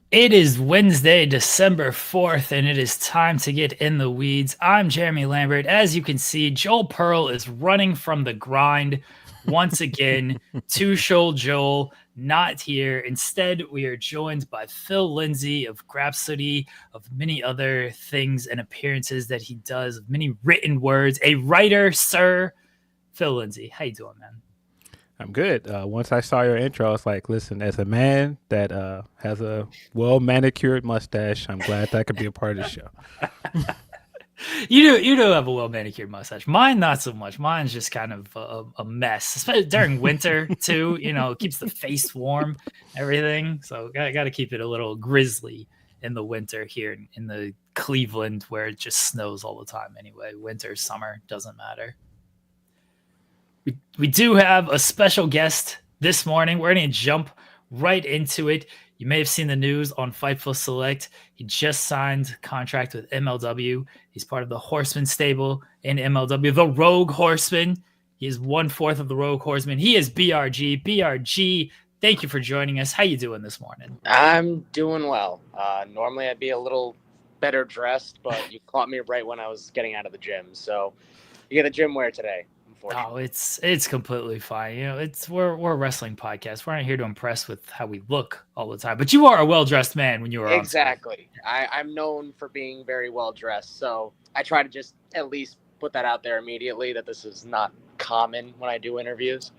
It is Wednesday, December 4th, and it is time to get in the weeds. I'm Jeremy Lambert. As you can see, Joel Pearl is running from the grind once again. Two Shoal Joel not here. Instead, we are joined by Phil Lindsey of Grapsody, of many other things and appearances that he does, of many written words. A writer, sir. Phil Lindsey, how you doing, man? I'm good. Once I saw your intro, I was like, listen, as a man that has a well manicured mustache, I'm glad that I could be a part of the show. You do have a well manicured mustache. Mine not so much. Mine's just kind of a mess, especially during winter too. It keeps the face warm, everything. So got to keep it a little grizzly in the winter here in the Cleveland where it just snows all the time. Anyway, winter, summer doesn't matter. We do have a special guest this morning. We're going to jump right into it. You may have seen the news on Fightful Select. He just signed a contract with MLW. He's part of the Horseman stable in MLW, the Rogue Horseman. He is 1/4 of the Rogue Horseman. He is BRG. BRG, thank you for joining us. How you doing this morning? I'm doing well. Normally I'd be a little better dressed, but you caught me right when I was getting out of the gym. So you get the gym wear today. Oh, it's completely fine. We're a wrestling podcast. We're not here to impress with how we look all the time. But you are a well-dressed man when you are exactly. I'm known for being very well dressed, so I try to just at least put that out there immediately that this is not common when I do interviews.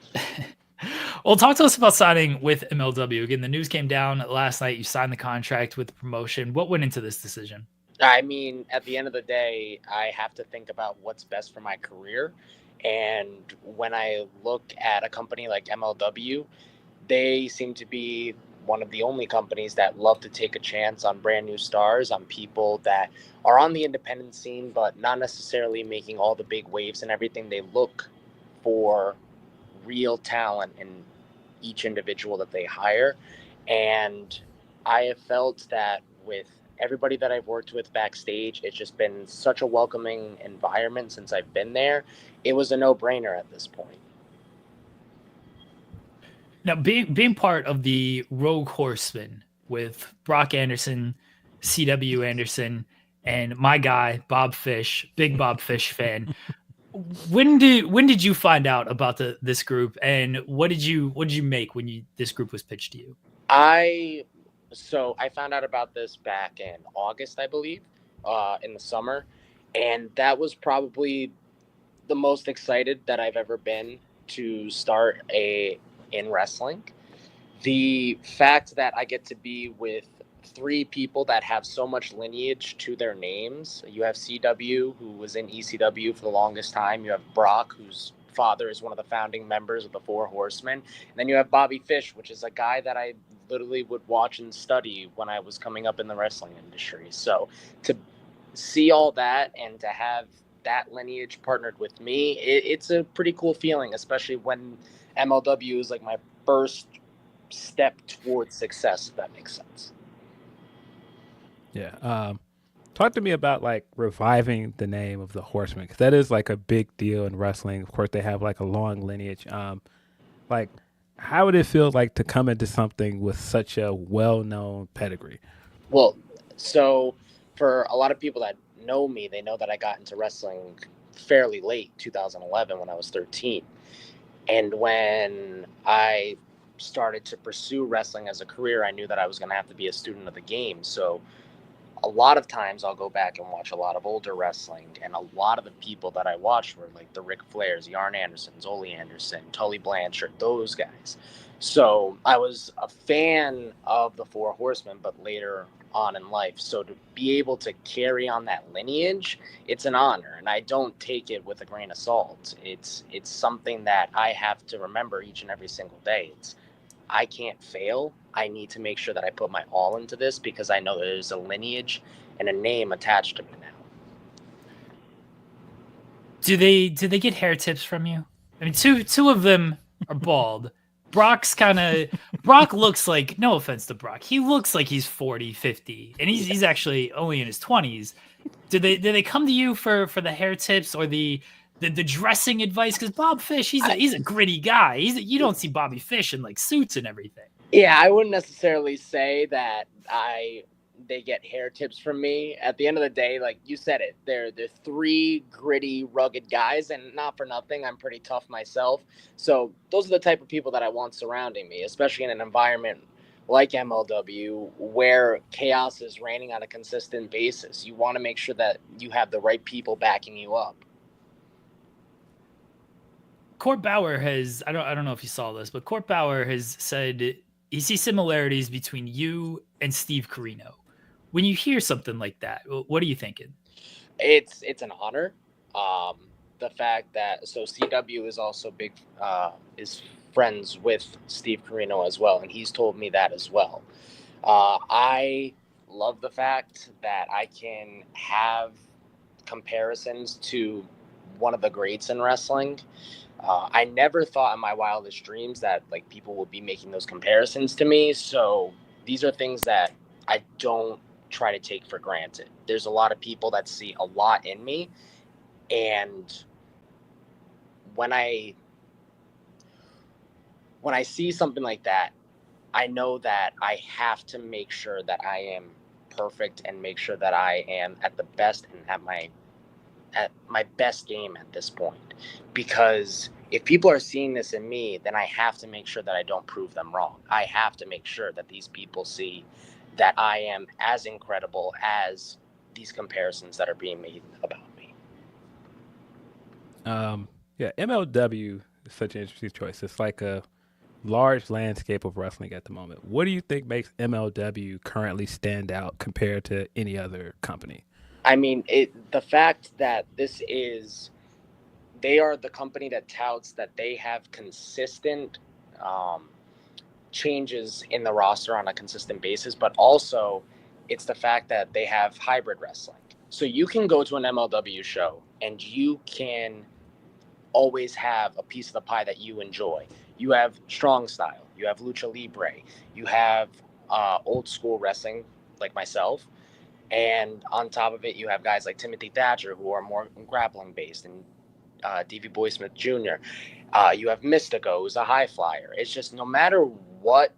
Well, talk to us about signing with MLW. Again, the news came down last night. You signed the contract with the promotion. What went into this decision? I mean, at the end of the day, I have to think about what's best for my career. And when I look at a company like MLW, they seem to be one of the only companies that love to take a chance on brand new stars, on people that are on the independent scene, but not necessarily making all the big waves and everything. They look for real talent in each individual that they hire. And I have felt that with everybody that I've worked with backstage, it's just been such a welcoming environment since I've been there. It was a no-brainer at this point. Now, being part of the Rogue Horsemen with Brock Anderson, CW Anderson, and my guy Bob Fish, big Bob Fish fan. When did you find out about this group, and what did you make when this group was pitched to you? I found out about this back in August, I believe, in the summer, and that was probably the most excited that I've ever been to start in wrestling. The fact that I get to be with three people that have so much lineage to their names. You have CW, who was in ECW for the longest time. You have Brock, whose father is one of the founding members of the Four Horsemen. And then you have Bobby Fish, which is a guy that I literally would watch and study when I was coming up in the wrestling industry. So to see all that and to have that lineage partnered with me, it's a pretty cool feeling, especially when MLW is like my first step towards success, if that makes sense. Yeah. Talk to me about like reviving the name of the Horsemen, because that is like a big deal in wrestling. Of course, they have like a long lineage. Like, how would it feel like to come into something with such a well-known pedigree? Well, so for a lot of people that know me, they know that I got into wrestling fairly late, 2011, when I was 13. And when I started to pursue wrestling as a career, I knew that I was going to have to be a student of the game. So a lot of times I'll go back and watch a lot of older wrestling, and a lot of the people that I watched were like the Ric Flairs, Yarn Anderson, Ole Anderson, Tully Blanchard, those guys. So I was a fan of the Four Horsemen, but later on in life. So to be able to carry on that lineage, it's an honor, and I don't take it with a grain of salt. It's something that I have to remember each and every single day. I can't fail. I need to make sure that I put my all into this because I know there's a lineage and a name attached to me now. Do they get hair tips from you? I mean, two of them are bald. Brock looks like, no offense to Brock, he looks like he's 40, 50, and he's actually only in his 20s. Did they come to you for the hair tips or the dressing advice? Because Bob Fish, he's a gritty guy. You don't see Bobby Fish in like suits and everything. Yeah, I wouldn't necessarily say that they get hair tips from me. At the end of the day, like you said it, they're three gritty, rugged guys, and not for nothing, I'm pretty tough myself. So those are the type of people that I want surrounding me, especially in an environment like MLW where chaos is reigning on a consistent basis. You want to make sure that you have the right people backing you up. Court Bauer has, I don't know if you saw this, but Court Bauer has said he sees similarities between you and Steve Corino. When you hear something like that, what are you thinking? It's an honor. The fact that CW is also is friends with Steve Corino as well, and he's told me that as well. I love the fact that I can have comparisons to one of the greats in wrestling. I never thought in my wildest dreams that like people would be making those comparisons to me. So these are things that I don't try to take for granted. There's a lot of people that see a lot in me, and when I see something like that, I know that I have to make sure that I am perfect and make sure that I am at the best and at my best game at this point. Because if people are seeing this in me, then I have to make sure that I don't prove them wrong. I have to make sure that these people see that I am as incredible as these comparisons that are being made about me. Yeah, MLW is such an interesting choice. It's like a large landscape of wrestling at the moment. What do you think makes MLW currently stand out compared to any other company? I mean, the fact that they are the company that touts that they have consistent changes in the roster on a consistent basis, but also it's the fact that they have hybrid wrestling. So you can go to an MLW show and you can always have a piece of the pie that you enjoy. You have strong style, you have lucha libre, you have old school wrestling like myself, and on top of it you have guys like Timothy Thatcher who are more grappling based, and Davey Boy Smith Jr. You have Mystico, who's a high flyer. It's just no matter what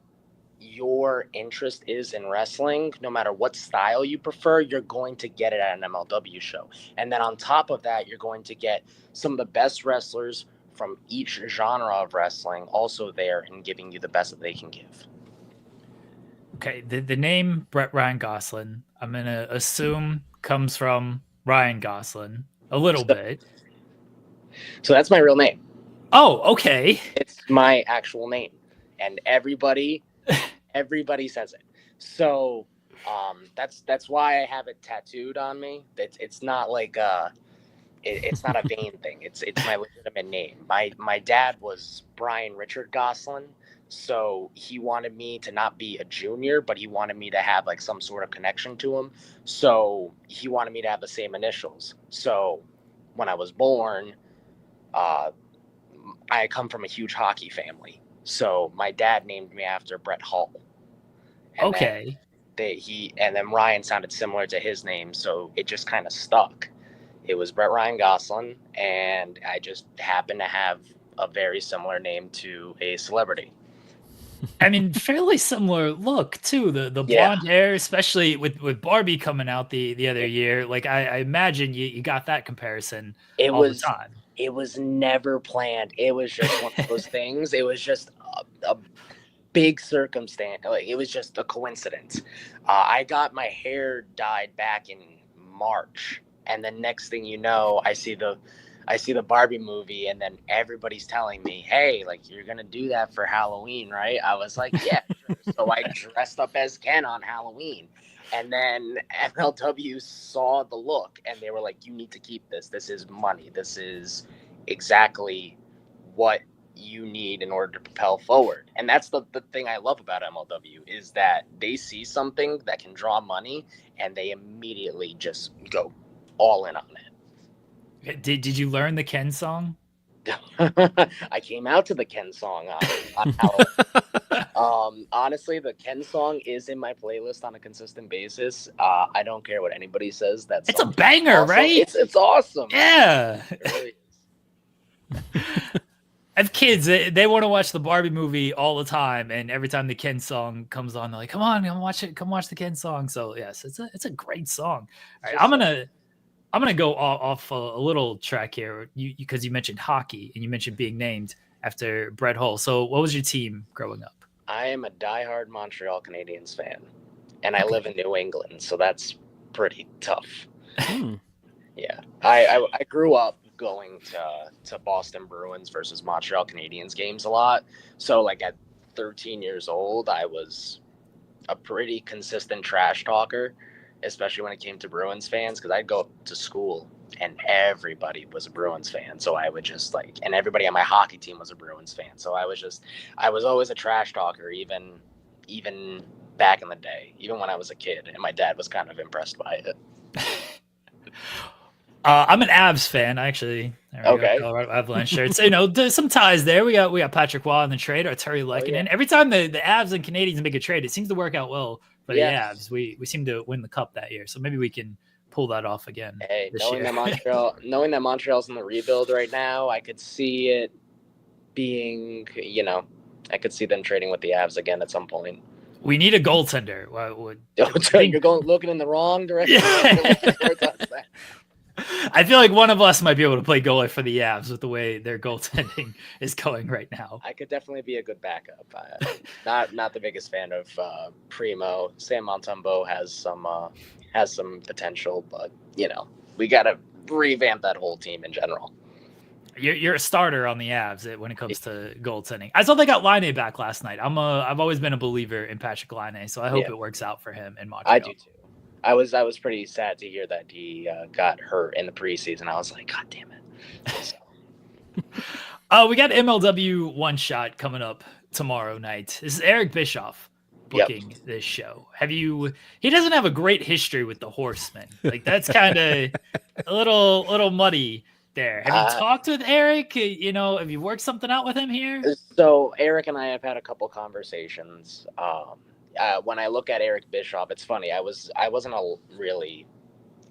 your interest is in wrestling, no matter what style you prefer, you're going to get it at an MLW show. And then on top of that, you're going to get some of the best wrestlers from each genre of wrestling also there and giving you the best that they can give. Okay, the name Ryan Gosling, I'm going to assume comes from Ryan Gosling a little bit. So that's my real name. Oh, okay. It's my actual name. And everybody says it. So that's why I have it tattooed on me. It's not like it's not a vain thing. It's my legitimate name. My dad was Brian Richard Gosling, so he wanted me to not be a junior, but he wanted me to have like some sort of connection to him. So he wanted me to have the same initials. So when I was born, I come from a huge hockey family. So my dad named me after Brett Hull. And okay. Then Ryan sounded similar to his name, so it just kind of stuck. It was Brett Ryan Gosling, and I just happened to have a very similar name to a celebrity. I mean, fairly similar look too. The blonde hair, especially with Barbie coming out the other year. Like I imagine you got that comparison all the time. It was never planned. It was just one of those things. It was just a big circumstance. Like it was just a coincidence. I got my hair dyed back in March, and the next thing you know, I see the Barbie movie, and then everybody's telling me, "Hey, like you're gonna do that for Halloween, right?" I was like, "Yeah." Sure. So I dressed up as Ken on Halloween, and then MLW saw the look, and they were like, "You need to keep this. This is money. This is exactly what you need in order to propel forward." And that's the thing I love about MLW is that they see something that can draw money, and they immediately just go all in on it. Did you learn the Ken song? I came out to the Ken song on Halloween. Honestly, the Ken song is in my playlist on a consistent basis. I don't care what anybody says. It's a banger, awesome. right? It's awesome. Yeah. It really is. have kids. They want to watch the Barbie movie all the time, and every time the Ken song comes on, they're like, "Come on, come watch it. Come watch the Ken song." So yes, it's a great song. All right, I'm gonna go off a little track here. Because you mentioned hockey and you mentioned being named after Brett Hull. So what was your team growing up? I am a diehard Montreal Canadiens fan, and I live in New England, so that's pretty tough. Yeah, I grew up going to Boston Bruins versus Montreal Canadiens games a lot. So like at 13 years old, I was a pretty consistent trash talker, especially when it came to Bruins fans, because I'd go to school and everybody was a Bruins fan. So I would just and everybody on my hockey team was a Bruins fan. So I was always a trash talker, even back in the day, even when I was a kid, and my dad was kind of impressed by it. I'm an Avs fan, actually. Okay. Colorado Avalanche shirts. There's some ties there. We got Patrick Waugh in the trade, or Terry Lehkonen. Every time the Avs and Canadians make a trade, it seems to work out well for the Avs. We seem to win the cup that year, so maybe we can pull that off again. Hey, knowing that Montreal's in the rebuild right now, I could see it being, I could see them trading with the Avs again at some point. We need a goaltender. You're looking in the wrong direction. I feel like one of us might be able to play goalie for the Avs with the way their goaltending is going right now. I could definitely be a good backup. Not the biggest fan of Primo. Sam Montembeault has some potential, but we got to revamp that whole team in general. You're a starter on the Avs when it comes to goaltending. I saw they got Laine back last night. I've always been a believer in Patrick Laine, so I hope it works out for him in Montreal. I do too. I was pretty sad to hear that he got hurt in the preseason. I was like, God damn it. We got MLW OneShot coming up tomorrow night. This is Eric Bischoff booking this show. He doesn't have a great history with the Horsemen. Like, that's kind of a little muddy there. Have you talked with Eric? Have you worked something out with him here? So Eric and I have had a couple conversations. When I look at Eric Bischoff, it's funny. I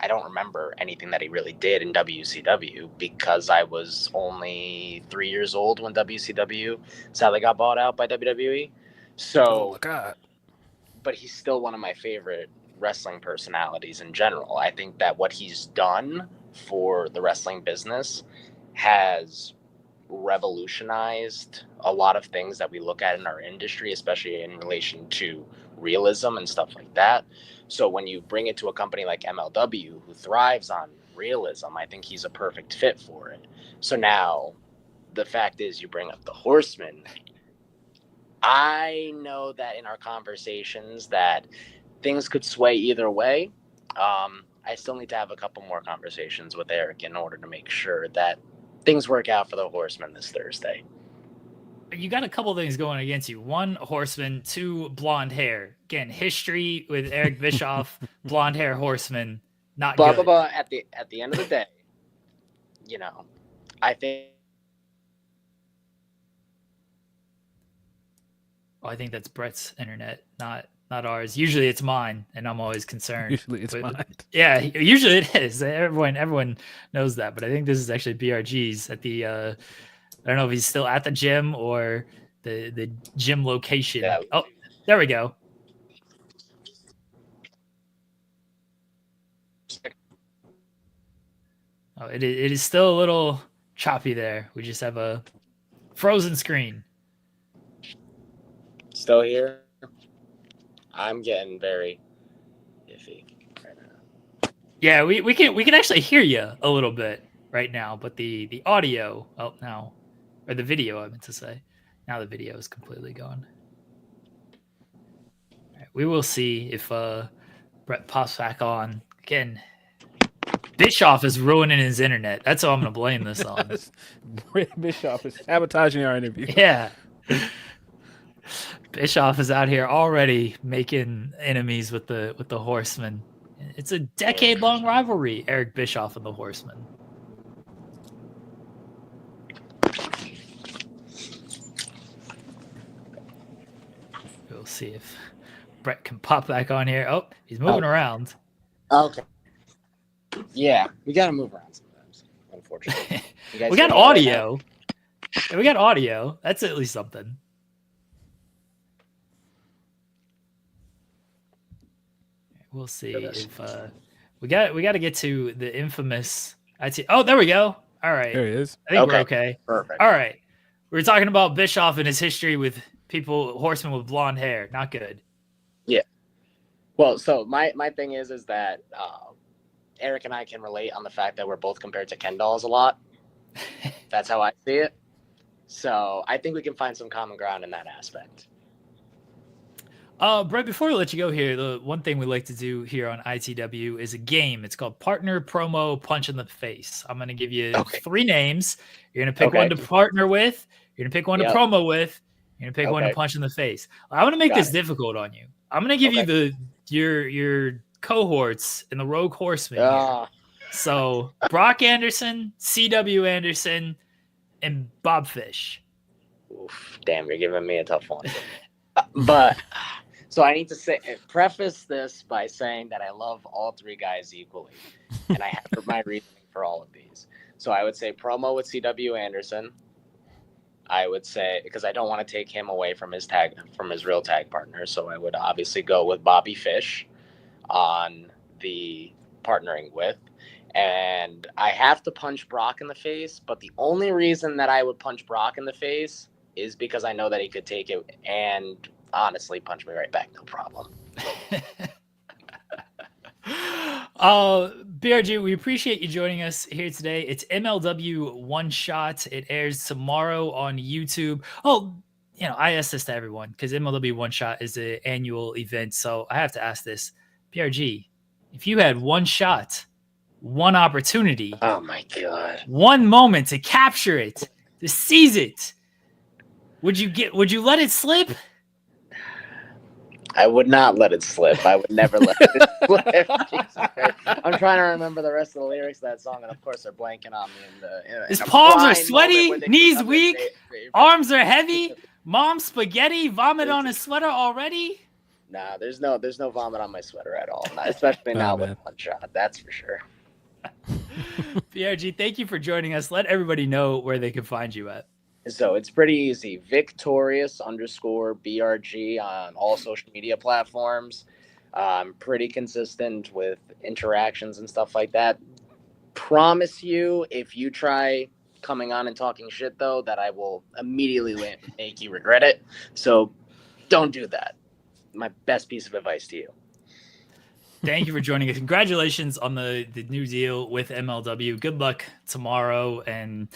don't remember anything that he really did in WCW because I was only 3 years old when WCW sadly got bought out by WWE. So, oh my God. But he's still one of my favorite wrestling personalities in general. I think that what he's done for the wrestling business has revolutionized a lot of things that we look at in our industry, especially in relation to realism and stuff like that. So when you bring it to a company like MLW, who thrives on realism, I think he's a perfect fit for it. So now the fact is, you bring up the Horsemen. I know that in our conversations that things could sway either way. I still need to have a couple more conversations with Eric in order to make sure that things work out for the Horsemen this Thursday. You got a couple things going against you. One, Horseman. Two, blonde hair. Again, history with Eric Bischoff, blonde hair Horseman, not good. But at the end of the day, I think. I think that's Brett's internet, not ours. Usually it's mine, and I'm always concerned. Usually it's mine. Yeah, usually it is. Everyone knows that, but I think this is actually BRG's at the. I don't know if he's still at the gym or the gym location. Yeah. Oh, there we go. Oh, it is still a little choppy there. We just have a frozen screen. Still here? I'm getting very iffy right now. Yeah, we can actually hear you a little bit right now, but the audio, or the video, I meant to say. Now the video is completely gone. All right, we will see if Brett pops back on. Again, Bischoff is ruining his internet. That's what I'm going to blame this on. Bischoff is sabotaging our interview. Yeah. Bischoff is out here already making enemies with the Horsemen. It's a decade-long rivalry, Eric Bischoff and the Horsemen. We'll see if Brett can pop back on here. Oh, he's moving around. Okay. Yeah, we got to move around sometimes, unfortunately. We got audio. And we got audio. That's at least something. We'll see if we got to get to the infamous IT. Oh, there we go. All right. There it is. I think we're okay. Perfect. All right. We were talking about Bischoff and his history with horsemen with blonde hair. Not good. Yeah. Well, so my thing is that Eric and I can relate on the fact that we're both compared to Ken dolls a lot. That's how I see it. So I think we can find some common ground in that aspect. Brett, before we let you go here, the one thing we like to do here on ITW is a game. It's called Partner Promo Punch in the Face. I'm going to give you 3 names. You're going to pick one to partner with. You're going to pick one to promo with. You're going to pick one to punch in the face. I'm going to make this difficult on you. I'm going to give you your cohorts in the Rogue Horsemen here. So Brock Anderson, CW Anderson, and Bob Fish. Oof, damn, you're giving me a tough one. But so I need to preface this by saying that I love all 3 guys equally, and I have my reasoning for all of these. So I would say promo with CW Anderson. I would say, because I don't want to take him away from his real tag partner, so I would obviously go with Bobby Fish on the partnering with. And I have to punch Brock in the face, but the only reason that I would punch Brock in the face is because I know that he could take it and honestly punch me right back, no problem. BRG, we appreciate you joining us here today. It's MLW OneShot. It airs tomorrow on YouTube. Oh, I asked this to everyone because MLW OneShot is an annual event, so I have to ask this. BRG, if you had one shot, one opportunity, oh my God, one moment to capture it, to seize it, would you let it slip? I would not let it slip. I would never let it slip. I'm trying to remember the rest of the lyrics of that song, and of course they're blanking on me. His palms are sweaty, knees weak, arms are heavy, mom's spaghetti, vomit on his sweater already. Nah, there's no vomit on my sweater at all. Especially now with OneShot, that's for sure. PRG, thank you for joining us. Let everybody know where they can find you at. So it's pretty easy. Victorious_BRG on all social media platforms. I'm pretty consistent with interactions and stuff like that. Promise you, if you try coming on and talking shit, though, that I will immediately make you regret it. So don't do that. My best piece of advice to you. Thank you for joining us. Congratulations on the new deal with MLW. Good luck tomorrow, and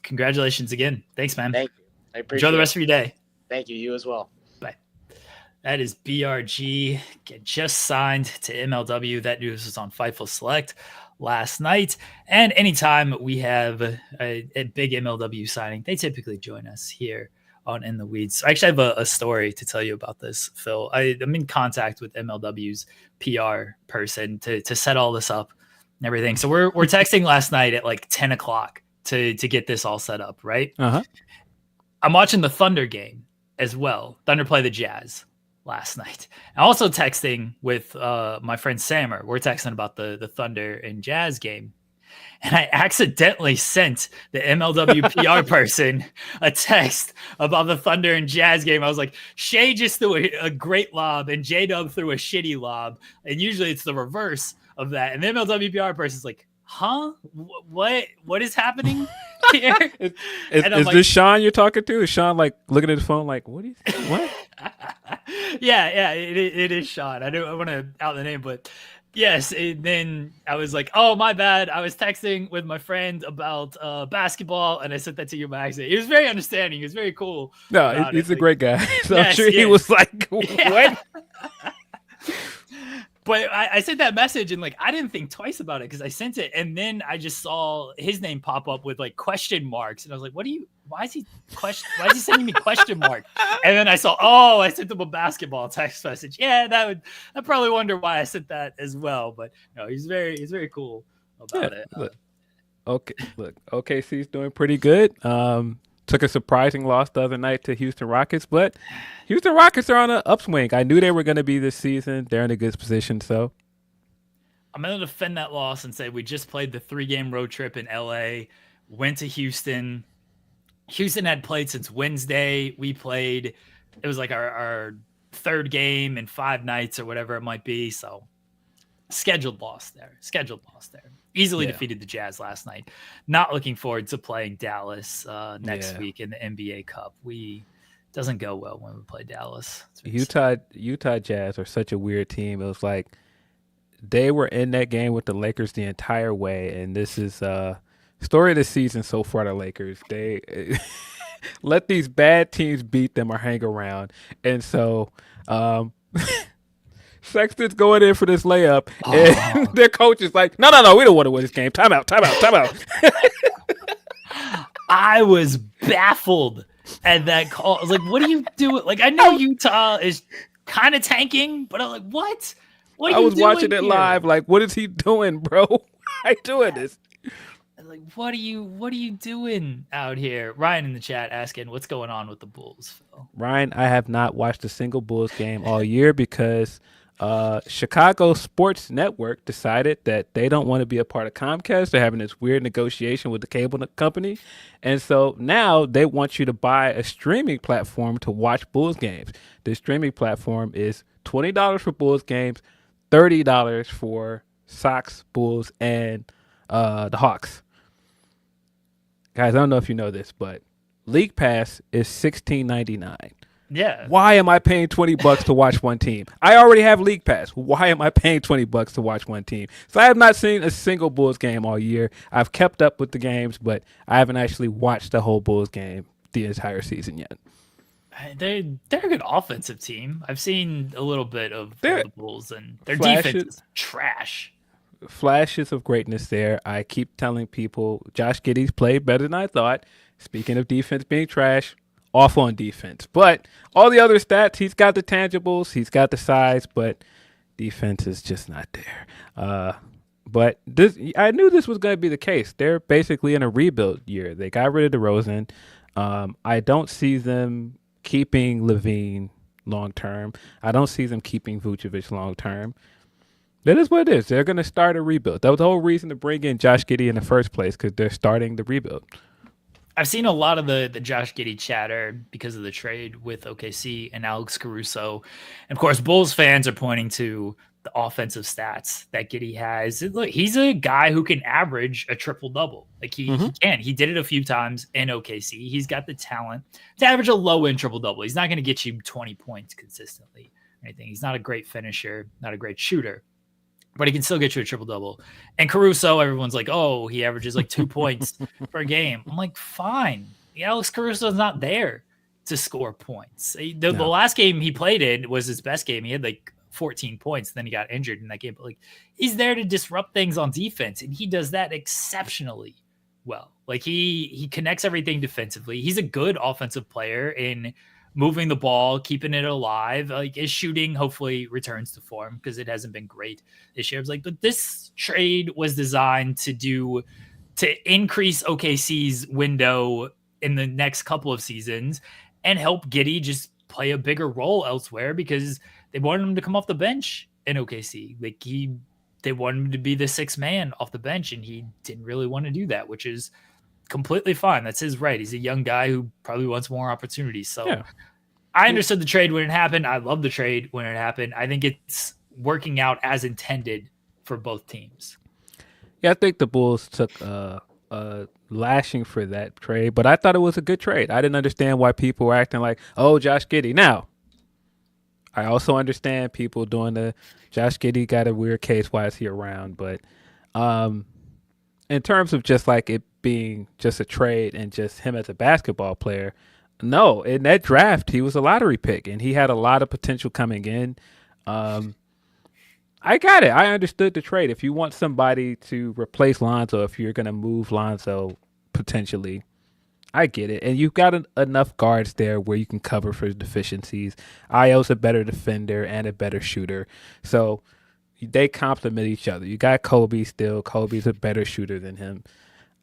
congratulations again. Thanks, man. Thank you. I appreciate Enjoy the rest of your day. Thank you. You as well. Bye. That is BRG. Just signed to MLW. That news was on Fightful Select last night. And anytime we have a big MLW signing, they typically join us here on In the Weeds. I actually have a story to tell you about this, Phil. I'm in contact with MLW's PR person to set all this up and everything. So we're texting last night at like 10 o'clock to get this all set up, right? Uh-huh. I'm watching the Thunder game as well. Thunder play the Jazz last night. I'm also texting with my friend Sammer. We're texting about the Thunder and Jazz game. And I accidentally sent the MLW PR person a text about the Thunder and Jazz game. I was like, Shay just threw a great lob and J-Dub threw a shitty lob. And usually it's the reverse of that. And the MLW PR person's like, huh? What is happening here? Is this Sean you're talking to? Is Sean like looking at his phone like, what? Yeah, it is Sean. I want to out the name, but yes. And then I was like, oh, my bad. I was texting with my friend about basketball, and I sent that to you by accident. He was very understanding. He was very cool. No, he's a great guy. So yes, I'm sure he was like, what? Yeah. But I sent that message and like I didn't think twice about it because I sent it and then I just saw his name pop up with like question marks and I was like, why is he sending me question mark? And then I saw, I sent him a basketball text message. Yeah, I probably wonder why I sent that as well. But no, he's very cool about it. Look, OKC's doing pretty good. Took a surprising loss the other night to Houston Rockets, but Houston Rockets are on an upswing. I knew they were going to be this season. They're in a good position, so. I'm going to defend that loss and say we just played the 3-game road trip in LA, went to Houston, Houston had played since Wednesday. We played. It was like our third game in 5 nights or whatever it might be. So scheduled loss there. Easily defeated the Jazz last night. Not looking forward to playing Dallas next week in the NBA Cup. Doesn't go well when we play Dallas. Utah Jazz are such a weird team. It was like they were in that game with the Lakers the entire way, and this is story of the season so far. The Lakers, they let these bad teams beat them or hang around, and so Sexton's going in for this layup, and their coach is like, no, we don't want to win this game. Time out. I was baffled at that call. I was like, what are you doing? Like, I know Utah is kind of tanking, but I'm like, what? What are you doing? I was watching it live. Like, what is he doing, bro? Why are you doing this? Like, what are you doing out here? Ryan in the chat asking what's going on with the Bulls, Phil. Ryan, I have not watched a single Bulls game all year because Chicago Sports Network decided that they don't want to be a part of Comcast. They're having this weird negotiation with the cable company. And so now they want you to buy a streaming platform to watch Bulls games. The streaming platform is $20 for Bulls games, $30 for Sox, Bulls, and the Hawks. Guys, I don't know if you know this, but League Pass is $16.99. Yeah. Why am I paying $20 to watch one team? I already have League Pass. Why am I paying $20 to watch one team? So I have not seen a single Bulls game all year. I've kept up with the games, but I haven't actually watched the whole Bulls game the entire season yet. They're a good offensive team. I've seen a little bit of the Bulls, and their defense is trash. Flashes of greatness there. I keep telling people Josh Giddey's played better than I thought. Speaking of defense being trash, off on defense. But all the other stats, he's got the tangibles, he's got the size, but defense is just not there. But I knew this was going to be the case. They're basically in a rebuild year. They got rid of DeRozan. I don't see them keeping Levine long term. I don't see them keeping Vucevic long term. That is what it is. They're going to start a rebuild. That was the whole reason to bring in Josh Giddey in the first place, because they're starting the rebuild. I've seen a lot of the Josh Giddey chatter because of the trade with OKC and Alex Caruso. And of course, Bulls fans are pointing to the offensive stats that Giddey has. Look, he's a guy who can average a triple-double. Like he can. He did it a few times in OKC. He's got the talent to average a low-end triple-double. He's not going to get you 20 points consistently or anything. He's not a great finisher, not a great shooter, but he can still get you a triple-double. And Caruso, everyone's like, oh, he averages like 2 points per game. I'm like, fine. Alex Caruso is not there to score points. The last game he played in was his best game. He had like 14 points. Then he got injured in that game. But like, he's there to disrupt things on defense, and he does that exceptionally well. Like he connects everything defensively. He's a good offensive player in moving the ball, keeping it alive. Like his shooting hopefully returns to form because it hasn't been great this year. It's like, but this trade was designed to increase OKC's window in the next couple of seasons and help Giddey just play a bigger role elsewhere, because they wanted him to come off the bench in OKC. Like they wanted him to be the sixth man off the bench, and he didn't really want to do that, which is completely fine. That's his right. He's a young guy who probably wants more opportunities. So I understood the trade when it happened. I love the trade when it happened. I think it's working out as intended for both teams. Yeah, I think the Bulls took a lashing for that trade, but I thought it was a good trade. I didn't understand why people were acting like, oh, Josh Giddey. Now, I also understand people doing the Josh Giddey got a weird case. Why is he around? But in terms of just like it being just a trade and just him as a basketball player, no, in that draft, he was a lottery pick and he had a lot of potential coming in. I got it. I understood the trade. If you want somebody to replace Lonzo, if you're going to move Lonzo potentially, I get it. And you've got enough guards there where you can cover for deficiencies. Ayo's a better defender and a better shooter. So they complement each other. You got Kobe still. Kobe's a better shooter than him.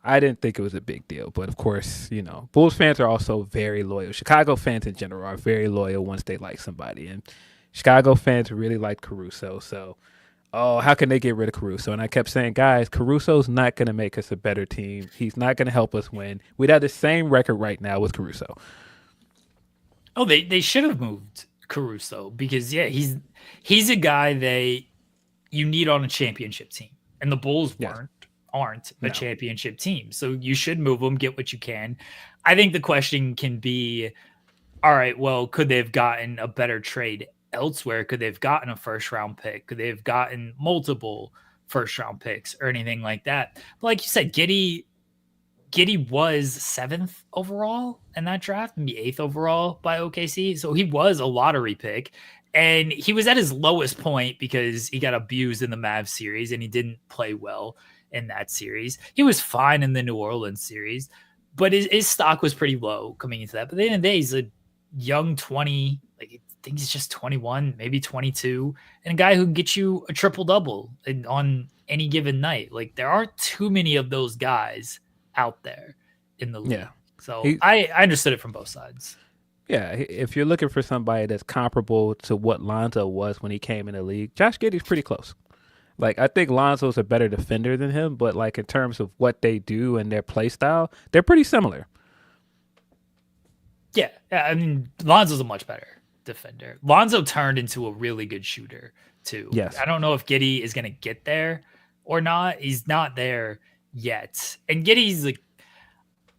I didn't think it was a big deal. But, of course, you know, Bulls fans are also very loyal. Chicago fans in general are very loyal once they like somebody. And Chicago fans really like Caruso. So oh, how can they get rid of Caruso? And I kept saying, guys, Caruso's not going to make us a better team. He's not going to help us win. We'd have the same record right now with Caruso. Oh, they should have moved Caruso because he's a guy you need on a championship team, and the Bulls aren't a championship team, so you should move them, get what you can. I think the question can be, all right, well, could they have gotten a better trade elsewhere? Could they have gotten a first round pick? Could they have gotten multiple first round picks or anything like that? But like you said, Giddey was 7th overall in that draft, maybe 8th overall by OKC. So he was a lottery pick. And he was at his lowest point because he got abused in the Mavs series and he didn't play well in that series. He was fine in the New Orleans series, but his stock was pretty low coming into that. But at the end of the day, he's a young 20, like I think he's just 21, maybe 22, and a guy who can get you a triple-double on any given night. Like, there aren't too many of those guys out there in the league. Yeah. So I understood it from both sides. Yeah, if you're looking for somebody that's comparable to what Lonzo was when he came in the league, Josh Giddey's pretty close. Like, I think Lonzo's a better defender than him, but like in terms of what they do and their play style, they're pretty similar. Yeah, I mean, Lonzo's a much better defender. Lonzo turned into a really good shooter too. Yes. I don't know if Giddey is going to get there or not. He's not there yet. And Giddey's like,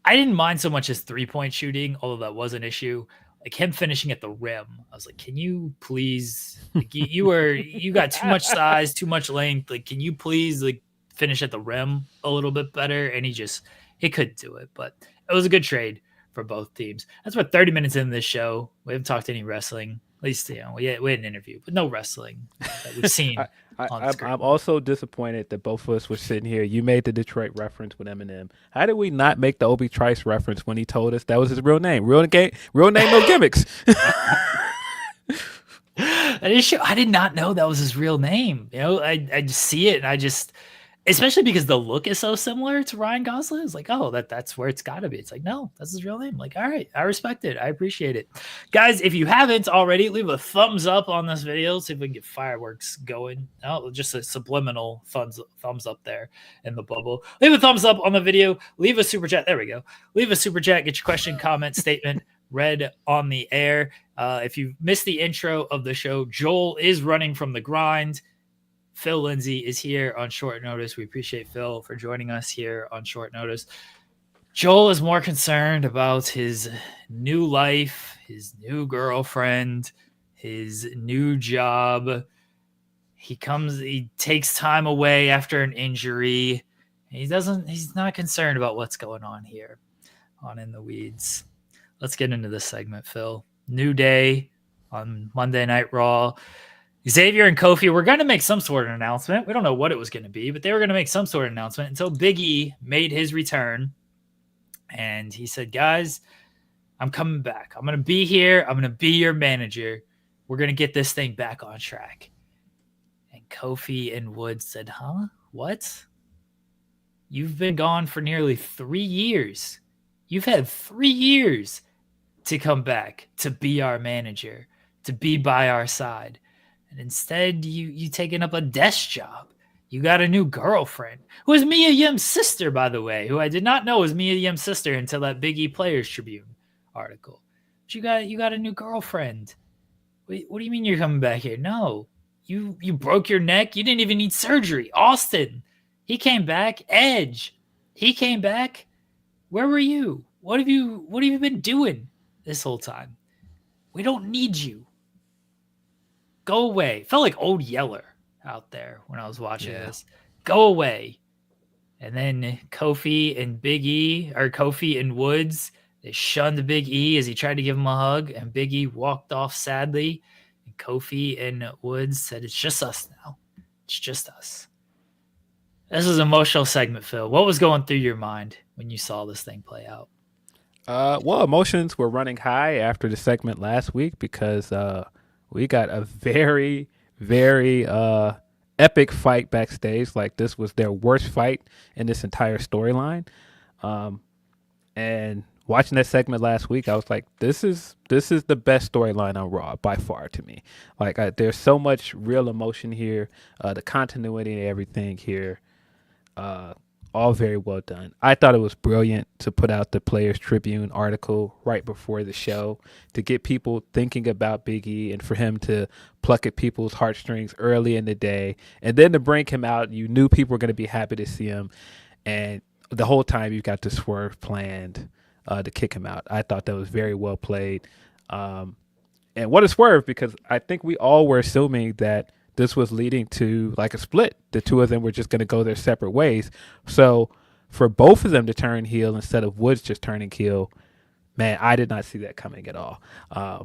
I didn't mind so much his 3-point shooting, although that was an issue. Like him finishing at the rim, I was like, can you please? Like, you got too much size, too much length. Like, can you please like finish at the rim a little bit better? And he couldn't do it. But it was a good trade for both teams. That's what 30 minutes into this show. We haven't talked any wrestling. At least we had an interview, but no wrestling that we've seen. I'm also disappointed that both of us were sitting here. You made the Detroit reference with Eminem. How did we not make the Obi Trice reference when he told us that was his real name? Real name, no gimmicks. I did not know that was his real name. You know, I just see it, and especially because the look is so similar to Ryan Gosling. It's like, oh, that's where it's got to be. It's like, no, that's his real name. Like, all right, I respect it. I appreciate it. Guys, if you haven't already, leave a thumbs up on this video. See if we can get fireworks going. Oh, just a subliminal thumbs up there in the bubble. Leave a thumbs up on the video. Leave a super chat. There we go. Leave a super chat. Get your question, comment, statement read on the air. If you missed the intro of the show, Joel is running from the grind. Phil Lindsey is here on short notice. We appreciate Phil for joining us here on short notice. Joel is more concerned about his new life, his new girlfriend, his new job. He takes time away after an injury. He's not concerned about what's going on here on In the Weeds. Let's get into this segment, Phil. New day on Monday Night Raw. Xavier and Kofi were going to make some sort of announcement. We don't know what it was going to be, but they were going to make some sort of announcement until Big E made his return. And he said, guys, I'm coming back. I'm going to be here. I'm going to be your manager. We're going to get this thing back on track. And Kofi and Woods said, huh? What? You've been gone for nearly 3 years. You've had 3 years to come back, to be our manager, to be by our side. And instead, you taking up a desk job. You got a new girlfriend, who is Mia Yim's sister, by the way, who I did not know was Mia Yim's sister until that Big E Players Tribune article. But you got a new girlfriend. What do you mean you're coming back here? No, you broke your neck. You didn't even need surgery. Austin, he came back. Edge, he came back. Where were you? What have you been doing this whole time? We don't need you. Go away. Felt like Old Yeller out there when I was watching this. Go away. And then Kofi and Woods, they shunned Big E as he tried to give him a hug, and Big E walked off sadly. And Kofi and Woods said, it's just us now. It's just us. This was an emotional segment, Phil. What was going through your mind when you saw this thing play out? Well, emotions were running high after the segment last week because we got a very, very epic fight backstage. Like, this was their worst fight in this entire storyline. And watching that segment last week, I was like, this is the best storyline on Raw by far to me. Like, there's so much real emotion here, the continuity and everything here, all very well done. I thought it was brilliant to put out the Players Tribune article right before the show to get people thinking about Big E and for him to pluck at people's heartstrings early in the day, and then to bring him out. You knew people were going to be happy to see him, and the whole time you've got the swerve planned to kick him out. I thought that was very well played. And what a swerve, because I think we all were assuming that this was leading to like a split. The two of them were just going to go their separate ways. So for both of them to turn heel instead of Woods just turning heel, man, I did not see that coming at all.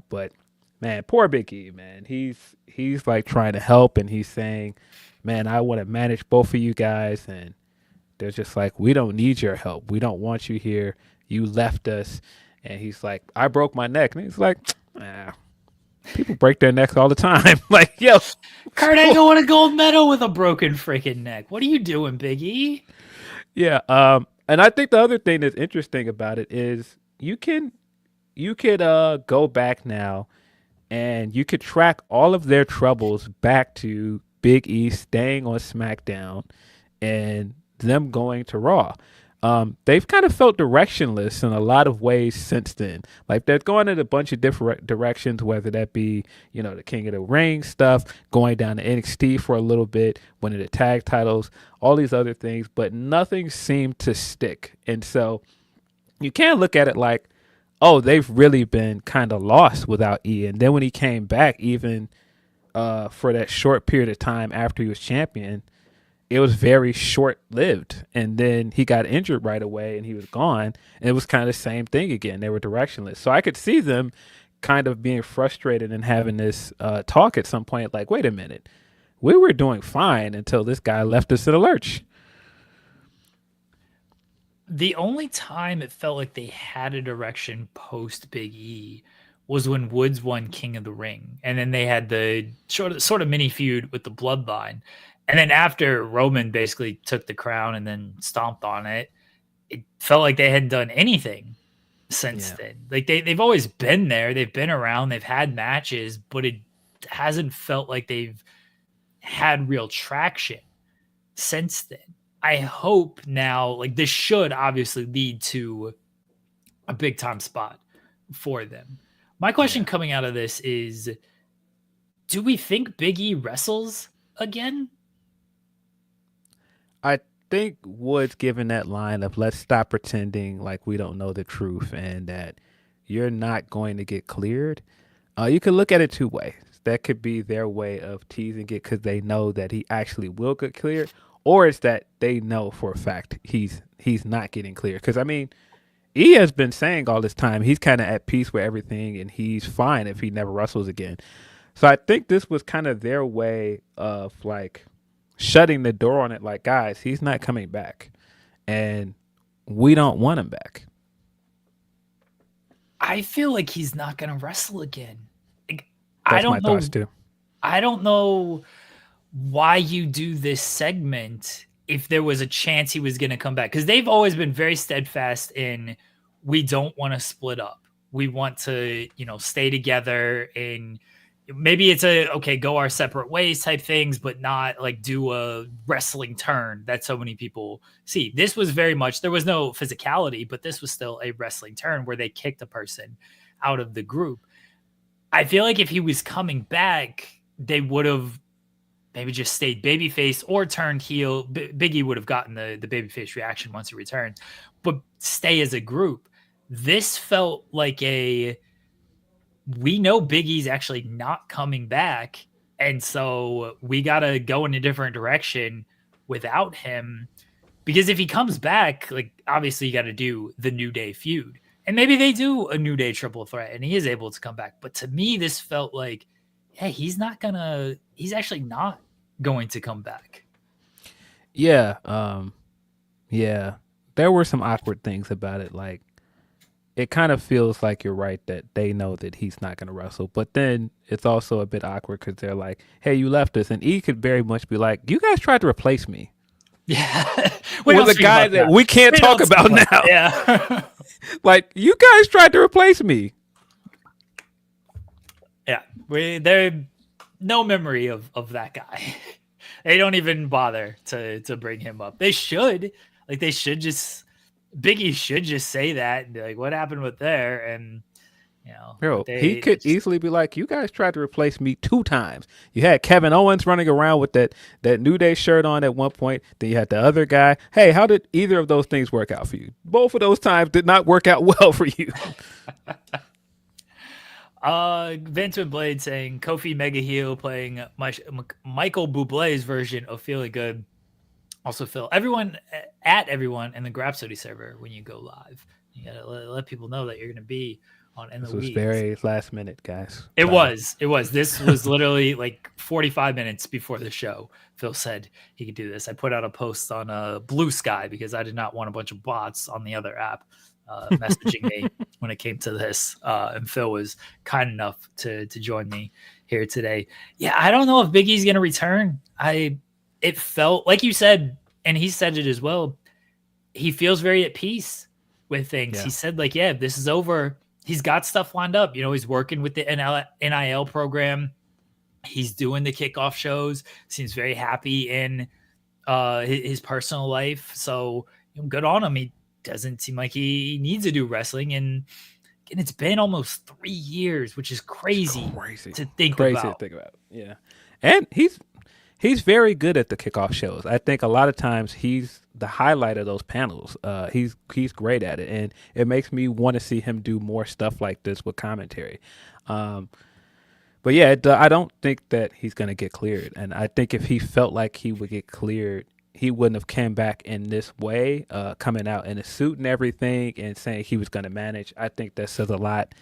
But man, poor Big E, man. He's like trying to help, and he's saying, man, I want to manage both of you guys. And they're just like, we don't need your help. We don't want you here. You left us. And he's like, I broke my neck. And he's like, people break their necks all the time. Like, yo, Kurt Angle won a gold medal with a broken freaking neck. What are you doing, Big E? Yeah. And I think the other thing that's interesting about it is you could go back now and you could track all of their troubles back to Big E staying on SmackDown and them going to Raw. They've kind of felt directionless in a lot of ways since then. Like, they're going in a bunch of different directions, whether that be, the King of the Ring stuff, going down to NXT for a little bit, winning the tag titles, all these other things, but nothing seemed to stick. And so you can't look at it like, oh, they've really been kind of lost without E. And then when he came back, even for that short period of time after he was champion, it was very short-lived, and then he got injured right away, and he was gone, and it was kind of the same thing again. They were directionless. So I could see them kind of being frustrated and having this talk at some point, like, wait a minute, we were doing fine until this guy left us in a lurch. The only time it felt like they had a direction post Big E was when Woods won King of the Ring, and then they had the sort of mini feud with the Bloodline. And then after Roman basically took the crown and then stomped on it, it felt like they hadn't done anything since then. Like, they've always been there. They've been around. They've had matches, but it hasn't felt like they've had real traction since then. I hope now, like, this should obviously lead to a big time spot for them. My question coming out of this is, do we think Big E wrestles again? I think Woods given that line of let's stop pretending like we don't know the truth and that you're not going to get cleared. You could look at it two ways. That could be their way of teasing it because they know that he actually will get cleared, or it's that they know for a fact he's not getting cleared. Because, I mean, he has been saying all this time he's kind of at peace with everything and he's fine if he never wrestles again. So I think this was kind of their way of, like, shutting the door on it, like, guys, he's not coming back and we don't want him back. I feel like he's not going to wrestle again. Like, That's my thoughts too. I don't know why you do this segment if there was a chance he was going to come back, because they've always been very steadfast in, we don't want to split up. We want to, stay together, and maybe it's go our separate ways type things, but not like do a wrestling turn that so many people see. This was very much, there was no physicality, but this was still a wrestling turn where they kicked a person out of the group. I feel like if he was coming back, they would have maybe just stayed babyface or turned heel. Big E would have gotten the babyface reaction once he returned, but stay as a group. This felt like we know Big E's actually not coming back, and so we got to go in a different direction without him, because if he comes back, like, obviously you got to do the New Day feud, and maybe they do a New Day triple threat and he is able to come back. But to me, this felt like, hey, he's actually not going to come back. Yeah. There were some awkward things about it. Like, it kind of feels like you're right that they know that he's not going to wrestle. But then it's also a bit awkward because they're like, hey, you left us. And E could very much be like, you guys tried to replace me. Yeah. With a guy that we can't talk about now. Yeah. Like, you guys tried to replace me. Yeah, they're no memory of that guy. They don't even bother to bring him up. They should. Like, they should just Biggie should just say that and be like, what happened with there? And Bro, he they could just, easily be like, you guys tried to replace me 2 times. You had Kevin Owens running around with that New Day shirt on at one point. Then you had the other guy. Hey, how did either of those things work out for you? Both of those times did not work out well for you. Vince with Blade saying Kofi Mega Heel playing Michael Bublé's version of Feeling Good. Also, Phil, everyone in the Grapsody server when you go live. You gotta let people know that you're gonna be on In This the was Weeds. very last minute, guys. It was. This was literally like 45 minutes before the show. Phil said he could do this. I put out a post on Blue Sky because I did not want a bunch of bots on the other app messaging me when it came to this. And Phil was kind enough to join me here today. Yeah, I don't know if Big E's going to return. It felt like you said, and he said it as well. He feels very at peace with things. Yeah. He said, like, yeah, if this is over, he's got stuff lined up. He's working with the NIL program. He's doing the kickoff shows. Seems very happy in his personal life. So good on him. He doesn't seem like he needs to do wrestling. And it's been almost 3 years, which is crazy to think about. Yeah. And he's very good at the kickoff shows. I think a lot of times he's the highlight of those panels. He's great at it, and it makes me want to see him do more stuff like this with commentary. But yeah, I don't think that he's going to get cleared. And I think if he felt like he would get cleared, he wouldn't have came back in this way, coming out in a suit and everything and saying he was going to manage. I think that says a lot.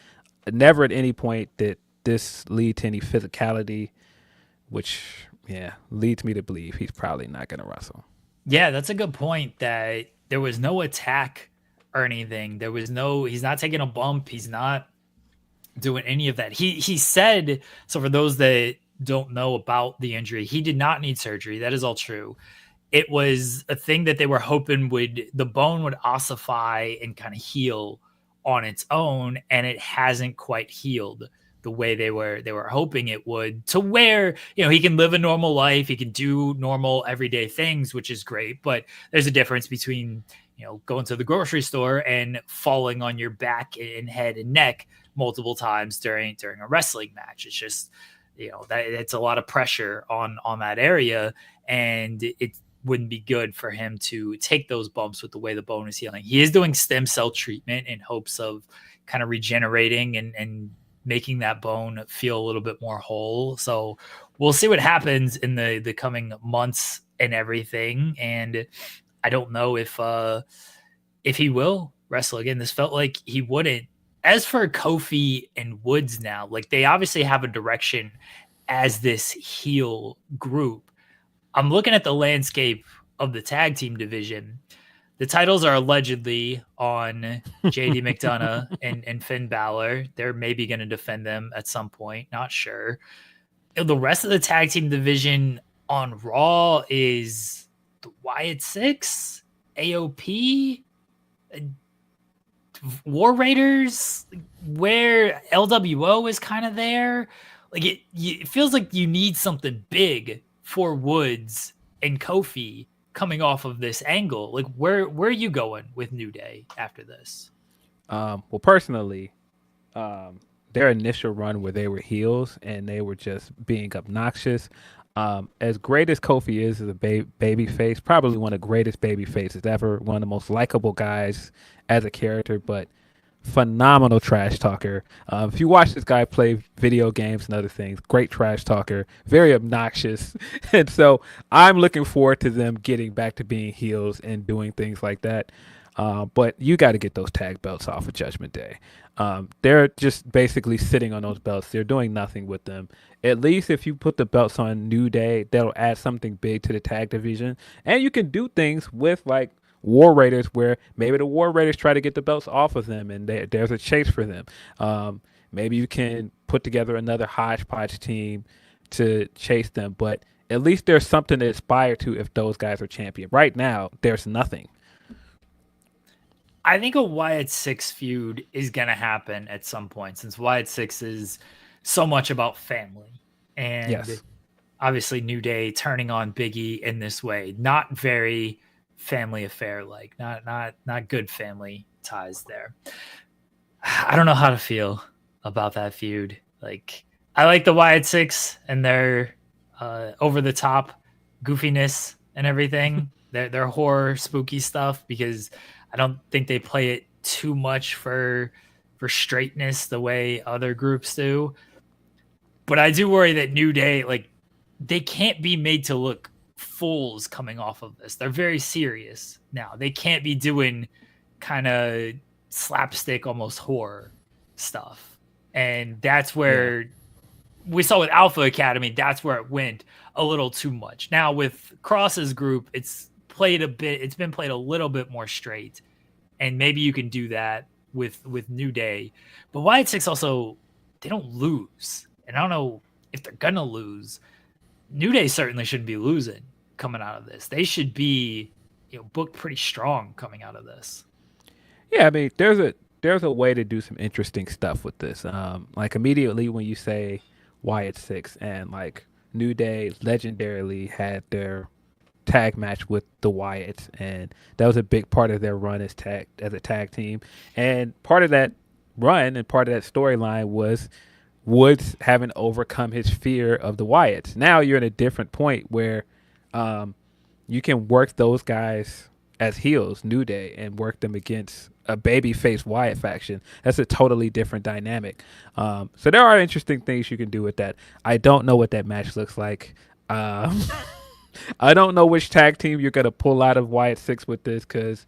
Never at any point did this lead to any physicality, which leads me to believe he's probably not going to wrestle. Yeah, that's a good point, that there was no attack or anything. He's not taking a bump. He's not doing any of that. He said, so for those that don't know about the injury, he did not need surgery. That is all true. It was a thing that they were hoping the bone would ossify and kind of heal on its own, and it hasn't quite healed the way they were hoping it would, to where, he can live a normal life. He can do normal everyday things, which is great. But there's a difference between, going to the grocery store and falling on your back and head and neck multiple times during a wrestling match. It's just, that it's a lot of pressure on that area, and it wouldn't be good for him to take those bumps with the way the bone is healing. He is doing stem cell treatment in hopes of kind of regenerating and making that bone feel a little bit more whole. So we'll see what happens in the coming months and everything. And I don't know if he will wrestle again. This felt like he wouldn't. As for Kofi and Woods now, like, they obviously have a direction as this heel group. I'm looking at the landscape of the tag team division. The titles are allegedly on JD McDonough and Finn Balor. They're maybe going to defend them at some point. Not sure. The rest of the tag team division on Raw is the Wyatt Six, AOP, War Raiders, where LWO is kind of there. Like, it feels like you need something big for Woods and Kofi coming off of this angle. Like, where are you going with New Day after this? Well, personally, their initial run where they were heels and they were just being obnoxious. As great as Kofi is as a baby face, probably one of the greatest baby faces ever, one of the most likable guys as a character, but phenomenal trash talker. If you watch this guy play video games and other things, great trash talker, very obnoxious. And so I'm looking forward to them getting back to being heels and doing things like that. But you got to get those tag belts off of Judgment Day. They're just basically sitting on those belts. They're doing nothing with them. At least if you put the belts on New Day, that'll add something big to the tag division. And you can do things with, like, War Raiders, where maybe the War Raiders try to get the belts off of them and there's a chase for them. Maybe you can put together another hodgepodge team to chase them, but at least there's something to aspire to if those guys are champion. Right now, there's nothing. I think a Wyatt 6 feud is going to happen at some point, since Wyatt 6 is so much about family. And Yes. obviously New Day turning on Big E in this way, not very family affair like, not good family ties there. I don't know how to feel about that feud. Like, I like the Wyatt 6 and their over the top goofiness and everything. Their horror spooky stuff, because I don't think they play it too much for straightness the way other groups do. But I do worry that New Day, like, they can't be made to look fools coming off of this. They're very serious now. They can't be doing kind of slapstick, almost horror stuff. And that's where we saw with Alpha Academy, that's where it went a little too much. Now with Cross's group, it's been played a little bit more straight. And maybe you can do that with New Day. But Wyatt 6 also, they don't lose. And I don't know if they're gonna lose. New Day certainly shouldn't be losing coming out of this. They should be, booked pretty strong coming out of this. Yeah, I mean, there's a way to do some interesting stuff with this. Like immediately when you say Wyatt 6 and like New Day legendarily had their tag match with the Wyatts, and that was a big part of their run as a tag team. And part of that run and part of that storyline was Woods having overcome his fear of the Wyatts. Now you're in a different point where you can work those guys as heels, New Day, and work them against a babyface Wyatt faction. That's a totally different dynamic. So there are interesting things you can do with that. I don't know what that match looks like. I don't know which tag team you're going to pull out of Wyatt 6 with this, because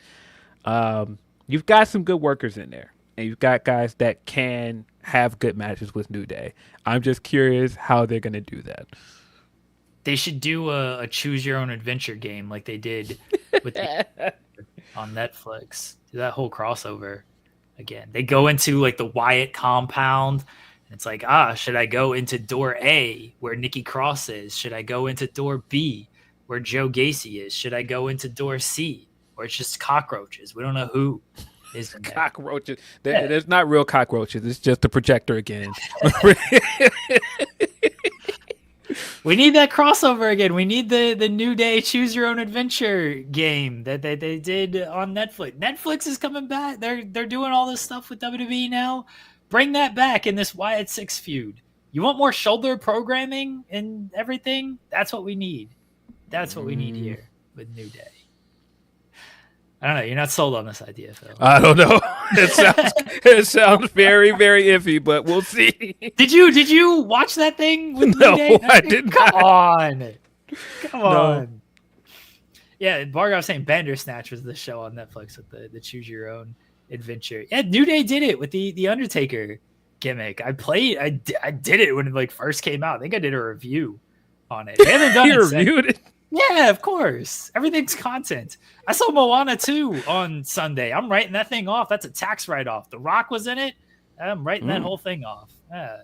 you've got some good workers in there. And you've got guys that can have good matches with New Day. I'm just curious how they're going to do that. They should do a choose your own adventure game like they did with on Netflix. Do that whole crossover again. They go into like the Wyatt compound, and it's like, should I go into door A where Nikki Cross is? Should I go into door B where Joe Gacy is? Should I go into door C where it's just cockroaches? We don't know who is in there. Cockroaches. There's not real cockroaches. It's just the projector again. We need that crossover again. We need the New Day Choose Your Own Adventure game that they did on Netflix. Netflix is coming back. They're doing all this stuff with WWE now. Bring that back in this Wyatt 6 feud. You want more shoulder programming and everything? That's what we need. That's what we need here with New Day. I don't know. You're not sold on this idea, Phil. I don't know. It sounds very, very iffy, but we'll see. Did you watch that thing with New Day? I didn't. Come on. Yeah, Barga was saying Bandersnatch was the show on Netflix with the Choose Your Own Adventure. Yeah, New Day did it with the Undertaker gimmick. I did it when it like first came out. I think I did a review on it. They haven't done reviewed it. Yeah, of course. Everything's content. I saw Moana 2 on Sunday. I'm writing that thing off. That's a tax write-off. The Rock was in it. I'm writing that whole thing off. Yeah.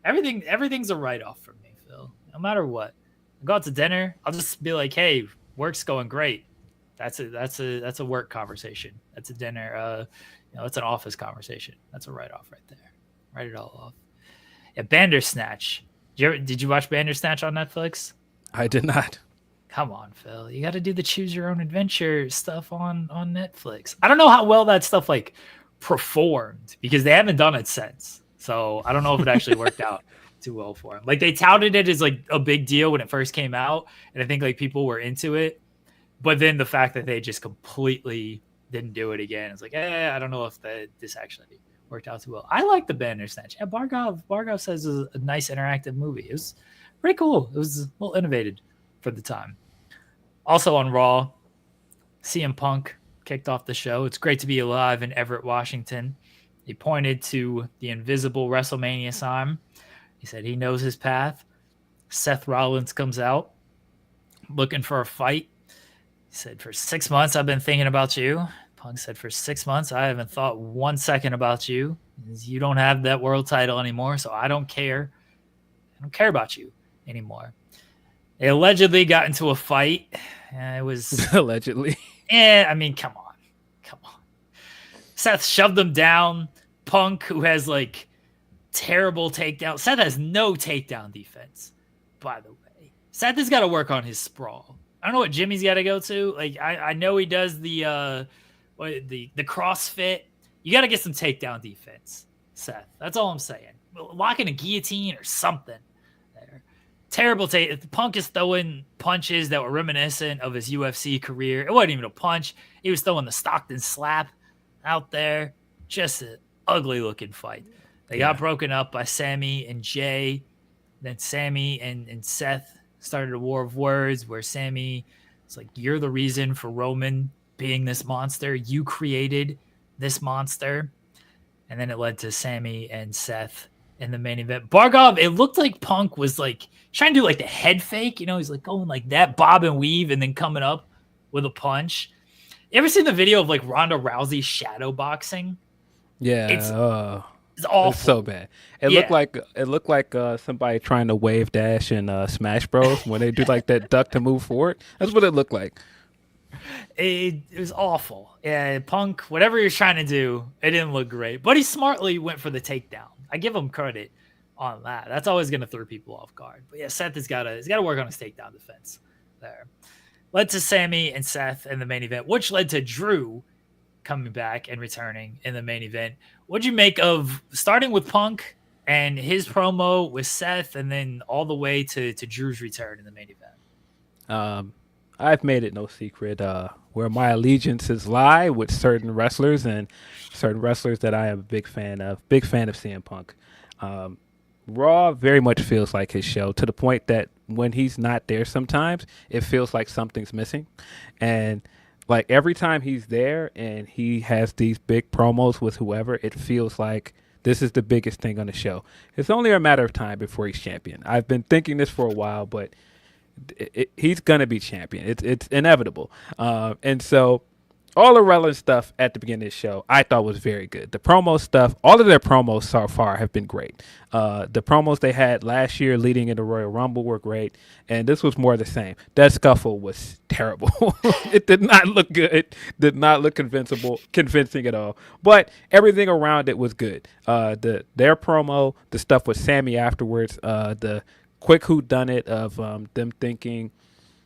Everything's a write-off for me, Phil. No matter what. I go out to dinner, I'll just be like, hey, work's going great. That's a work conversation. That's a dinner. It's an office conversation. That's a write-off right there. Write it all off. Yeah, Bandersnatch. Did you watch Bandersnatch on Netflix? I did not. Come on, Phil. You got to do the Choose Your Own Adventure stuff on Netflix. I don't know how well that stuff like performed because they haven't done it since. So I don't know if it actually worked out too well for them. Like they touted it as like a big deal when it first came out, and I think like people were into it. But then the fact that they just completely didn't do it again, it's like, I don't know if this actually worked out too well. I like the Bandersnatch. Yeah, Bargov says it was a nice interactive movie. It was pretty cool. It was well innovated for the time. Also on Raw, CM Punk kicked off the show. It's great to be alive in Everett, Washington. He pointed to the invisible WrestleMania sign. He said he knows his path. Seth Rollins comes out looking for a fight. He said, for 6 months, I've been thinking about you. Punk said, for 6 months, I haven't thought 1 second about you. You don't have that world title anymore, so I don't care. I don't care about you anymore. They allegedly got into a fight. It was allegedly. I mean, come on. Seth shoved him down. Punk, who has like terrible takedown. Seth has no takedown defense, by the way. Seth has got to work on his sprawl. I don't know what Jimmy's got to go to. Like I know he does the CrossFit. You got to get some takedown defense, Seth. That's all I'm saying. Lock in a guillotine or something. There. Terrible take. Punk is throwing punches that were reminiscent of his UFC career. It wasn't even a punch. He was throwing the Stockton slap out there. Just an ugly looking fight. They got broken up by Sammy and Jay. Then Sammy and Seth started a war of words where Sammy was like, "You're the reason for Roman being this monster. You created this monster." And then it led to Sammy and Seth in the main event. Bargov, it looked like Punk was like trying to do like the head fake. You know, he's like going like that, bob and weave, and then coming up with a punch. You ever seen the video of like Ronda Rousey shadow boxing? Yeah. It's awful. It's so bad. It looked like somebody trying to wave dash in Smash Bros. When they do like that duck to move forward. That's what it looked like. It was awful. Yeah, Punk, whatever he was trying to do, it didn't look great. But he smartly went for the takedown. I give him credit on that. That's always going to throw people off guard. But yeah, Seth has got to work on his takedown defense there. Led to Sammy and Seth in the main event, which led to Drew coming back and returning in the main event. What'd you make of starting with Punk and his promo with Seth, and then all the way to Drew's return in the main event? I've made it no secret where my allegiances lie with certain wrestlers and certain wrestlers that I am a big fan of. Big fan of CM Punk. Raw very much feels like his show, to the point that when he's not there sometimes, it feels like something's missing. And like every time he's there and he has these big promos with whoever, it feels like this is the biggest thing on the show. It's only a matter of time before he's champion. I've been thinking this for a while, but he's gonna be champion. It's inevitable. And so all the relevant stuff at the beginning of the show I thought was very good. The promo stuff, all of their promos so far have been great. The promos they had last year leading into Royal Rumble were great, and this was more the same. That scuffle was terrible. It did not look good. It did not look convincing at all. But everything around it was good. Their promo, the stuff with Sammy afterwards, the quick whodunit of them thinking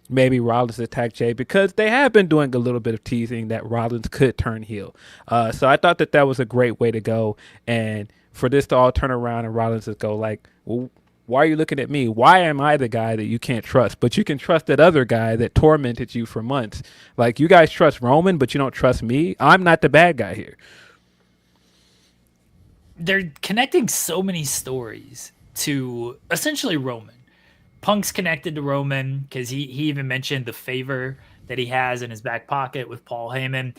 maybe Rollins attacked Jay, because they have been doing a little bit of teasing that Rollins could turn heel. So I thought that was a great way to go. And for this to all turn around and Rollins just go like, well, why are you looking at me? Why am I the guy that you can't trust? But you can trust that other guy that tormented you for months. Like, you guys trust Roman, but you don't trust me. I'm not the bad guy here. They're connecting so many stories to essentially Roman. Punk's connected to Roman because he even mentioned the favor that he has in his back pocket with Paul Heyman.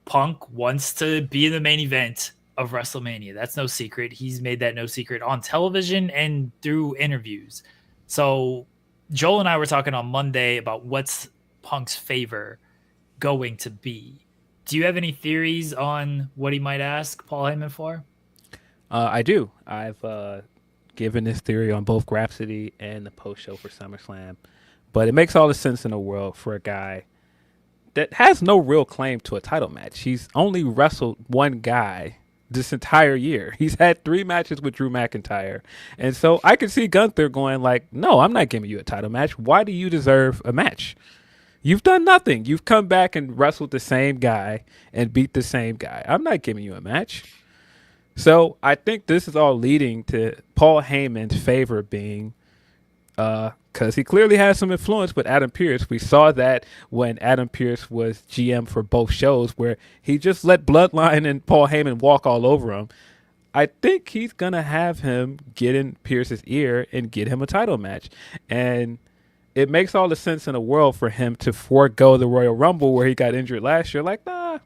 Punk wants to be in the main event of WrestleMania. That's no secret. He's made that no secret on television and through interviews. So Joel and I were talking on Monday about what's Punk's favor going to be. Do you have any theories on what he might ask Paul Heyman for? I do. I've given this theory on both Grapsody and the post show for SummerSlam, but it makes all the sense in the world for a guy that has no real claim to a title match. He's only wrestled one guy this entire year. He's had 3 matches with Drew McIntyre, and so I could see Gunther going like, no, I'm not giving you a title match. Why do you deserve a match? You've done nothing. You've come back and wrestled the same guy and beat the same guy. I'm not giving you a match. So I think this is all leading to Paul Heyman's favor being, because he clearly has some influence with Adam Pearce. We saw that when Adam Pearce was GM for both shows, where he just let Bloodline and Paul Heyman walk all over him. I think he's going to have him get in Pearce's ear and get him a title match. And it makes all the sense in the world for him to forego the Royal Rumble where he got injured last year. Like, nah,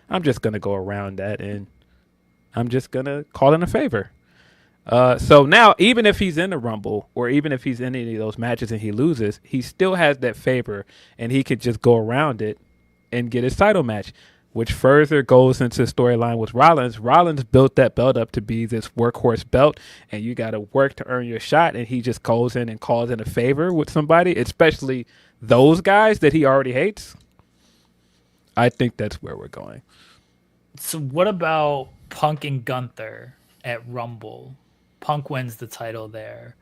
I'm just going to go around that and I'm just going to call in a favor. So now, even if he's in the Rumble or even if he's in any of those matches and he loses, he still has that favor and he could just go around it and get his title match, which further goes into the storyline with Rollins. Rollins built that belt up to be this workhorse belt, and you got to work to earn your shot, and he just goes in and calls in a favor with somebody, especially those guys that he already hates. I think that's where we're going. So what about Punk and Gunther at Rumble? Punk wins the title there.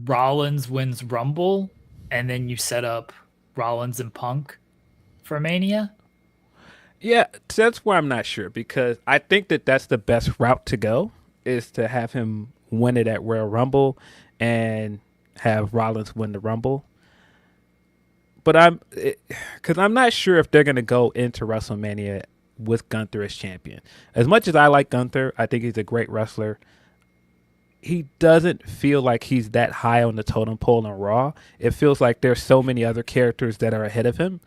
Rollins wins Rumble, and then you set up Rollins and Punk for Mania. Yeah, that's where I'm not sure because I think that that's the best route to go is to have him win it at Royal Rumble and have Rollins win the Rumble. But I'm not sure if they're going to go into WrestleMania with Gunther as champion. As much as I like Gunther, I think he's a great wrestler. He doesn't feel like he's that high on the totem pole on Raw. It feels like there's so many other characters that are ahead of him.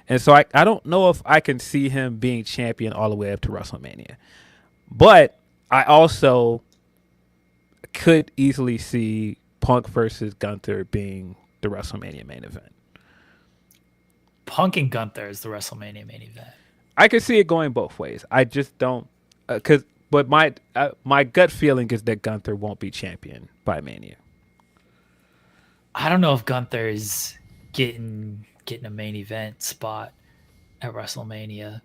And so I don't know if I can see him being champion all the way up to WrestleMania. But I also could easily see Punk versus Gunther being the WrestleMania main event. Punk and Gunther is the WrestleMania main event. I could see it going both ways. I just don't but my gut feeling is that Gunther won't be champion by Mania. I don't know if Gunther is getting a main event spot at WrestleMania.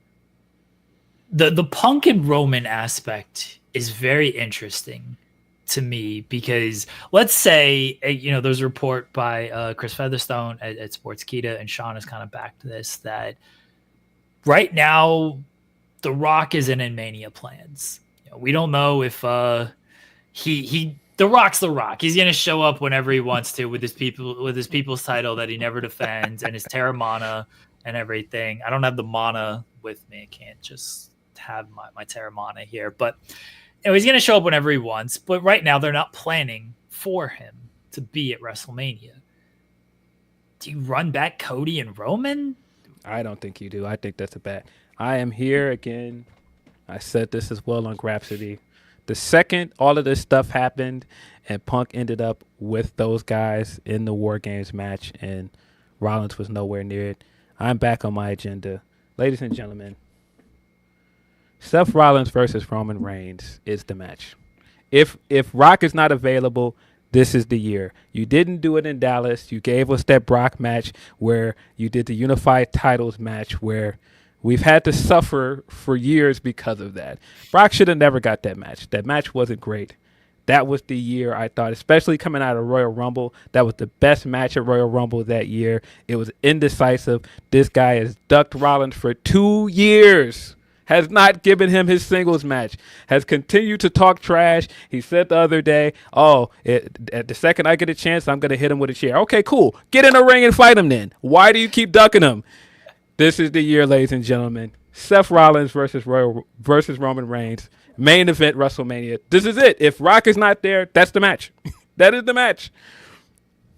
The Punk and Roman aspect is very interesting to me because let's say there's a report by Chris Featherstone at Sportskeeda, and Sean has kind of backed this that right now The Rock isn't in Mania plans. We don't know if The Rock's The Rock. He's gonna show up whenever he wants to with his people's title that he never defends and his Terramana and everything. I don't have the mana with me. I can't just have my Terramana here. But he's gonna show up whenever he wants. But right now they're not planning for him to be at WrestleMania. Do you run back Cody and Roman? I don't think you do. I think that's a bad. I am here again. I said this as well on Grapsody. The second all of this stuff happened and Punk ended up with those guys in the War Games match and Rollins was nowhere near it, I'm back on my agenda. Ladies and gentlemen, Seth Rollins versus Roman Reigns is the match. If Rock is not available, this is the year. You didn't do it in Dallas. You gave us that Brock match where you did the unified titles match where we've had to suffer for years because of that. Brock should have never got that match. That match wasn't great. That was the year I thought, especially coming out of Royal Rumble, that was the best match at Royal Rumble that year. It was indecisive. This guy has ducked Rollins for 2 years. Has not given him his singles match, has continued to talk trash. He said the other day, at the second I get a chance, I'm going to hit him with a chair. Okay, cool. Get in the ring and fight him then. Why do you keep ducking him? This is the year, ladies and gentlemen. Seth Rollins versus Roman Reigns. Main event WrestleMania. This is it. If Rock is not there, that's the match. That is the match.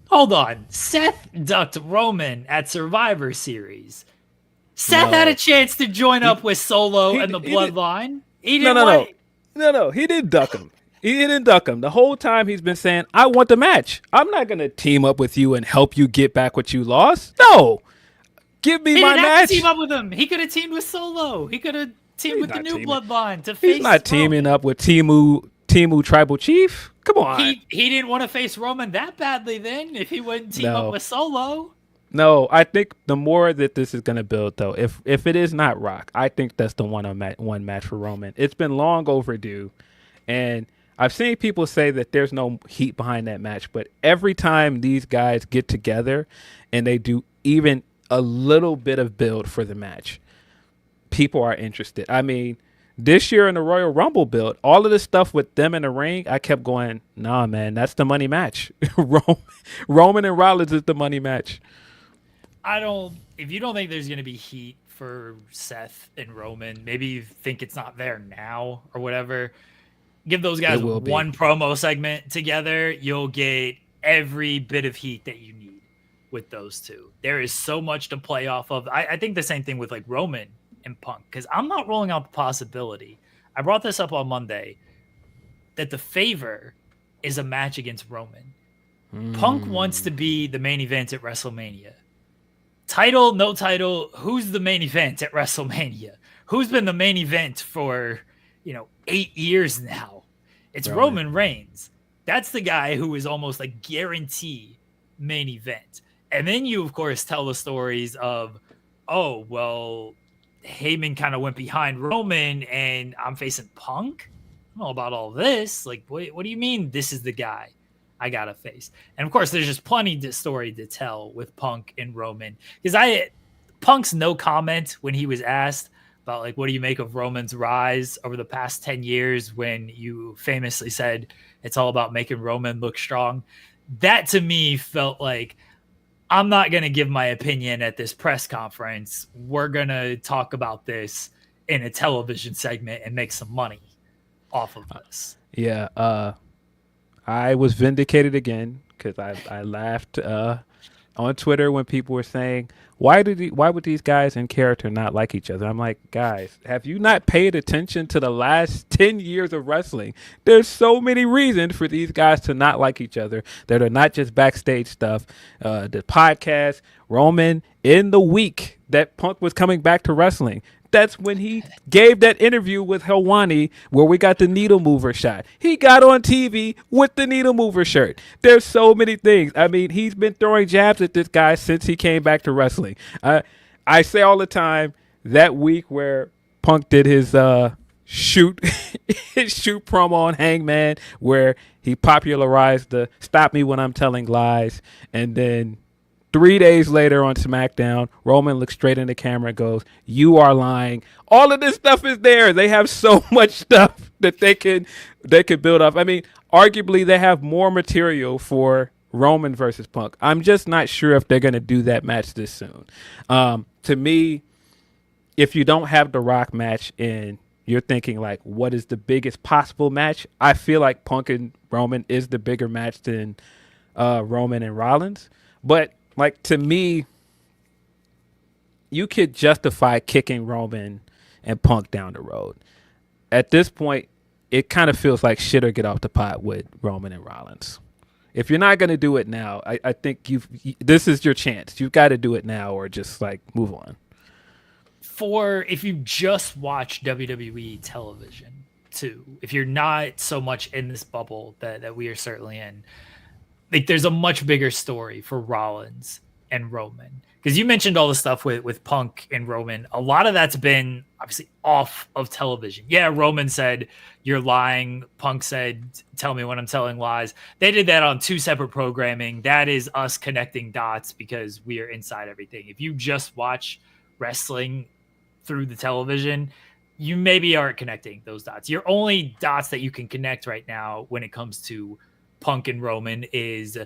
Hold on. Seth ducked Roman at Survivor Series. Seth had a chance to join up with Solo and the Bloodline. He didn't. No. He didn't duck him. He didn't duck him. The whole time he's been saying, I want the match. I'm not going to team up with you and help you get back what you lost. No. Give me my match. He didn't have to team up with him. He could have teamed with Solo. He could have teamed with the new Bloodline to face He's not teaming up with Timu Tribal Chief. Come on. He didn't want to face Roman that badly then if he wouldn't team up with Solo. No, I think the more that this is going to build, though, if it is not Rock, I think that's the one match for Roman. It's been long overdue, and I've seen people say that there's no heat behind that match, but every time these guys get together and they do even a little bit of build for the match, people are interested. I mean, this year in the Royal Rumble build, all of this stuff with them in the ring, I kept going, nah, man, that's the money match. Roman and Rollins is the money match. If you don't think there's going to be heat for Seth and Roman, maybe you think it's not there now or whatever, give those guys one promo segment together. You'll get every bit of heat that you need with those two. There is so much to play off of. I think the same thing with like Roman and Punk, because I'm not rolling out the possibility. I brought this up on Monday that the favor is a match against Roman. Punk wants to be the main event at WrestleMania. Title, no title, who's the main event at WrestleMania? Who's been the main event for, 8 years now? It's Roman Reigns. That's the guy who is almost like guarantee main event. And then you, of course, tell the stories of, Heyman kind of went behind Roman and I'm facing Punk. I don't know about all this. Like, what do you mean this is the guy I got to face? And of course, there's just plenty of story to tell with Punk and Roman. Because Punk's no comment when he was asked about, like, what do you make of Roman's rise over the past 10 years when you famously said it's all about making Roman look strong. That to me felt like, I'm not going to give my opinion at this press conference. We're going to talk about this in a television segment and make some money off of this. Yeah. I was vindicated again because I laughed on Twitter when people were saying, why would these guys in character not like each other? I'm like, guys, have you not paid attention to the last 10 years of wrestling? There's so many reasons for these guys to not like each other that are not just backstage stuff. The podcast, Roman, in the week that Punk was coming back to wrestling, that's when he gave that interview with Helwani where we got the needle mover shot. He got on TV with the needle mover shirt. There's so many things. I mean, he's been throwing jabs at this guy since he came back to wrestling. I say all the time, that week where Punk did his shoot promo on Hangman, where he popularized the "stop me when I'm telling lies," and then 3 days later on SmackDown, Roman looks straight in the camera and goes, "You are lying." All of this stuff is there. They have so much stuff that they can build up. I mean, arguably they have more material for Roman versus Punk. I'm just not sure if they're going to do that match this soon. To me, if you don't have the Rock match and you're thinking like, what is the biggest possible match? I feel like Punk and Roman is the bigger match than Roman and Rollins. But like, to me, you could justify kicking Roman and Punk down the road. At this point, it kind of feels like shit or get off the pot with Roman and Rollins. If you're not going to do it now, I think this is your chance. You've got to do it now or just like move on. If you just watch WWE television too, if you're not so much in this bubble that we are certainly in, like, there's a much bigger story for Rollins and Roman. Because you mentioned all the stuff with Punk and Roman. A lot of that's been obviously off of television. Yeah, Roman said, "You're lying." Punk said, "Tell me when I'm telling lies." They did that on two separate programming. That is us connecting dots because we are inside everything. If you just watch wrestling through the television, you maybe aren't connecting those dots. Your only dots that you can connect right now when it comes to Punk and Roman is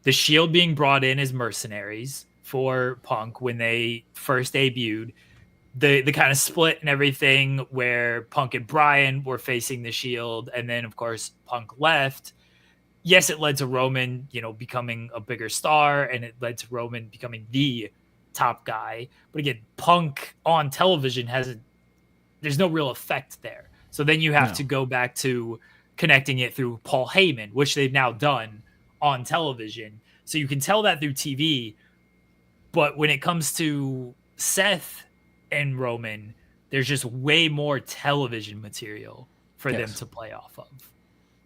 the Shield being brought in as mercenaries for Punk when they first debuted, the kind of split and everything where Punk and Bryan were facing the Shield, and then of course Punk left. Yes, it led to Roman, becoming a bigger star, and it led to Roman becoming the top guy. But again, Punk on television there's no real effect there. So then you have to go back to connecting it through Paul Heyman, which they've now done on television. So you can tell that through TV. But when it comes to Seth and Roman, there's just way more television material for them to play off of.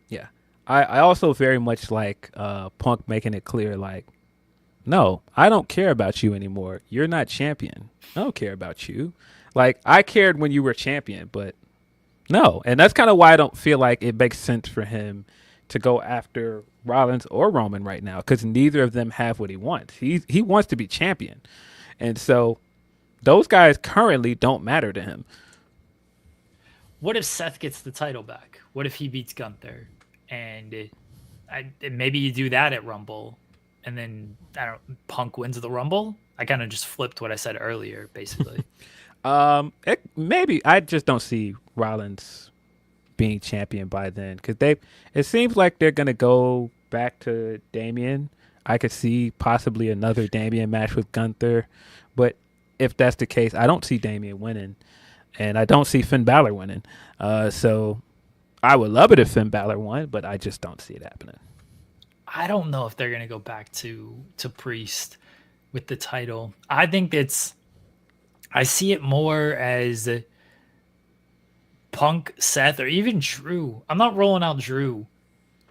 Yeah. I also very much like Punk making it clear, like, no, I don't care about you anymore. You're not champion. I don't care about you. Like, I cared when you were champion, but no. And that's kind of why I don't feel like it makes sense for him to go after Rollins or Roman right now, because neither of them have what he wants. He wants to be champion. And so those guys currently don't matter to him. What if Seth gets the title back? What if he beats Gunther? And maybe you do that at Rumble, and then Punk wins the Rumble? I kind of just flipped what I said earlier, basically. Maybe I just don't see Rollins being champion by then, because it seems like they're gonna go back to Damian. I could see possibly another Damian match with Gunther, but if that's the case, I don't see Damian winning, and I don't see Finn Balor winning. So I would love it if Finn Balor won, but I just don't see it happening. I don't know if they're gonna go back to Priest with the title. I think I see it more as Punk, Seth, or even Drew. I'm not rolling out Drew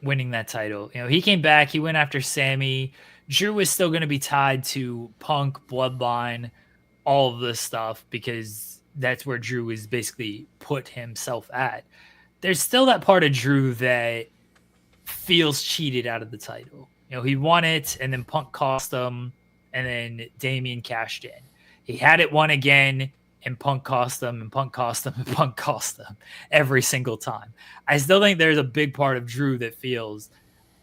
winning that title. He came back. He went after Sammy. Drew is still going to be tied to Punk, Bloodline, all of this stuff, because that's where Drew is basically put himself at. There's still that part of Drew that feels cheated out of the title. He won it, and then Punk cost him, and then Damian cashed in. He had it won again, and Punk cost him, and Punk cost him, and Punk cost him every single time. I still think there's a big part of Drew that feels,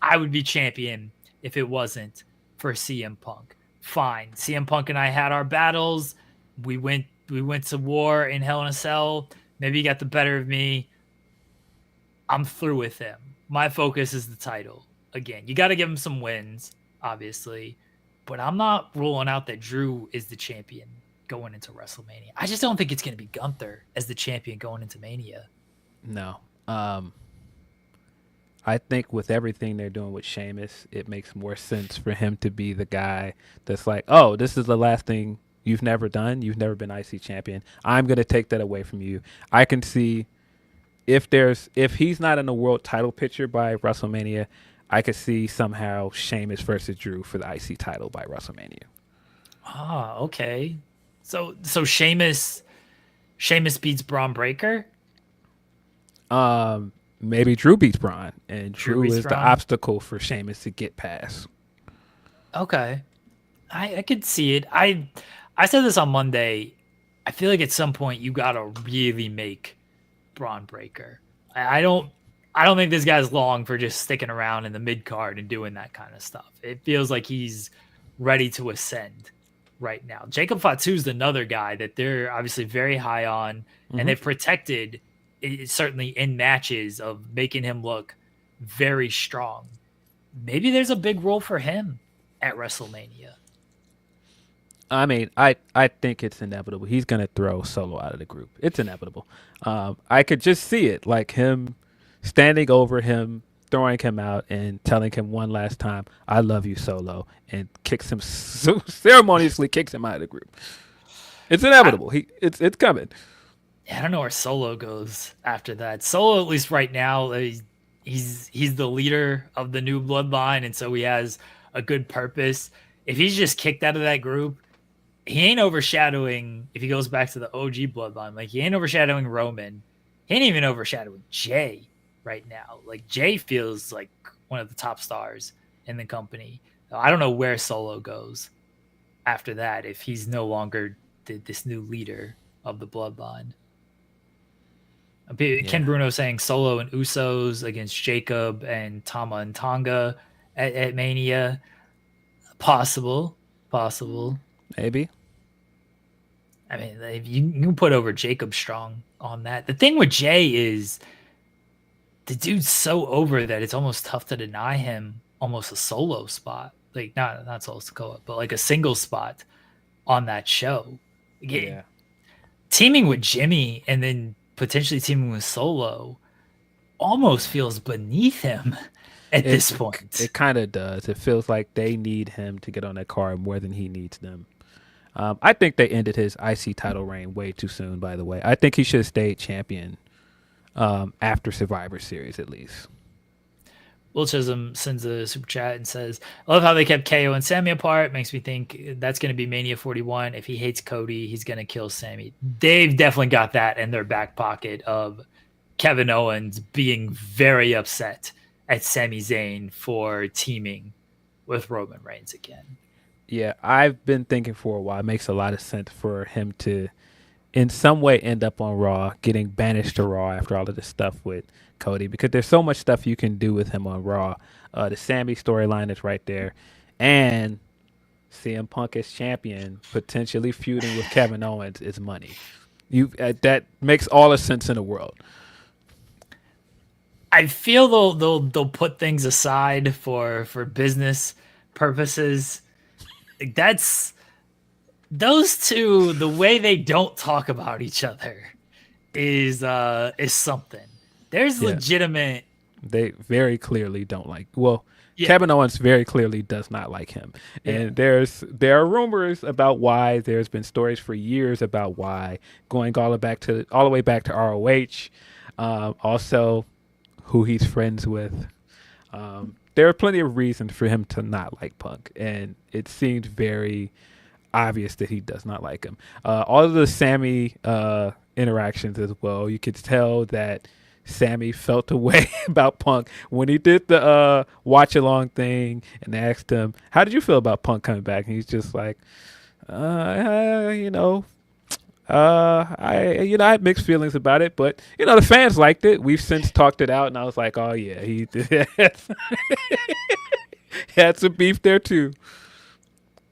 I would be champion if it wasn't for CM Punk. Fine. CM Punk and I had our battles. We went to war in Hell in a Cell. Maybe he got the better of me. I'm through with him. My focus is the title. Again, you got to give him some wins, obviously, but I'm not ruling out that Drew is the champion going into WrestleMania. I just don't think it's going to be Gunther as the champion going into Mania. No. I think with everything they're doing with Sheamus, it makes more sense for him to be the guy that's like, oh, this is the last thing you've never done. You've never been IC champion. I'm going to take that away from you. I can see if he's not in the world title picture by WrestleMania, I could see somehow Sheamus versus Drew for the IC title by WrestleMania. Ah, okay. So Sheamus beats Braun Breaker? Maybe Drew beats Braun, and Drew is Braun? the obstacle for Sheamus to get past. Okay. I could see it. I said this on Monday. I feel like at some point you gotta really make Braun Breaker. I don't think this guy's long for just sticking around in the mid card and doing that kind of stuff. It feels like he's ready to ascend right now. Jacob Fatu's another guy that they're obviously very high on, and they've protected certainly in matches of making him look very strong. Maybe there's a big role for him at WrestleMania. I mean, I think it's inevitable. He's going to throw Solo out of the group. It's inevitable. I could just see it, like him standing over him, throwing him out, and telling him one last time, I love you, Solo, and kicks him, ceremoniously kicks him out of the group. It's inevitable. It's coming. I don't know where Solo goes after that. Solo, at least right now, he's the leader of the new bloodline, and so he has a good purpose. If he's just kicked out of that group, he ain't overshadowing, if he goes back to the OG bloodline, like he ain't overshadowing Roman. He ain't even overshadowing Jay right now. Like Jay feels like one of the top stars in the company. I don't know where Solo goes after that if he's no longer this new leader of the bloodline. Ken Bruno saying Solo and Usos against Jacob and Tama and Tonga at Mania. Possible. Maybe. I mean, you can put over Jacob Strong on that. The thing with Jay is the dude's so over that it's almost tough to deny him almost a solo spot. Like not solo Sikoa, but like a single spot on that show. Yeah. Teaming with Jimmy and then potentially teaming with Solo almost feels beneath him at this point. It kind of does. It feels like they need him to get on that card more than he needs them. I think they ended his IC title reign way too soon, by the way. I think he should have stayed champion after Survivor Series at least. Will Chisholm sends a super chat and says, I love how they kept KO and Sammy apart. Makes me think that's going to be Mania 41. If he hates Cody, he's going to kill Sammy. They've definitely got that in their back pocket of Kevin Owens being very upset at Sami Zayn for teaming with Roman Reigns again. Yeah, I've been thinking for a while. It makes a lot of sense for him to in some way end up on Raw, getting banished to Raw after all of this stuff with Cody, because there's so much stuff you can do with him on Raw. The Sammy storyline is right there, and CM Punk as champion, potentially feuding with Kevin Owens is money. That makes all the sense in the world. I feel they'll put things aside for business purposes. That's those two. The way they don't talk about each other is something. There's legitimate. They very clearly don't like. Well, Kevin Owens very clearly does not like him, and there are rumors about why. There's been stories for years about why, going all the way back to ROH. Also, who he's friends with. There are plenty of reasons for him to not like Punk, and it seemed very obvious that he does not like him. All of the Sammy interactions as well, you could tell that Sammy felt a way about Punk when he did the watch along thing and asked him, "How did you feel about Punk coming back?" And he's just like, you know, I had mixed feelings about it, but the fans liked it. We've since talked it out, and I was like, oh yeah, he had some beef there too.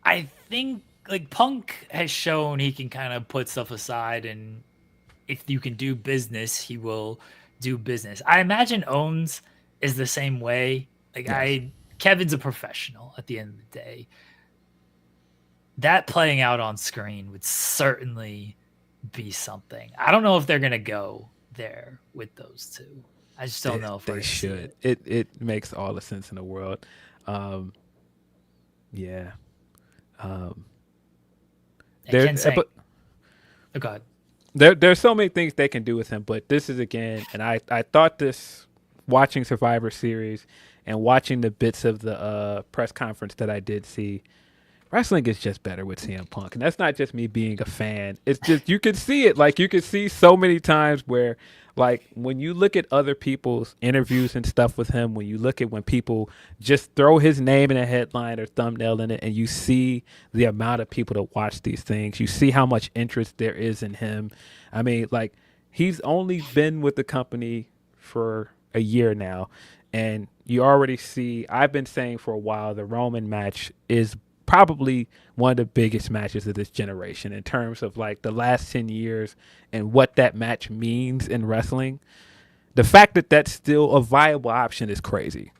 I think like Punk has shown he can kind of put stuff aside, and if you can do business, he will do business. I imagine Owens is the same way. Like yes. Kevin's a professional at the end of the day. That playing out on screen would certainly be something. I don't know if they're gonna go there with those two. I just don't know if they should. It makes all the sense in the world. Yeah. Go ahead. There's so many things they can do with him, but this is again, and I thought this watching Survivor Series and watching the bits of the press conference that I did see. Wrestling is just better with CM Punk, and that's not just me being a fan. It's just you can see it. Like you can see so many times where, like when you look at other people's interviews and stuff with him, when you look at when people just throw his name in a headline or thumbnail in it, and you see the amount of people that watch these things, you see how much interest there is in him. I mean, like he's only been with the company for a year now, and you already see. I've been saying for a while the Roman match is probably one of the biggest matches of this generation in terms of like the last 10 years and what that match means in wrestling. The fact that that's still a viable option is crazy.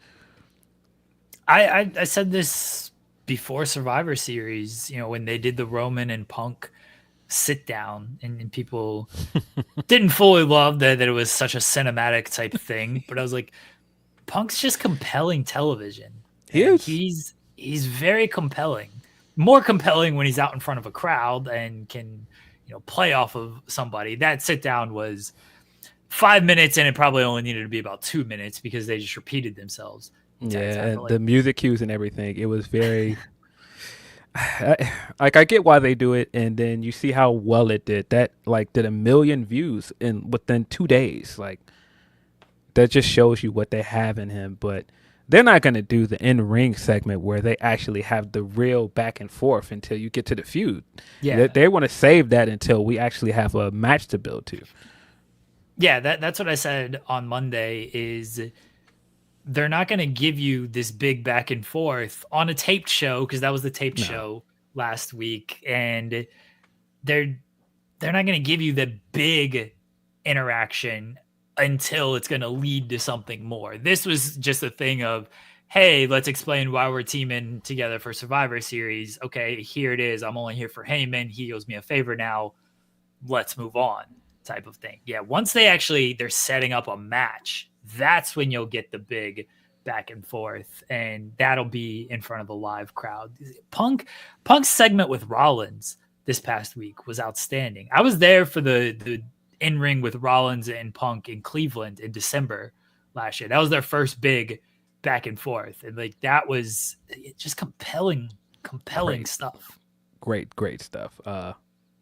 I said this before Survivor Series, when they did the Roman and Punk sit down and people didn't fully love that it was such a cinematic type thing, but I was like, Punk's just compelling television. He's very compelling, more compelling when he's out in front of a crowd and can, play off of somebody. That sit down was 5 minutes and it probably only needed to be about 2 minutes because they just repeated themselves. Yeah, and the music cues and everything. It was very like I get why they do it, and then you see how well it did. That like did 1 million views within 2 days. Like that just shows you what they have in him, but they're not going to do the in-ring segment where they actually have the real back and forth until you get to the feud. Yeah, they want to save that until we actually have a match to build to. Yeah, that's what I said on Monday is they're not going to give you this big back and forth on a taped show because that was the taped show last week, and they're not going to give you the big interaction until it's going to lead to something more. This was just a thing of, hey, let's explain why we're teaming together for Survivor Series. Okay, here it is. I'm only here for Heyman. He owes me a favor now. Let's move on type of thing. Yeah, once they're setting up a match, that's when you'll get the big back and forth, and that'll be in front of a live crowd. Punk's segment with Rollins this past week was outstanding. I was there for the in-ring with Rollins and Punk in Cleveland in December last year. That was their first big back and forth. And like that was just compelling stuff. Great stuff.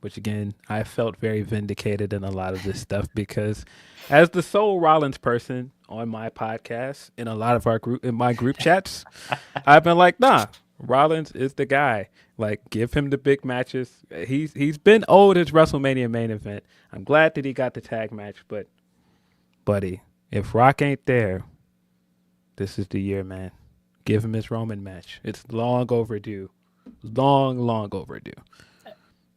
Which again, I felt very vindicated in a lot of this stuff because as the sole Rollins person on my podcast, in a lot of my group chats, I've been like, nah, Rollins is the guy. Like, give him the big matches. He's been owed his WrestleMania main event. I'm glad that he got the tag match, but buddy, if Rock ain't there, this is the year, man. Give him his Roman match. It's long overdue. Long overdue.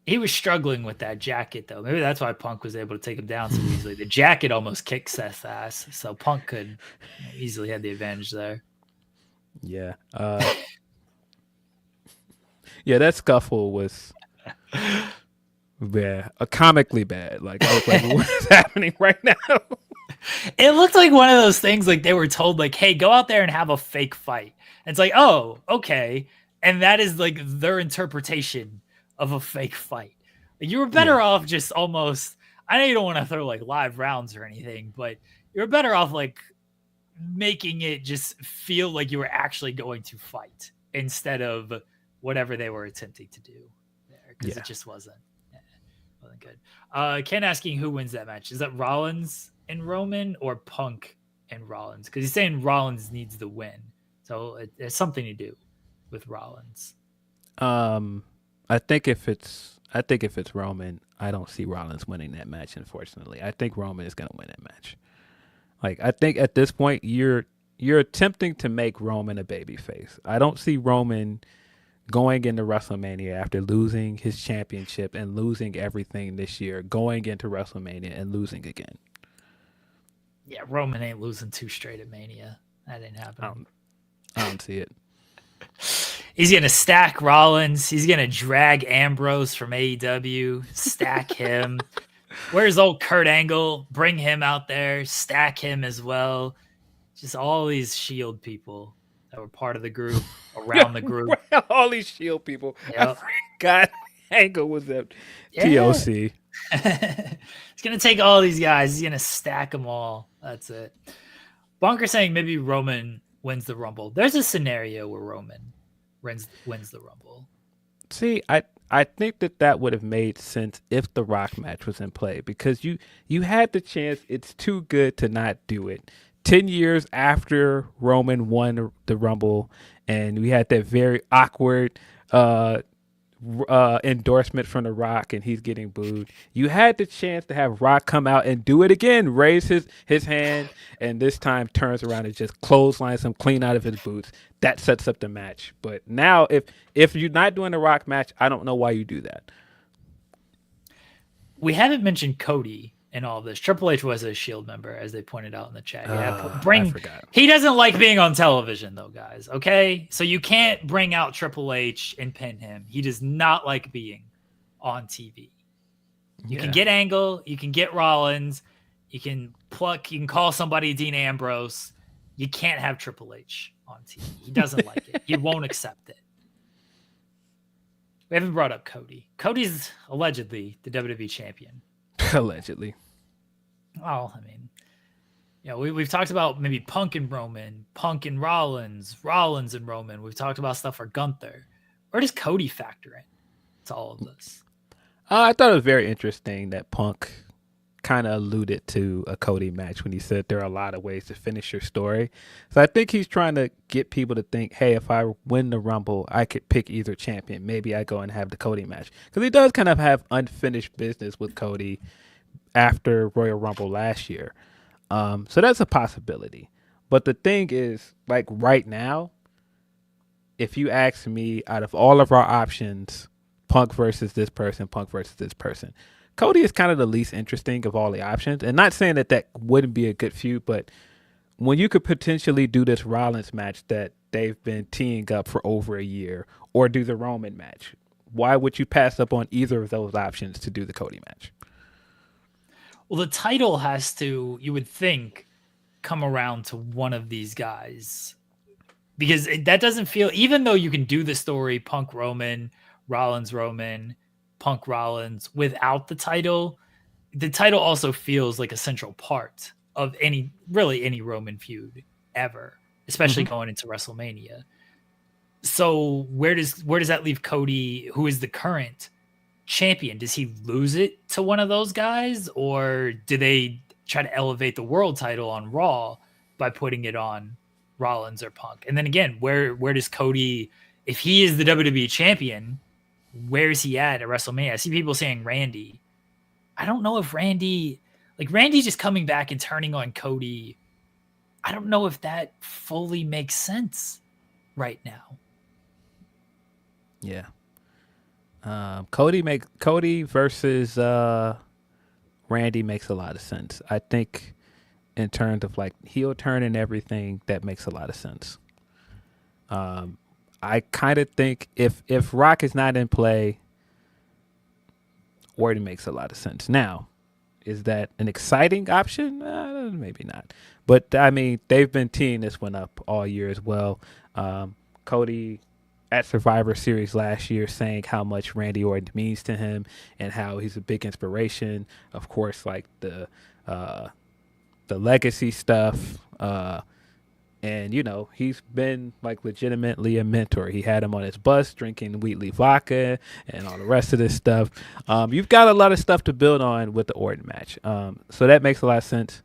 He was struggling with that jacket, though. Maybe that's why Punk was able to take him down so easily. The jacket almost kicked Seth's ass, so Punk could easily have the advantage there. Yeah. Yeah, that scuffle was comically bad. Like, I was like, what is happening right now? It looked like one of those things like they were told, like, hey, go out there and have a fake fight. And it's like, oh, okay. And that is like their interpretation of a fake fight. Like, you were better off just almost, I know you don't want to throw like live rounds or anything, but you're better off like making it just feel like you were actually going to fight instead of whatever they were attempting to do there. because it just wasn't good. Ken asking who wins that match. Is that Rollins and Roman or Punk and Rollins? Because he's saying Rollins needs the win. So it has something to do with Rollins. I think if it's Roman, I don't see Rollins winning that match, unfortunately. I think Roman is going to win that match. Like, I think at this point you're attempting to make Roman a babyface. I don't see Roman going into WrestleMania after losing his championship and losing everything this year, going into WrestleMania and losing again. Yeah, Roman ain't losing 2 straight at Mania. That ain't happening. I don't see it. He's going to stack Rollins. He's going to drag Ambrose from AEW, stack him. Where's old Kurt Angle? Bring him out there, stack him as well. Just all these Shield people that were part of the group, around the group. All these Shield people. Yep. I forgot Angle was at TLC. He's going to take all these guys. He's going to stack them all. That's it. Bunker saying maybe Roman wins the Rumble. There's a scenario where Roman wins the Rumble. See, I think that would have made sense if the Rock match was in play, because you had the chance. It's too good to not do it. 10 years after Roman won the Rumble, and we had that very awkward endorsement from The Rock, and he's getting booed. You had the chance to have Rock come out and do it again, raise his hand, and this time turns around and just clotheslines him clean out of his boots. That sets up the match. But now, if you're not doing the Rock match, I don't know why you do that. We haven't mentioned Cody in all of this. Triple H was a Shield member, as they pointed out in the chat. I forgot. He doesn't like being on television, though, guys. Okay, so you can't bring out Triple H and pin him. He does not like being on TV. You can get Angle, you can get Rollins, you can call somebody Dean Ambrose. You can't have Triple H on TV. He doesn't like it. He won't accept it. We haven't brought up Cody. Cody's allegedly the WWE champion. Allegedly. Well, I mean, we've talked about maybe Punk and Roman, Punk and Rollins, Rollins and Roman. We've talked about stuff for Gunther. Where does Cody factor in to all of this? I thought it was very interesting that Punk kind of alluded to a Cody match when he said there are a lot of ways to finish your story. So I think he's trying to get people to think, hey, if I win the Rumble, I could pick either champion. Maybe I go and have the Cody match. Because he does kind of have unfinished business with Cody after Royal Rumble last year. So that's a possibility. But the thing is, like right now, if you ask me, out of all of our options, Punk versus this person, Cody is kind of the least interesting of all the options. And not saying that wouldn't be a good feud, but when you could potentially do this Rollins match that they've been teeing up for over a year, or do the Roman match, why would you pass up on either of those options to do the Cody match? Well, the title has to, you would think, come around to one of these guys. Because that doesn't feel, even though you can do the story Punk Roman, Rollins Roman, Punk Rollins without the title also feels like a central part of any Roman feud ever, especially going into WrestleMania. So where does that leave Cody, who is the current champion? Does he lose it to one of those guys, or do they try to elevate the world title on Raw by putting it on Rollins or Punk? And then again, where does Cody, if he is the WWE champion, where is he at WrestleMania? I see people saying Randy. I don't know if Randy's just coming back and turning on Cody. I don't know if that fully makes sense right now. Yeah. Cody versus Randy makes a lot of sense. I think in terms of like heel turn and everything, that makes a lot of sense. I kind of think if Rock is not in play, Orton makes a lot of sense. Now, is that an exciting option? Maybe not. But, I mean, they've been teeing this one up all year as well. Cody at Survivor Series last year saying how much Randy Orton means to him and how he's a big inspiration. Of course, like the legacy stuff, And, he's been like legitimately a mentor. He had him on his bus drinking Wheatley vodka and all the rest of this stuff. You've got a lot of stuff to build on with the Orton match. So that makes a lot of sense.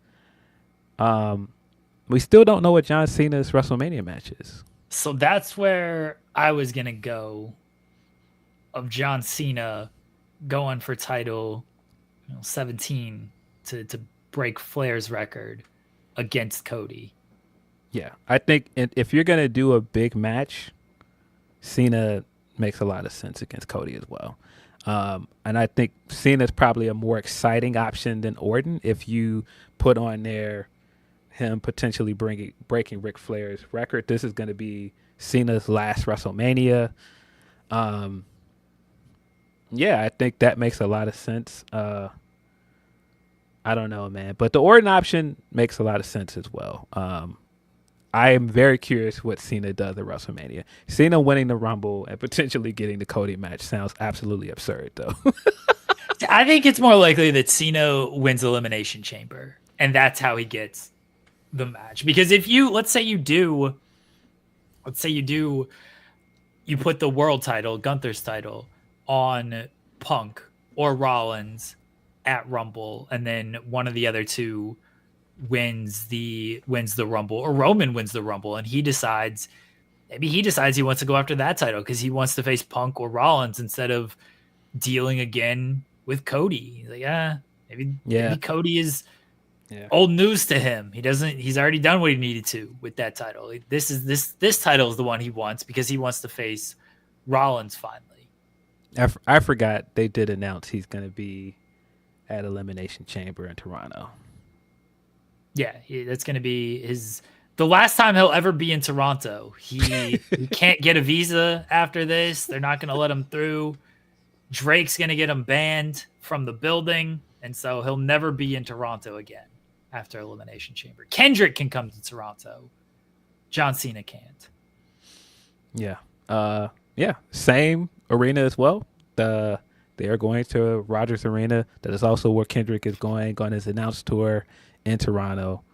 We still don't know what John Cena's WrestleMania match is. So that's where I was going to go, of John Cena going for title 17 to break Flair's record against Cody. Yeah, I think if you're going to do a big match, Cena makes a lot of sense against Cody as well. And I think Cena's probably a more exciting option than Orton if you put on there him potentially breaking Ric Flair's record. This is going to be Cena's last WrestleMania. Yeah, I think that makes a lot of sense. I don't know, man. But the Orton option makes a lot of sense as well. I am very curious what Cena does at WrestleMania. Cena winning the Rumble and potentially getting the Cody match sounds absolutely absurd, though. I think it's more likely that Cena wins Elimination Chamber, and that's how he gets the match. Because if you, let's say you put the world title, Gunther's title, on Punk or Rollins at Rumble, and then one of the other two wins the Rumble, or Roman wins the Rumble, and he decides he wants to go after that title because he wants to face Punk or Rollins instead of dealing again with Cody. He's like, maybe Cody is old news to him. He's already done what he needed to with that title. This title is the one he wants because he wants to face Rollins finally. I forgot they did announce he's going to be at Elimination Chamber in Toronto. Yeah, that's going to be the last time he'll ever be in Toronto. He can't get a visa after this. They're not going to let him through. Drake's going to get him banned from the building, and so he'll never be in Toronto again after Elimination Chamber. Kendrick can come to Toronto. John Cena can't. Yeah. Same arena as well. They are going to Rogers Arena. That is also where Kendrick is going on his announced tour in Toronto.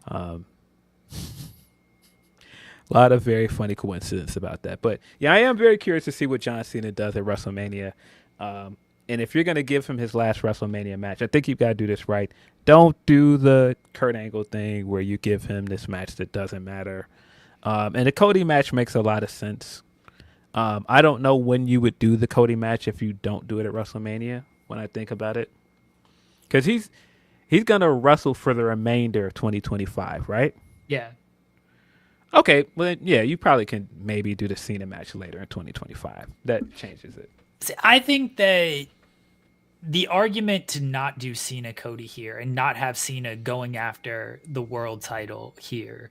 A lot of very funny coincidence about that. But yeah, I am very curious to see what John Cena does at WrestleMania. And if you're going to give him his last WrestleMania match, I think you've got to do this right. Don't do the Kurt Angle thing where you give him this match that doesn't matter. And the Cody match makes a lot of sense. I don't know when you would do the Cody match if you don't do it at WrestleMania, when I think about it. Because he's going to wrestle for the remainder of 2025, right? Yeah. Okay, well, then, yeah, you probably can maybe do the Cena match later in 2025. That changes it. See, I think that the argument to not do Cena Cody here and not have Cena going after the world title here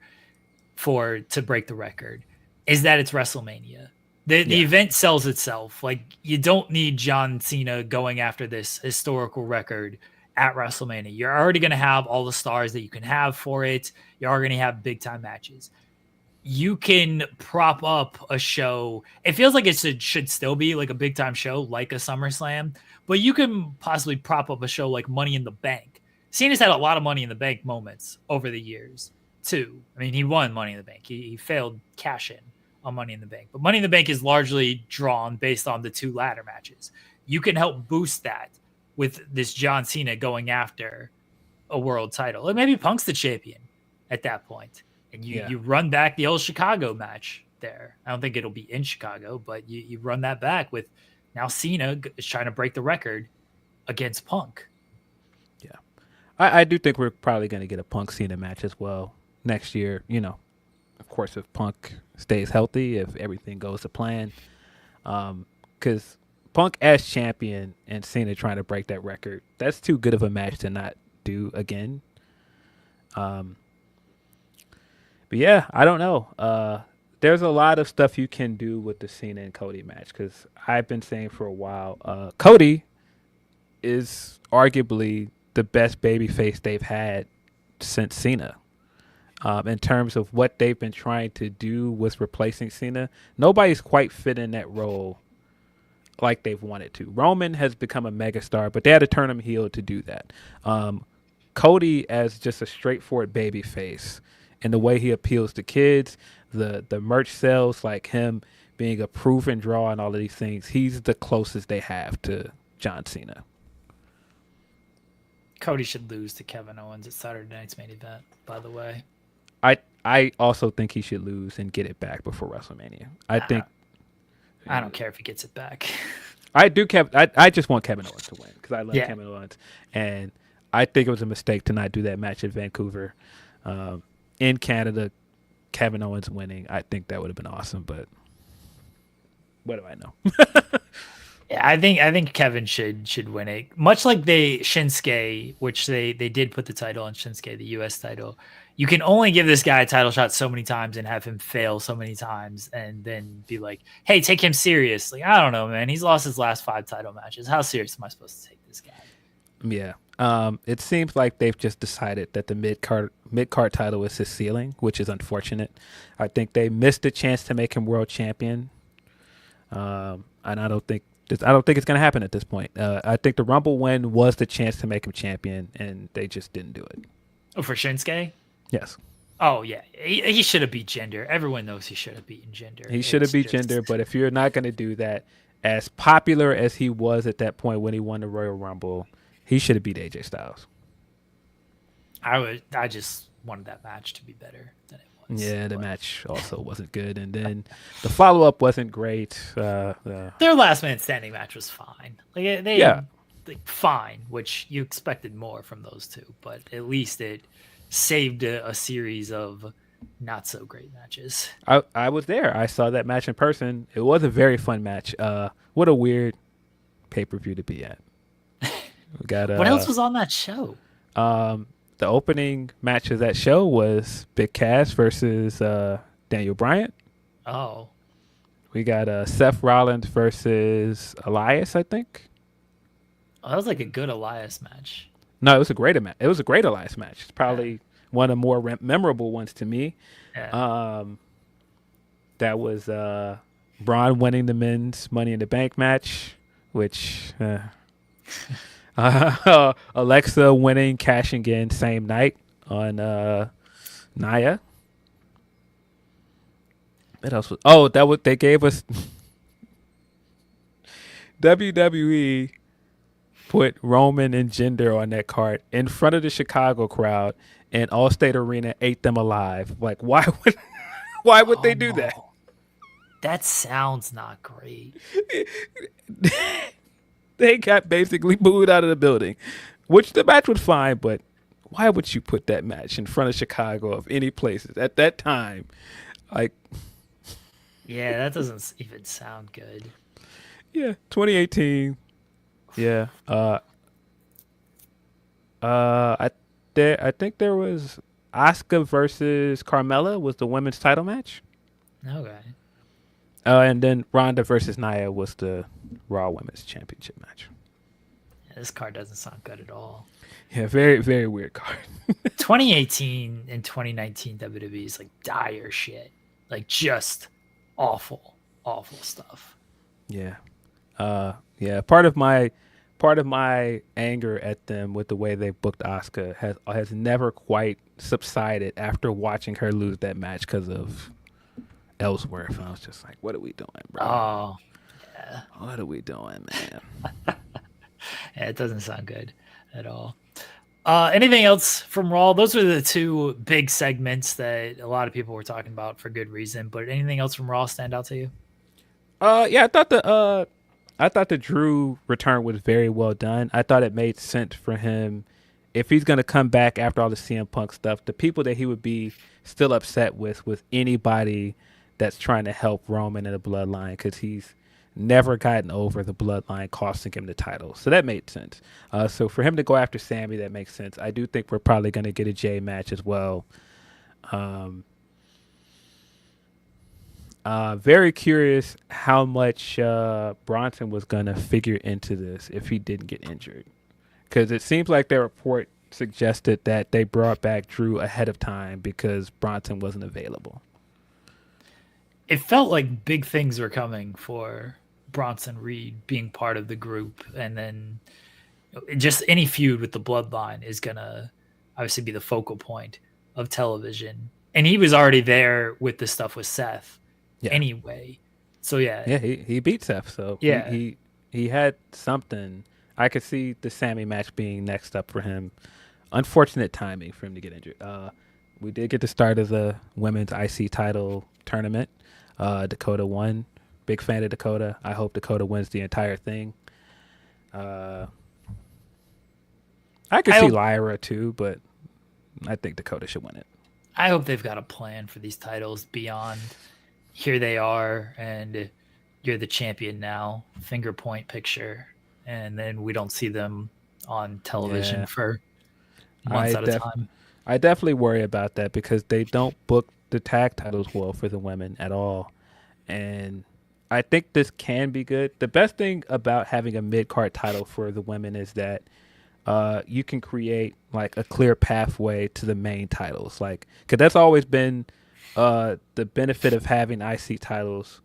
to break the record is that it's WrestleMania. The event sells itself. Like, you don't need John Cena going after this historical record at WrestleMania. You're already going to have all the stars that you can have for it. You're already going to have big time matches. You can prop up a show. It feels like it should still be like a big time show, like a SummerSlam, but you can possibly prop up a show like Money in the Bank. Cena's had a lot of Money in the Bank moments over the years too. I mean, he won Money in the Bank. He failed cash in on Money in the Bank, but Money in the Bank is largely drawn based on the two ladder matches. You can help boost that with this John Cena going after a world title. Or maybe Punk's the champion at that point. And you run back the old Chicago match there. I don't think it'll be in Chicago, but you run that back with now Cena is trying to break the record against Punk. Yeah. I do think we're probably going to get a Punk Cena match as well next year. Of course, if Punk stays healthy, if everything goes to plan. Because Punk as champion and Cena trying to break that record, that's too good of a match to not do again. But yeah, I don't know. There's a lot of stuff you can do with the Cena and Cody match because I've been saying for a while, Cody is arguably the best babyface they've had since Cena. In terms of what they've been trying to do with replacing Cena, nobody's quite fit in that role like they've wanted to. Roman has become a megastar, but they had to turn him heel to do that. Cody as just a straightforward babyface and the way he appeals to kids, the merch sales, like him being a proven draw and all of these things, he's the closest they have to John Cena. Cody should lose to Kevin Owens at Saturday night's main event, by the way. I also think he should lose and get it back before WrestleMania. I don't care if he gets it back. I just want Kevin Owens to win because I love Kevin Owens, and I think it was a mistake to not do that match in Vancouver. In Canada, Kevin Owens winning, I think that would have been awesome, but what do I know? Yeah, I think Kevin should win it. Much like Shinsuke, which they did put the title on Shinsuke, the US title. You can only give this guy a title shot so many times and have him fail so many times and then be like, hey, take him seriously. I don't know, man. He's lost his last 5 title matches. How serious am I supposed to take this guy? Yeah. It seems like they've just decided that the mid-card title is his ceiling, which is unfortunate. I think they missed a chance to make him world champion. And I don't think it's going to happen at this point. I think the Rumble win was the chance to make him champion, and they just didn't do it. Oh, for Shinsuke? Yes. Oh, yeah. He should have beat Jinder. Everyone knows he should have beaten Jinder. He should have beat Jinder, but if you're not going to do that, as popular as he was at that point when he won the Royal Rumble, he should have beat AJ Styles. I just wanted that match to be better than it was. Yeah, the match also wasn't good, and then the follow-up wasn't great. Their last man standing match was fine. Fine, which you expected more from those two, but at least it saved a series of not so great matches. I was there. I saw that match in person. It was a very fun match. What a weird pay-per-view to be at. We got what else was on that show? The opening match of that show was Big Cass versus Daniel Bryan. Oh. We got Seth Rollins versus Elias, I think. Oh, that was like a good Elias match. No, it was a great match. It was a great Elias match. It's probably one of the more memorable ones to me. Yeah. That was Braun winning the men's Money in the Bank match, which Alexa winning, cashing in same night on Nia. What else was? Oh, that what they gave us. WWE put Roman and Jinder on that card in front of the Chicago crowd, and Allstate Arena ate them alive. Like, why would they do that? That sounds not great. They got basically booed out of the building, which the match was fine, but why would you put that match in front of Chicago of any places at that time? Like, yeah, that doesn't even sound good. Yeah, 2018. Yeah. I think there was Asuka versus Carmella was the women's title match. Okay. And then Ronda versus Nia was the Raw Women's Championship match. Yeah, this card doesn't sound good at all. Yeah, very, very weird card. 2018 and 2019 WWE is like dire shit. Like just awful, awful stuff. Yeah. Yeah. Part of my anger at them with the way they booked Asuka has never quite subsided after watching her lose that match because of Ellsworth. I was just like, what are we doing, bro? Oh, yeah. What are we doing, man? Yeah, it doesn't sound good at all. Anything else from Raw? Those are the two big segments that a lot of people were talking about for good reason. But anything else from Raw stand out to you? Yeah, I thought the Drew return was very well done. I thought it made sense for him if he's going to come back after all the CM Punk stuff. The people that he would be still upset with anybody that's trying to help Roman in the bloodline, because he's never gotten over the bloodline costing him the title. So that made sense. So for him to go after Sammy, that makes sense. I do think we're probably going to get a Jay match as well. Very curious how much Bronson was going to figure into this if he didn't get injured. Because it seems like their report suggested that they brought back Drew ahead of time because Bronson wasn't available. It felt like big things were coming for Bronson Reed being part of the group. And then just any feud with the bloodline is going to obviously be the focal point of television And he was already there with the stuff with Seth Yeah. anyway. So yeah. Yeah, he beat Seth, so Yeah. he had something. I could see the Sammy match being next up for him. Unfortunate timing for him to get injured. We did get the start of the women's IC title tournament. Dakota won. Big fan of Dakota. I hope Dakota wins the entire thing. I could see Lyra too, but I think Dakota should win it. I hope they've got a plan for these titles beyond here they are and you're the champion now, finger point picture, and then we don't see them on television for months at a time. I definitely worry about that because they don't book the tag titles well for the women at all. And I think this can be good. The best thing about having a mid-card title for the women is that you can create like a clear pathway to the main titles. Like, because that's always been the benefit of having IC titles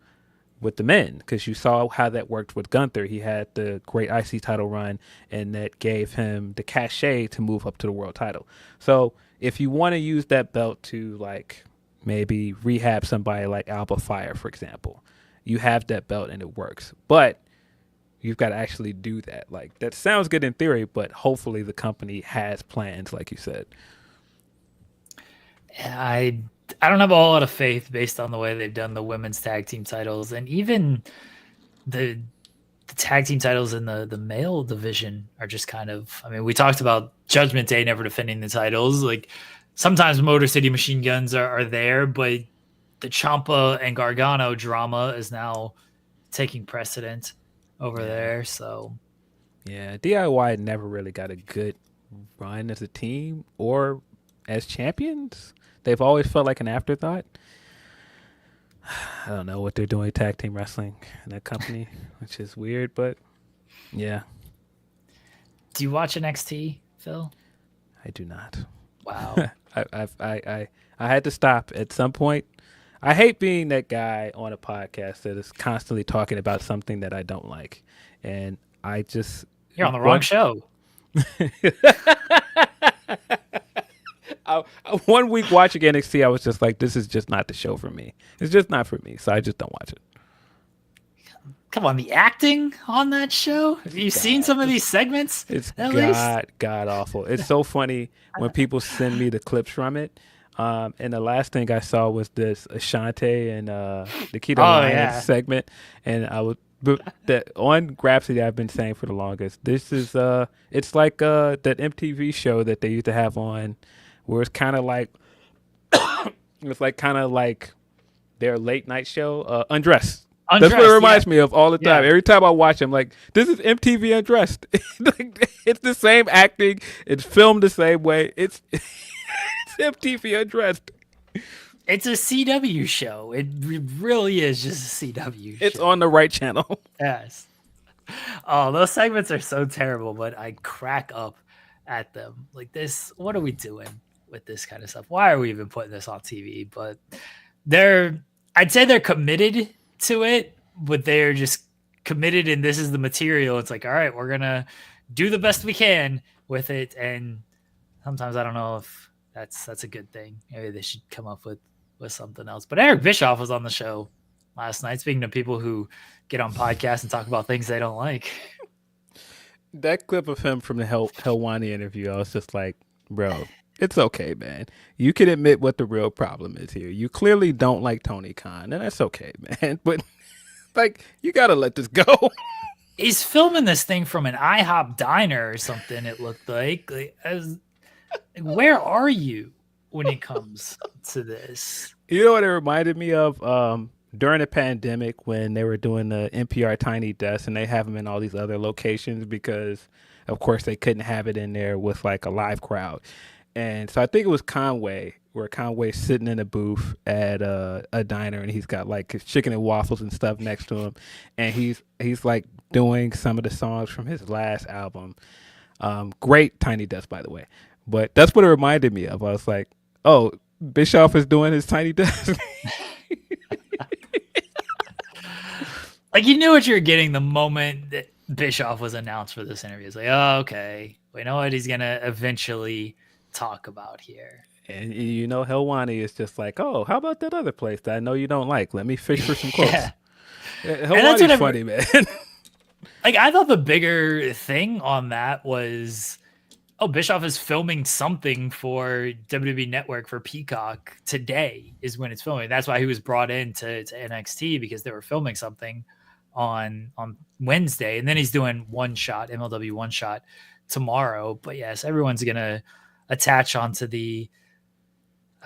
with the men, because you saw how that worked with Gunther. He had the great IC title run, and that gave him the cachet to move up to the world title. So if you want to use that belt to like maybe rehab somebody like Alba Fire, for example, you have that belt and it works. But you've got to actually do that. Like, that sounds good in theory, but hopefully the company has plans, like you said. I don't have a whole lot of faith based on the way they've done the women's tag team titles, and even the tag team titles in the male division are just kind of, I mean, we talked about Judgment Day never defending the titles. Like, sometimes Motor City Machine Guns are there, but the Ciampa and Gargano drama is now taking precedent over there. So yeah, DIY never really got a good run as a team or as champions. They've always felt like an afterthought. I don't know what they're doing tag team wrestling in that company, which is weird, but yeah. Do you watch NXT, Phil? I do not. Wow. I had to stop at some point. I hate being that guy on a podcast that is constantly talking about something that I don't like. And I just... You're on the wrong show. 1 week watching NXT, I was just like, this is just not the show for me. It's just not for me, so I just don't watch it. Come on, the acting on that show? Have you seen some of these segments? It's god awful. It's so funny when people send me the clips from it. And the last thing I saw was this Ashante and Nikita Lyons segment, and I was that on Grapsody. I've been saying for the longest, this is it's like that MTV show that they used to have on, where it's kind of like it's like kind of like their late night show, Undressed. That's what it reminds me of all the time. Every time I watch them, like, this is MTV Undressed. It's the same acting. It's filmed the same way. It's MTV Undressed. It's a CW show. It really is just a CW show. It's on the right channel. Yes. Oh, those segments are so terrible, but I crack up at them. Like, this, what are we doing with this kind of stuff? Why are we even putting this on TV? But I'd say they're committed to it, but they're just committed, and this is the material. It's like, all right, we're gonna do the best we can with it, and sometimes I don't know if that's a good thing. Maybe they should come up with something else. But Eric Bischoff was on the show last night, speaking to people who get on podcasts and talk about things they don't like. That clip of him from the Helwani interview, I was just like, bro, it's okay, man. You can admit what the real problem is here. You clearly don't like Tony Khan, and that's okay, man. But, like, you got to let this go. He's filming this thing from an IHOP diner or something, it looked like. Where are you when it comes to this? You know what it reminded me of? During the pandemic, when they were doing the NPR Tiny Desk, and they have them in all these other locations because, of course, they couldn't have it in there with, like, a live crowd. And so I think it was Conway, where Conway's sitting in a booth at a diner, and he's got like his chicken and waffles and stuff next to him, and he's like doing some of the songs from his last album. Great Tiny Desk, by the way. But that's what it reminded me of. I was like, oh, Bischoff is doing his Tiny Desk. Like, you knew what you were getting the moment that Bischoff was announced for this interview. It's like, oh, okay, we know what he's gonna eventually talk about here. And you know, Helwani is just like, oh, how about that other place that I know you don't like? Let me fish for some quotes. Yeah. Helwani's funny, man. Like, I thought the bigger thing on that was, oh, Bischoff is filming something for WWE Network for Peacock today is when it's filming. That's why he was brought in to NXT, because they were filming something on Wednesday. And then he's doing OneShot, MLW OneShot tomorrow. But yes, everyone's going to attach onto the,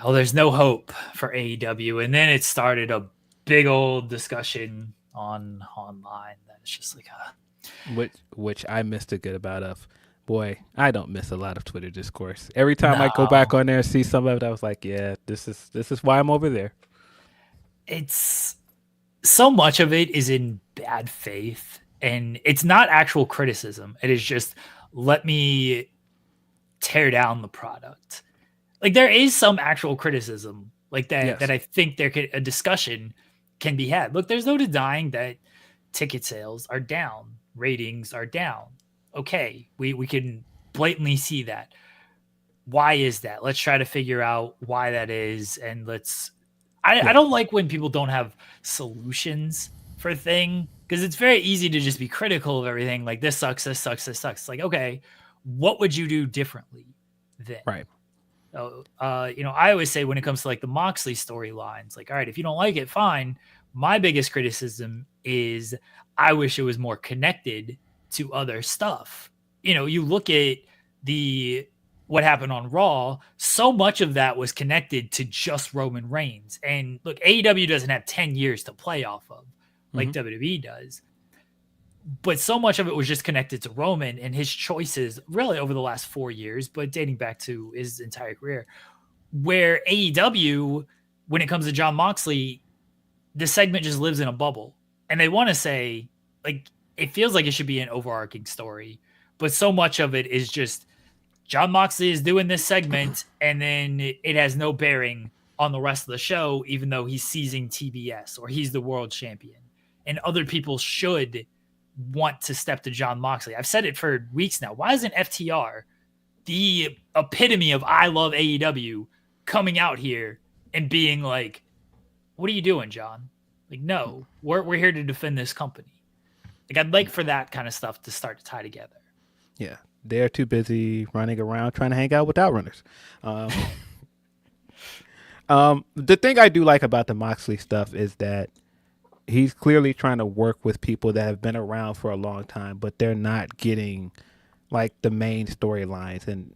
oh, there's no hope for AEW. And then it started a big old discussion online that it's just like, which I missed a good amount of. Boy, I don't miss a lot of Twitter discourse. Every time I go back on there and see some of it, I was like, yeah, this is why I'm over there. It's so much of it is in bad faith, and it's not actual criticism. It is just, let me tear down the product. Like, there is some actual criticism like that, Yes. that I think a discussion can be had. Look, there's no denying that ticket sales are down, ratings are down. Okay, we can blatantly see that. Why is that? Let's try to figure out why that is, and I don't like when people don't have solutions for a thing, because it's very easy to just be critical of everything. Like, this sucks, this sucks, this sucks. Like, okay, what would you do differently then? Right. I always say when it comes to like the Moxley storylines, like, all right, if you don't like it, fine. My biggest criticism is I wish it was more connected to other stuff. You look at what happened on Raw, so much of that was connected to just Roman Reigns. And look, AEW doesn't have 10 years to play off of like WWE does. But so much of it was just connected to Roman and his choices really over the last 4 years, but dating back to his entire career, where AEW, when it comes to Jon Moxley, the segment just lives in a bubble. And they want to say, like, it feels like it should be an overarching story, but so much of it is just Jon Moxley is doing this segment, and then it has no bearing on the rest of the show, even though he's seizing TBS or he's the world champion. And other people should want to step to Jon Moxley. I've said it for weeks now. Why isn't FTR, the epitome of I love AEW, coming out here and being like, what are you doing, John? Like, no, we're here to defend this company. Like, I'd like for that kind of stuff to start to tie together. Yeah, they're too busy running around trying to hang out with outrunners. The thing I do like about the Moxley stuff is that he's clearly trying to work with people that have been around for a long time, but they're not getting like the main storylines, and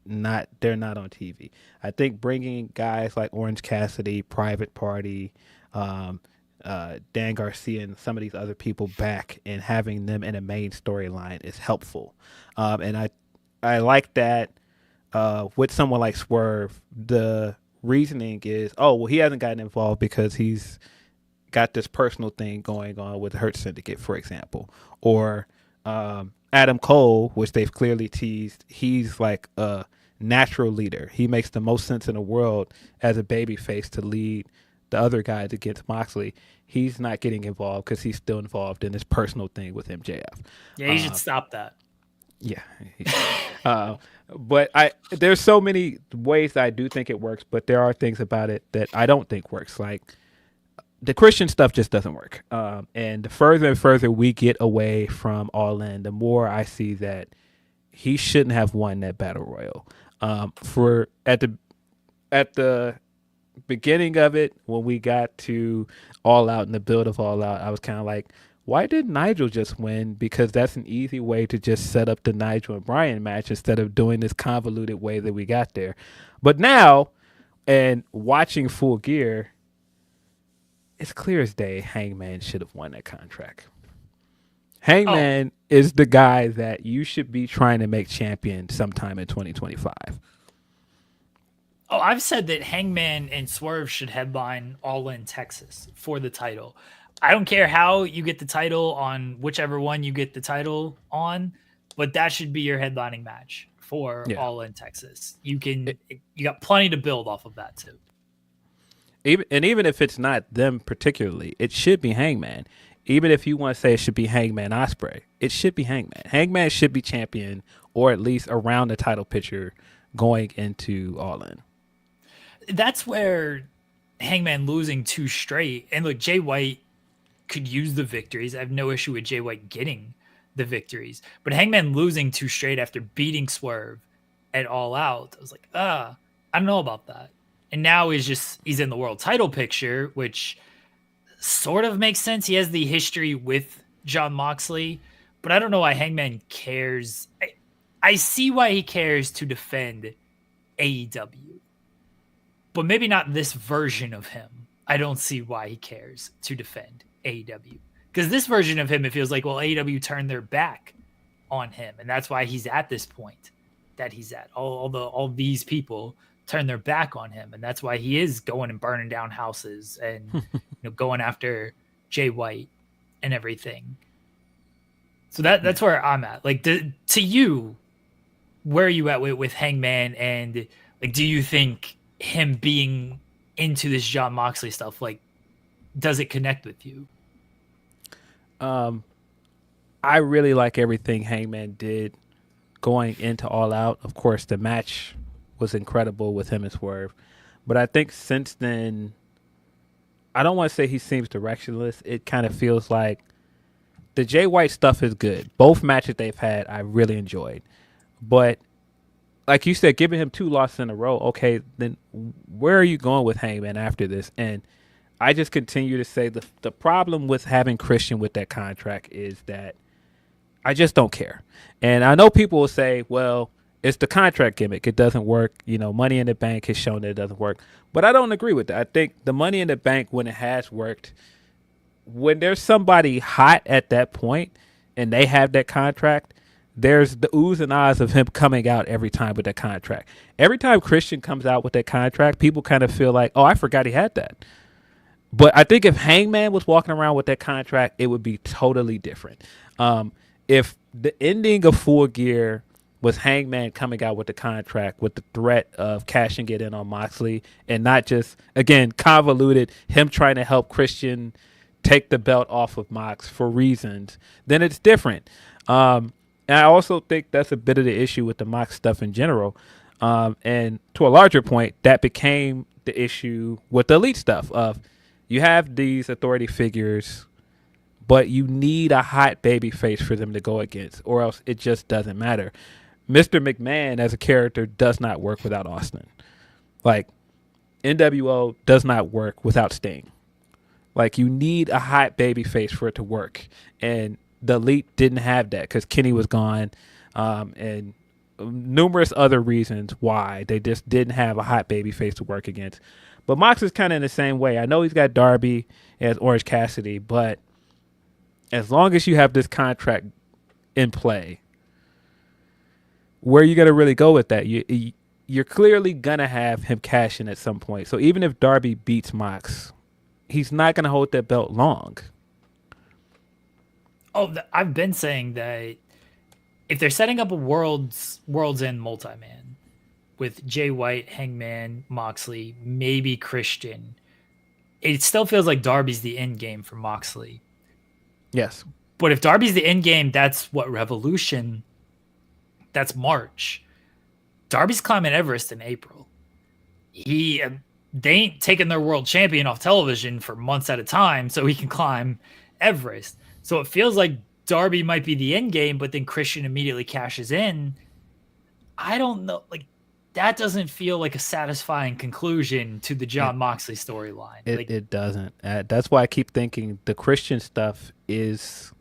they're not on TV. I think bringing guys like Orange Cassidy, Private Party, Dan Garcia, and some of these other people back and having them in a main storyline is helpful. And I like that with someone like Swerve, the reasoning is, oh, well, he hasn't gotten involved because he's got this personal thing going on with the Hurt Syndicate, for example. Or Adam Cole, which they've clearly teased, he's like a natural leader. He makes the most sense in the world as a babyface to lead the other guys against Moxley. He's not getting involved because he's still involved in this personal thing with MJF. Yeah, you should stop that. Yeah. But there's so many ways that I do think it works, but there are things about it that I don't think works. Like, the Christian stuff just doesn't work. And the further and further we get away from All In, the more I see that he shouldn't have won that battle royal. At the beginning of it, when we got to All Out and the build of All Out, I was kind of like, why did Nigel just win? Because that's an easy way to just set up the Nigel and Bryan match instead of doing this convoluted way that we got there. But now, and watching Full Gear, it's clear as day Hangman should have won that contract. Hangman is the guy that you should be trying to make champion sometime in 2025. Oh, I've said that Hangman and Swerve should headline All In Texas for the title. I don't care how you get the title on whichever one you get the title on, but that should be your headlining match for All In Texas. You got plenty to build off of that too. Even if it's not them particularly, it should be Hangman. Even if you want to say it should be Hangman Ospreay, it should be Hangman. Hangman should be champion, or at least around the title picture going into All In. that's where Hangman losing 2 straight, and look, Jay White could use the victories. I have no issue with Jay White getting the victories, but Hangman losing 2 straight after beating Swerve at All Out, I was like, I don't know about that. And now he's in the world title picture, which sort of makes sense. He has the history with Jon Moxley, but I don't know why Hangman cares. I see why he cares to defend AEW, but maybe not this version of him. I don't see why he cares to defend AEW, because this version of him, it feels like, well, AEW turned their back on him, and that's why he's at this point that he's at. All these people turn their back on him, and that's why he is going and burning down houses and going after Jay White and everything. So that's where I'm at. Like, to you, where are you at with Hangman, and like, do you think him being into this Jon Moxley stuff, like, does it connect with you? I really like everything Hangman did going into All Out. Of course, the match was incredible with him and Swerve, but I think since then, I don't want to say he seems directionless. It kind of feels like the Jay White stuff is good. Both matches they've had, I really enjoyed. But like you said, giving him 2 losses in a row, okay, then where are you going with Hangman after this? And I just continue to say the problem with having Christian with that contract is that I just don't care. And I know people will say, well, it's the contract gimmick. It doesn't work. Money in the Bank has shown that it doesn't work. But I don't agree with that. I think the Money in the Bank, when it has worked, when there's somebody hot at that point and they have that contract, there's the oohs and ahs of him coming out every time with that contract. Every time Christian comes out with that contract, people kind of feel like, oh, I forgot he had that. But I think if Hangman was walking around with that contract, it would be totally different. If the ending of Full Gear was Hangman coming out with the contract with the threat of cashing it in on Moxley, and not just, again, convoluted, him trying to help Christian take the belt off of Mox for reasons, then it's different. And I also think that's a bit of the issue with the Mox stuff in general. And to a larger point, that became the issue with the Elite stuff of, you have these authority figures, but you need a hot baby face for them to go against, or else it just doesn't matter. Mr. McMahon as a character does not work without Austin. Like, NWO does not work without Sting. Like, you need a hot baby face for it to work. And the Elite didn't have that because Kenny was gone, and numerous other reasons why they just didn't have a hot baby face to work against. But Mox is kind of in the same way. I know he's got Darby as Orange Cassidy, but as long as you have this contract in play, where are you going to really go with that? You're clearly going to have him cash in at some point. So even if Darby beats Mox, he's not going to hold that belt long. Oh, I've been saying that if they're setting up a World's End multi-man with Jay White, Hangman, Moxley, maybe Christian, it still feels like Darby's the end game for Moxley. Yes. But if Darby's the end game, that's what Revolution, that's March. Darby's climbing Everest in April. They ain't taking their world champion off television for months at a time so he can climb Everest. So it feels like Darby might be the end game, but then Christian immediately cashes in. I don't know. Like, that doesn't feel like a satisfying conclusion to the Jon Moxley storyline. It doesn't. That's why I keep thinking the Christian stuff it's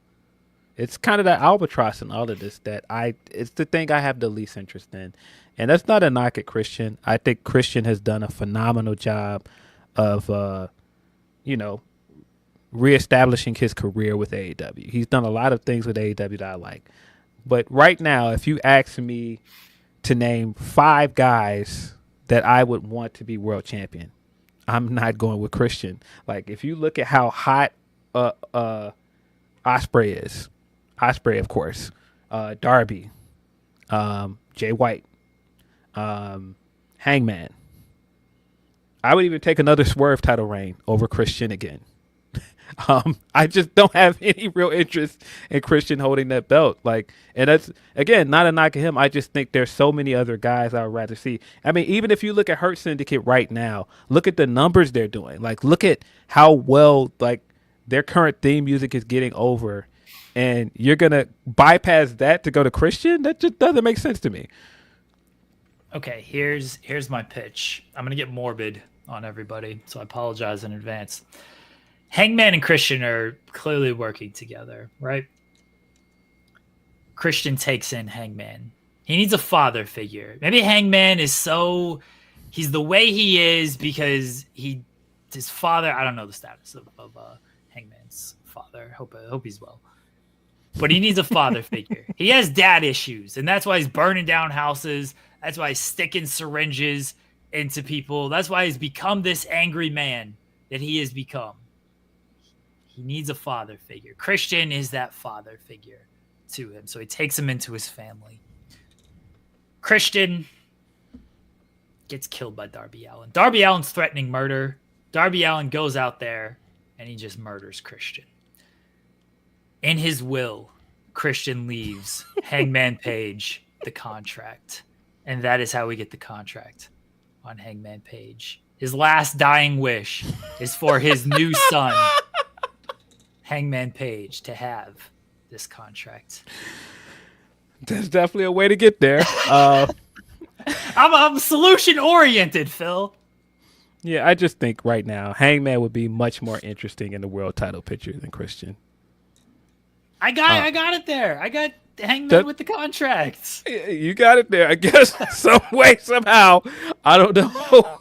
kind of the albatross in all of this it's the thing I have the least interest in. And that's not a knock at Christian. I think Christian has done a phenomenal job of, reestablishing his career with AEW. He's done a lot of things with AEW that I like. But right now, if you ask me to name 5 guys that I would want to be world champion, I'm not going with Christian. Like, if you look at how hot Ospreay is, Ospreay, of course, Darby, Jay White, Hangman, I would even take another Swerve title reign over Christian again. I just don't have any real interest in Christian holding that belt. Like, and that's again not a knock at him. I just think there's so many other guys I would rather see. I mean, even if you look at Hurt Syndicate right now, look at the numbers they're doing. Like, look at how well like their current theme music is getting over, and you're gonna bypass that to go to Christian? That just doesn't make sense to me. Okay, here's my pitch. I'm gonna get morbid on everybody, so I apologize in advance. Hangman and Christian are clearly working together, right? Christian takes in Hangman. He needs a father figure. Maybe Hangman is he's the way he is because his father, I don't know the status of Hangman's father. I hope he's well. But he needs a father figure. He has dad issues, and that's why he's burning down houses. That's why he's sticking syringes into people. That's why he's become this angry man that he has become. He needs a father figure. Christian is that father figure to him, so he takes him into his family. Christian gets killed by Darby Allin. Darby Allin's threatening murder. Darby Allin goes out there, and he just murders Christian. In his will, Christian leaves Hangman Page the contract, and that is how we get the contract on Hangman Page. His last dying wish is for his new son, Hangman Page, to have this contract. There's definitely a way to get there. I'm solution oriented, Phil. Yeah, I just think right now Hangman would be much more interesting in the world title picture than Christian. I got it there. I got Hangman with the contracts. You got it there, I guess. Some way, somehow. I don't know.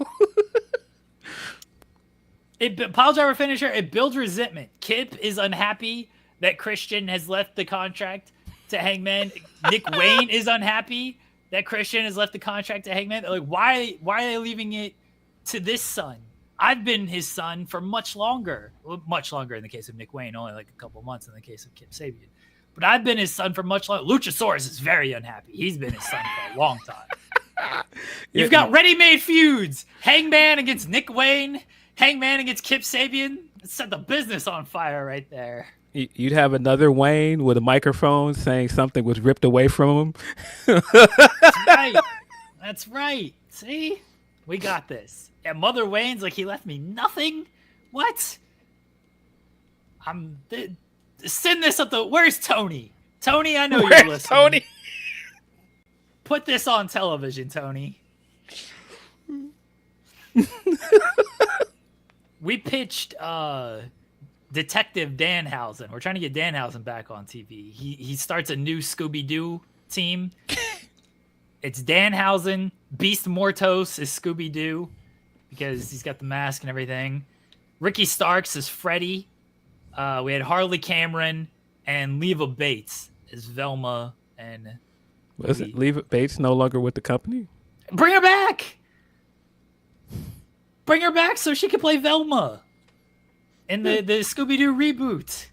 Pile driver finisher. It builds resentment. Kip is unhappy that Christian has left the contract to Hangman. Nick Wayne is unhappy that Christian has left the contract to Hangman. They're like, why are they leaving it to this son? I've been his son for much longer. Well, much longer in the case of Nick Wayne, only like a couple months in the case of Kip Sabian. But I've been his son for much longer. Luchasaurus is very unhappy. He's been his son for a long time. You've got ready-made feuds. Hangman against Nick Wayne. Hangman against Kip Sabian. Set the business on fire right there. You'd have another Wayne with a microphone saying something was ripped away from him. That's right. That's right. See? We got this. Yeah, Mother Wayne's like, he left me nothing? What? Send this up the... Where's Tony? Tony, I know you're listening. Tony? Put this on television, Tony. We pitched Detective Danhausen. We're trying to get Danhausen back on TV. He starts a new Scooby-Doo team. It's Danhausen. Beast Mortos is Scooby-Doo because he's got the mask and everything. Ricky Starks is Freddy. We had Harley Cameron and Leva Bates is Velma. And was it Leva Bates no longer with the company? Bring her back. Bring her back so she can play Velma in the Scooby-Doo reboot.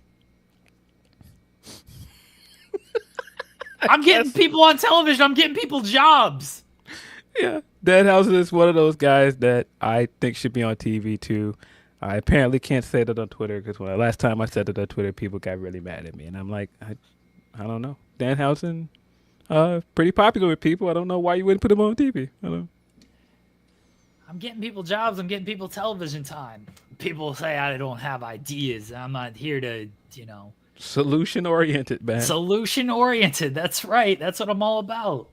I'm getting people on television. I'm getting people jobs. Yeah. Danhausen is one of those guys that I think should be on TV too. I apparently can't say that on Twitter because last time I said it on Twitter, people got really mad at me. And I'm like, I don't know. Danhausen, pretty popular with people. I don't know why you wouldn't put him on TV. I don't know. I'm getting people jobs. I'm getting people television time. People say I don't have ideas. I'm not here to, Solution oriented, man. Solution oriented. That's right. That's what I'm all about.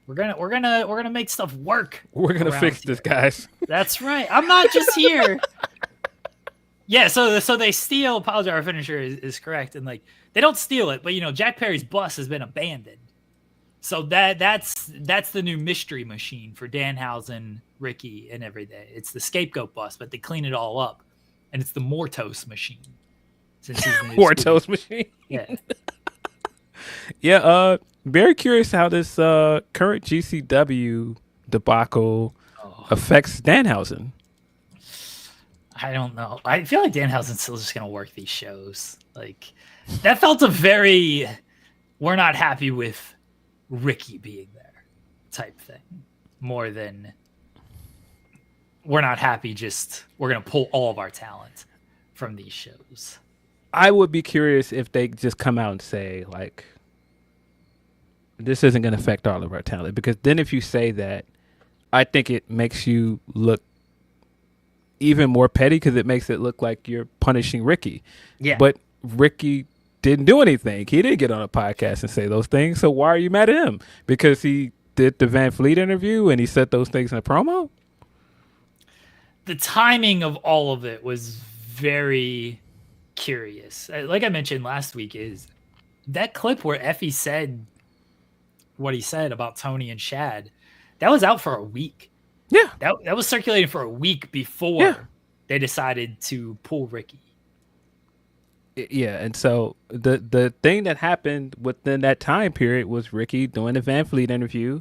We're gonna make stuff work. We're gonna fix this, guys. That's right. I'm not just here. Yeah. So they steal. Apologize, our finisher is correct, and like they don't steal it, but Jack Perry's bus has been abandoned. So that's the new mystery machine for Danhausen, Ricky, and everything. It's the scapegoat bus, but they clean it all up, and it's the Mortos machine. Mortos machine. Yeah. Yeah. Very curious how this current GCW debacle affects Danhausen. I don't know. I feel like Danhausen's still just gonna work these shows. Like that felt a very we're not happy with Ricky being there type thing, more than we're not happy. Just we're gonna pull all of our talent from these shows. I would be curious if they just come out and say, like, this isn't going to affect all of our talent. Because then if you say that, I think it makes you look even more petty because it makes it look like you're punishing Ricky. Yeah. But Ricky didn't do anything. He didn't get on a podcast and say those things. So why are you mad at him? Because he did the Van Fleet interview and he said those things in a promo? The timing of all of it was very curious. Like I mentioned last week, is that clip where Effie said what he said about Tony and Shad, that was out for a week. Yeah. That was circulating for a week before they decided to pull Ricky. Yeah, and so the thing that happened within that time period was Ricky doing the Van Fleet interview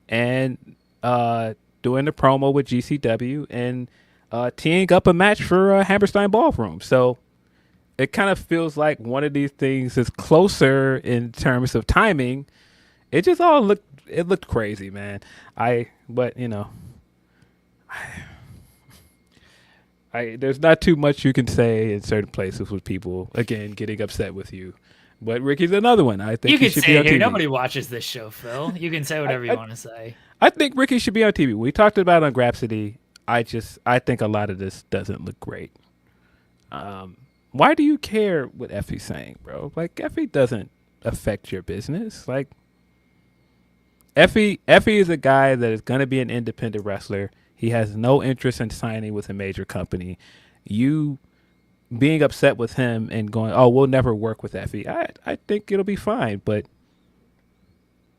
and doing the promo with GCW and teeing up a match for Hammerstein Ballroom. So it kind of feels like one of these things is closer in terms of timing. It just all looked crazy, man. But you know, there's not too much you can say in certain places with people, again, getting upset with you. But Ricky's another one. I think you he can should say be on here. TV. Nobody watches this show, Phil. You can say whatever you want to say. I think Ricky should be on TV. We talked about it on Grapsody. I think a lot of this doesn't look great. Why do you care what Effie's saying, bro? Like, Effie doesn't affect your business. Like, Effie is a guy that is going to be an independent wrestler. He has no interest in signing with a major company. You being upset with him and going, oh, we'll never work with Effie, I think it'll be fine. But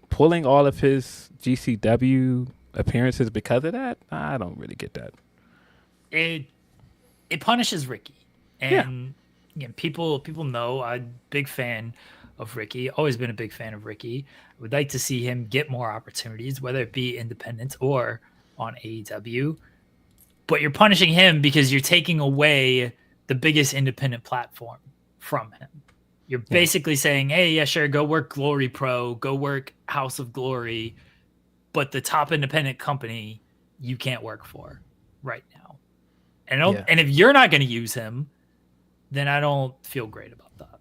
pulling all of his GCW appearances because of that, I don't really get that. It punishes Ricky. And again, people know I'm a big fan of Ricky. Always been a big fan of Ricky. I would like to see him get more opportunities, whether it be independent or on AEW. But you're punishing him because you're taking away the biggest independent platform from him. You're basically saying, hey, yeah, sure, go work Glory Pro, go work House of Glory, but the top independent company you can't work for right now. And if you're not going to use him, then I don't feel great about that.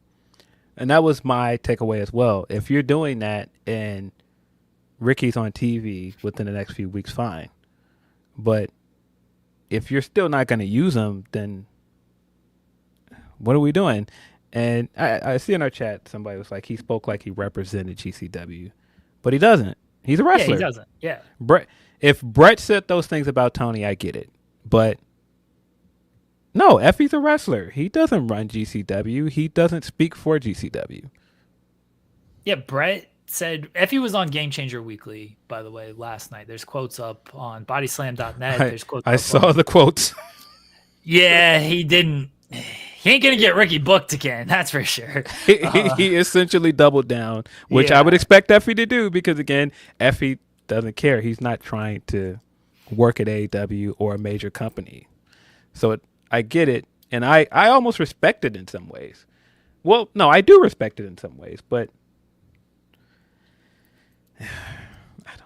And that was my takeaway as well. If you're doing that and Ricky's on TV within the next few weeks, fine. But if you're still not going to use him, then what are we doing? And I see in our chat, somebody was like, he spoke like he represented GCW, but he doesn't. He's a wrestler. Yeah, he doesn't. Yeah. If Brett said those things about Tony, I get it. But no, Effie's a wrestler. He doesn't run GCW. He doesn't speak for GCW. Yeah, Brett said, Effie was on Game Changer Weekly, by the way, last night. There's quotes up on bodyslam.net. There's quotes I saw the quotes. Yeah, he didn't. He ain't going to get Ricky booked again, that's for sure. He essentially doubled down, which I would expect Effie to do because, again, Effie doesn't care. He's not trying to work at AEW or a major company. So I get it, and I almost respect it in some ways. Well, no, I do respect it in some ways, but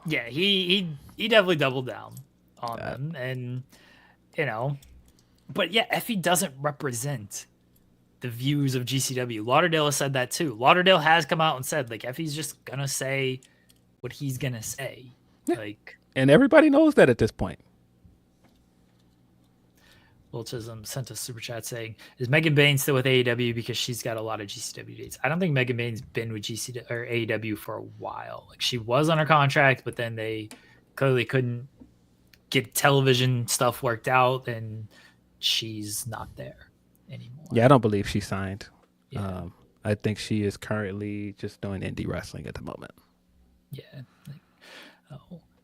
yeah, he definitely doubled down on them, and you know, but yeah, Effie doesn't represent the views of GCW. Lauderdale has said that too. Lauderdale has come out and said, like, Effie's just gonna say what he's gonna say, like, and everybody knows that at this point. Will Chisholm sent a super chat saying, is Megan Baines still with AEW because she's got a lot of GCW dates? I don't think Megan Baines been with GCW or AEW for a while. Like, she was on her contract, but then they clearly couldn't get television stuff worked out, and she's not there anymore. Yeah, I don't believe she signed. Yeah. I think she is currently just doing indie wrestling at the moment. Yeah.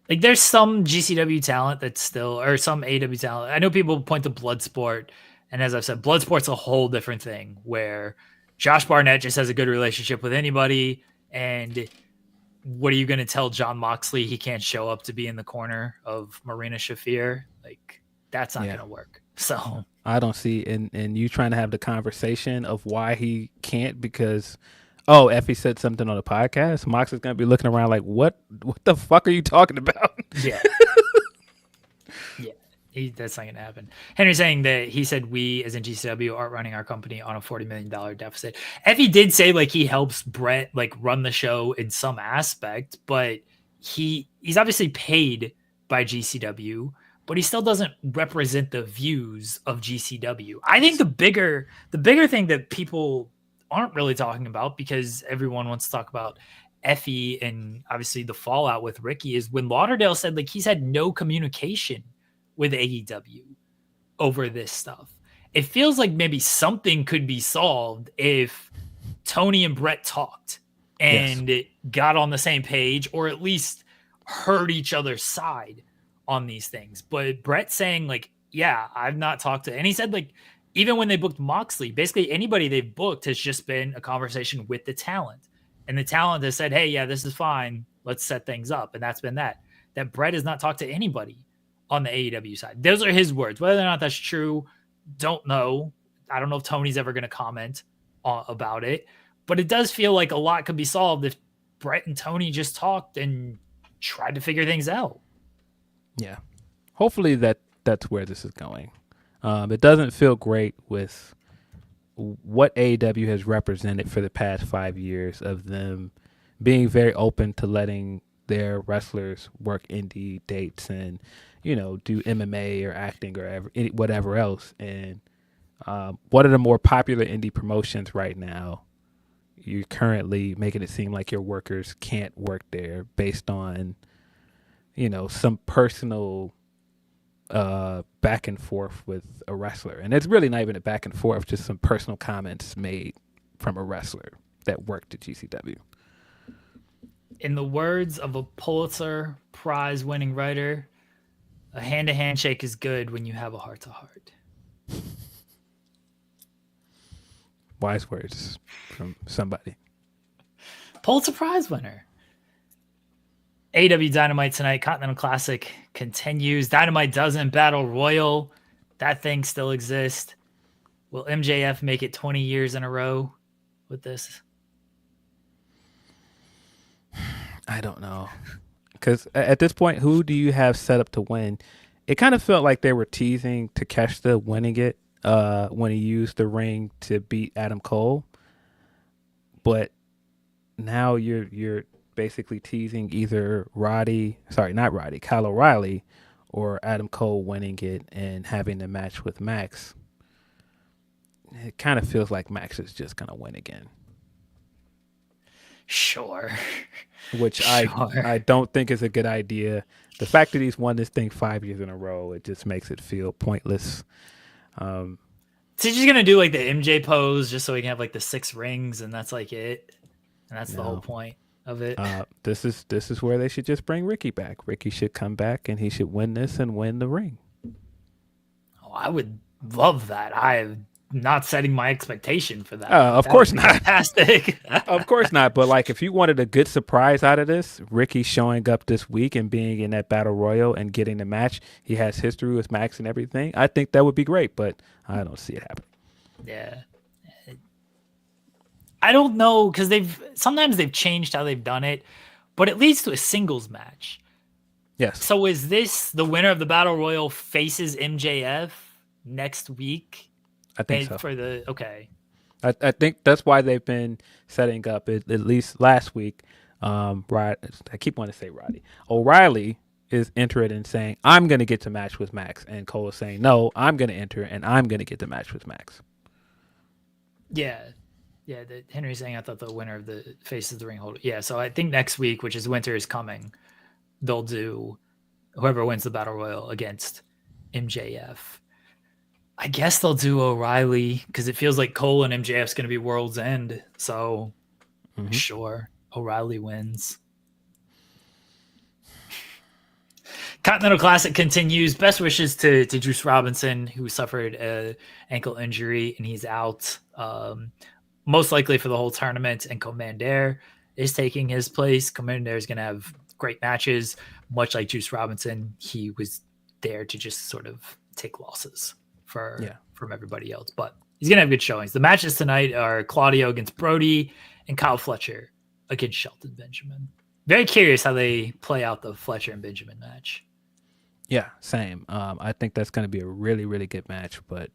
Like, there's some GCW talent that's still, or some AEW talent. I know people point to Bloodsport, and as I've said, Bloodsport's a whole different thing where Josh Barnett just has a good relationship with anybody, and what are you going to tell John Moxley he can't show up to be in the corner of Marina Shafir? Like, that's not going to work. So I don't see, and you trying to have the conversation of why he can't because, oh, Effie said something on the podcast. Mox is going to be looking around like, what the fuck are you talking about? Yeah. That's not going to happen. Henry's saying that he said we, as in GCW, aren't running our company on a $40 million deficit. Effie did say like he helps Brett like run the show in some aspect, but he's obviously paid by GCW, but he still doesn't represent the views of GCW. I think the bigger thing that people aren't really talking about, because everyone wants to talk about Effie and obviously the fallout with Ricky, is when Lauderdale said like he's had no communication with AEW over this stuff. It feels like maybe something could be solved if Tony and Brett talked and got on the same page, or at least heard each other's side on these things. But Brett saying like, yeah, I've not talked to, and he said like, even when they booked Moxley, basically anybody they've booked has just been a conversation with the talent. And the talent has said, hey, yeah, this is fine. Let's set things up. And that's been that Brett has not talked to anybody on the AEW side. Those are his words. Whether or not that's true, don't know. I don't know if Tony's ever going to comment about it, but it does feel like a lot could be solved if Brett and Tony just talked and tried to figure things out. Yeah. Hopefully that's where this is going. It doesn't feel great with what AEW has represented for the past 5 years of them being very open to letting their wrestlers work indie dates and, do MMA or acting or whatever else. And one of the more popular indie promotions right now, you're currently making it seem like your workers can't work there based on, some personal back and forth with a wrestler. And it's really not even a back and forth, just some personal comments made from a wrestler that worked at GCW. In the words of a Pulitzer Prize winning writer, a hand-to-hand shake is good when you have a heart-to-heart. Wise words from somebody. Pulitzer Prize winner. AEW Dynamite tonight, Continental Classic continues. Dynamite doesn't Battle Royal. That thing still exists. Will MJF make it 20 years in a row with this? I don't know. Because at this point, who do you have set up to win? It kind of felt like they were teasing Takeshita winning it when he used the ring to beat Adam Cole. But now you're basically teasing either Kyle O'Reilly or Adam Cole winning it and having the match with Max. It kind of feels like Max is just going to win again. Sure. Which I don't think is a good idea. The fact that he's won this thing 5 years in a row, it just makes it feel pointless. So he's just going to do like the MJ pose just so he can have like the 6 rings and that's like it. And that's the whole point of it. This is where they should just bring Ricky back. Ricky should come back and he should win this and win the ring. Oh, I would love that. I am not setting my expectation for that. Of course not. Fantastic. Of course not. But like, if you wanted a good surprise out of this, Ricky showing up this week and being in that battle royal and getting the match, he has history with Max and everything. I think that would be great, but I don't see it happening. Yeah. I don't know, because sometimes they've changed how they've done it, but it leads to a singles match. Yes. So is this the winner of the battle royal faces MJF next week? I think so. Okay. I think that's why they've been setting up, at least last week. I keep wanting to say Roddy. O'Reilly is entering and saying, I'm going to get to match with Max. And Cole is saying, no, I'm going to enter and I'm going to get the match with Max. Yeah. Yeah. Henry's saying, I thought the winner of the faces the ring holder. Yeah. So I think next week, which is Winter is Coming, they'll do whoever wins the battle royal against MJF. I guess they'll do O'Reilly because it feels like Cole and MJF's going to be World's End. So, Sure, O'Reilly wins. Continental Classic continues. Best wishes to Juice Robinson, who suffered an ankle injury and he's out most likely for the whole tournament. And Komander is taking his place. Komander is going to have great matches, much like Juice Robinson. He was there to just sort of take losses from everybody else, but he's gonna have good showings. The matches tonight are Claudio against Brody and Kyle Fletcher against Shelton Benjamin. Very curious how they play out the Fletcher and Benjamin match. Yeah, same. I think that's going to be a really, really good match, but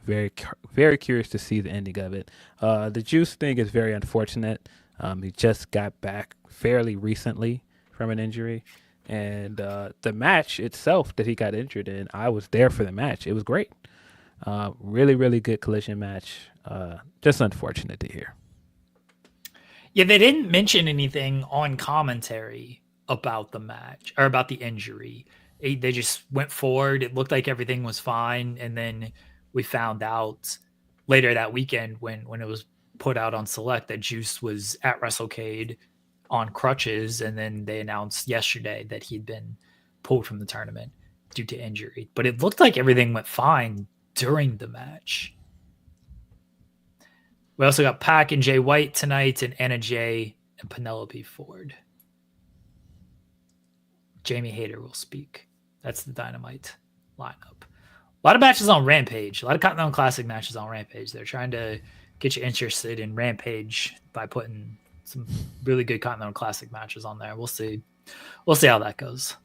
very curious to see the ending of it. The Juice thing is very unfortunate. He just got back fairly recently from an injury, and the match itself that he got injured in, I was there for the match. It was great. Really, really good collision match. Just unfortunate to hear. Yeah, they didn't mention anything on commentary about the match or about the injury. They just went forward. It looked like everything was fine, and then we found out later that weekend when it was put out on Select that Juice was at WrestleCade on crutches, and then they announced yesterday that he'd been pulled from the tournament due to injury. But it looked like everything went fine during the match. We also got Pac and Jay White tonight, and Anna Jay and Penelope Ford. Jamie Hayter will speak. That's the Dynamite lineup. A lot of matches on Rampage. A lot of Continental Classic matches on Rampage. They're trying to get you interested in Rampage by putting some really good Continental Classic matches on there. We'll see. We'll see how that goes.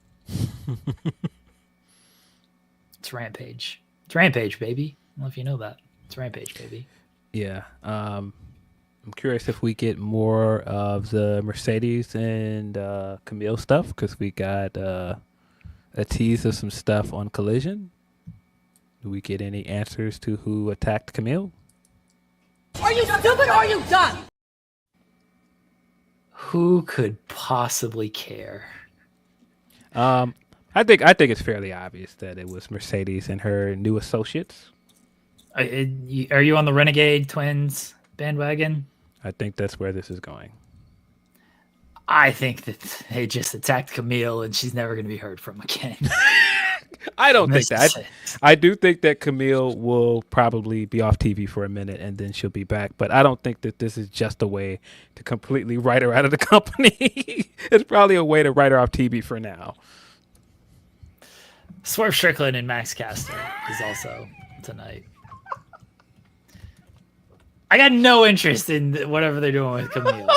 It's Rampage. It's Rampage, baby. I don't know if you know that. It's Rampage, baby. Yeah. I'm curious if we get more of the Mercedes and Camille stuff, because we got a tease of some stuff on Collision. Do we get any answers to who attacked Camille? Are you stupid or are you done? Who could possibly care? I think it's fairly obvious that it was Mercedes and her new associates. Are you on the Renegade Twins bandwagon? I think that's where this is going. I think that they just attacked Camille and she's never going to be heard from again. I don't think that. I do think that Camille will probably be off TV for a minute and then she'll be back. But I don't think that this is just a way to completely write her out of the company. It's probably a way to write her off TV for now. Swerve Strickland and Max Caster is also tonight. I got no interest in whatever they're doing with Camille.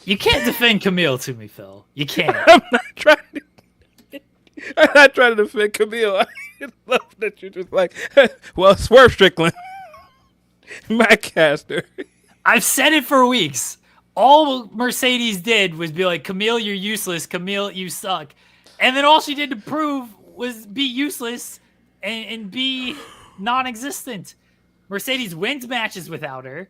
You can't defend Camille to me, Phil. You can't. I'm not trying to defend Camille. I love that you're just like, well, Swerve Strickland, Matt Caster. I've said it for weeks. All Mercedes did was be like, Camille, you're useless. Camille, you suck. And then all she did to prove was be useless and be non-existent. Mercedes wins matches without her.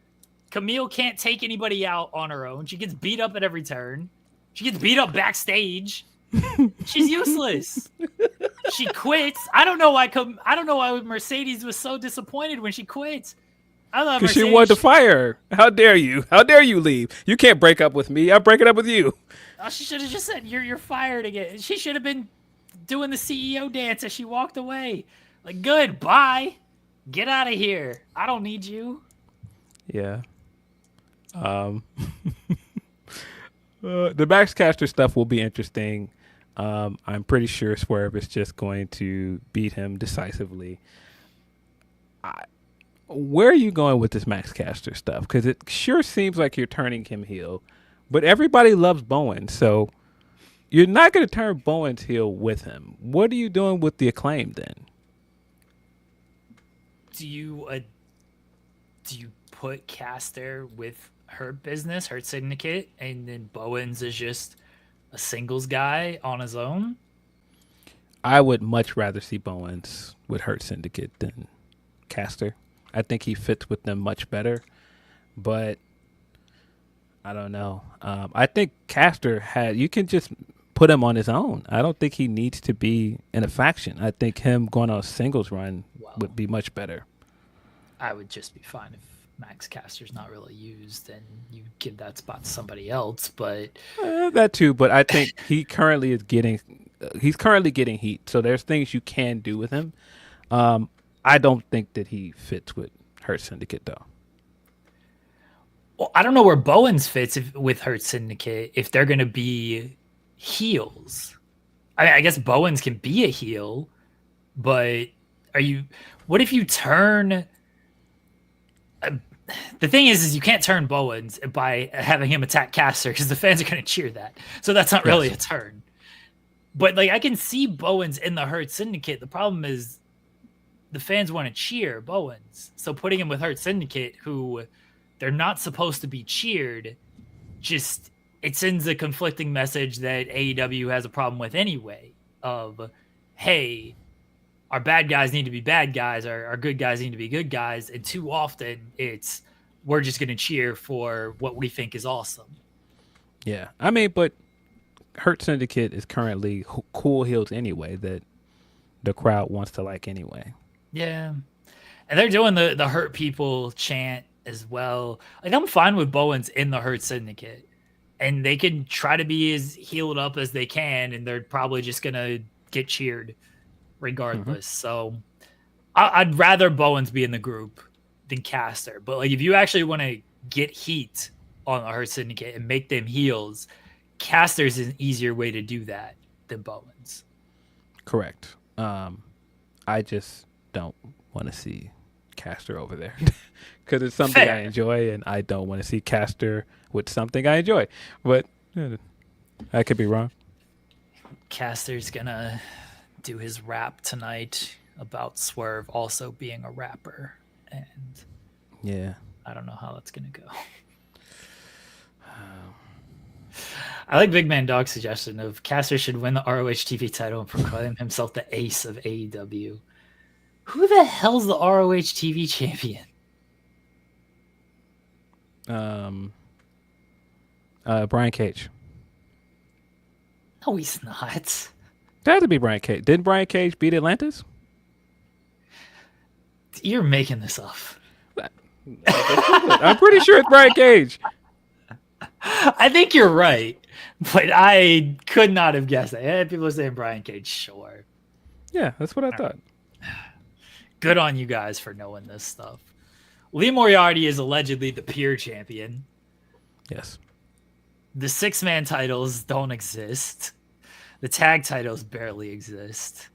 Camille can't take anybody out on her own. She gets beat up at every turn. She gets beat up backstage. She's useless. She quits. I don't know why Mercedes was so disappointed when she quit. I love because she wanted to fire her. How dare you? How dare you leave? You can't break up with me. I'm breaking up with you. Oh, she should have just said you're fired again. She should have been doing the CEO dance as she walked away. Like, good, bye. Get out of here. I don't need you. Yeah. The Max Caster stuff will be interesting. I'm pretty sure Swerve is just going to beat him decisively. Where are you going with this Max Caster stuff? Because it sure seems like you're turning him heel, but everybody loves Bowen, so you're not going to turn Bowen's heel with him. What are you doing with the Acclaim then? Do you put Caster with Hurt Business, Hurt Syndicate, and then Bowens is just a singles guy on his own? I would much rather see Bowens with Hurt Syndicate than Caster. I think he fits with them much better, but I don't know. I think Caster you can just put him on his own. I don't think he needs to be in a faction. I think him going on a singles run would be much better. I would just be fine if Max Caster's not really used and you give that spot to somebody else, but that too. But I think he's currently getting heat. So there's things you can do with him. I don't think that he fits with Hurt Syndicate though. Well, I don't know where Bowens fits with Hurt Syndicate if they're going to be heels. I guess Bowens can be a heel, but what if you turn? The thing is you can't turn Bowens by having him attack Caster because the fans are going to cheer that. So that's not really a turn. But like I can see Bowens in the Hurt Syndicate. The problem is the fans want to cheer Bowens. So putting him with Hurt Syndicate, who they're not supposed to be cheered, just it sends a conflicting message that AEW has a problem with anyway. Of, hey, our bad guys need to be bad guys, our good guys need to be good guys, and too often it's we're just going to cheer for what we think is awesome. Yeah, I mean, but Hurt Syndicate is currently cool heels anyway that the crowd wants to like anyway. Yeah. And they're doing the Hurt People chant as well. Like, I'm fine with Bowens in the Hurt Syndicate. And they can try to be as healed up as they can, and they're probably just going to get cheered regardless. So I'd rather Bowens be in the group than Caster. But like, if you actually want to get heat on the Hurt Syndicate and make them heels, Caster's an easier way to do that than Bowens. Correct. I just don't want to see Caster over there because it's something I enjoy, and I don't want to see Caster with something I enjoy. But I could be wrong. Caster's gonna do his rap tonight about Swerve also being a rapper, and yeah, I don't know how that's gonna go. I like Big Man Dog's suggestion of Caster should win the ROH TV title and proclaim himself the ace of AEW. Who the hell's the ROH TV champion? Brian Cage. No, he's not. That had to be Brian Cage. Didn't Brian Cage beat Atlantis? You're making this up. I'm pretty sure it's Brian Cage. I think you're right, but I could not have guessed that. Yeah, people are saying Brian Cage, sure. Yeah, that's what I thought. Good on you guys for knowing this stuff. Lee Moriarty is allegedly the peer champion. Yes. The 6-man titles don't exist. The tag titles barely exist.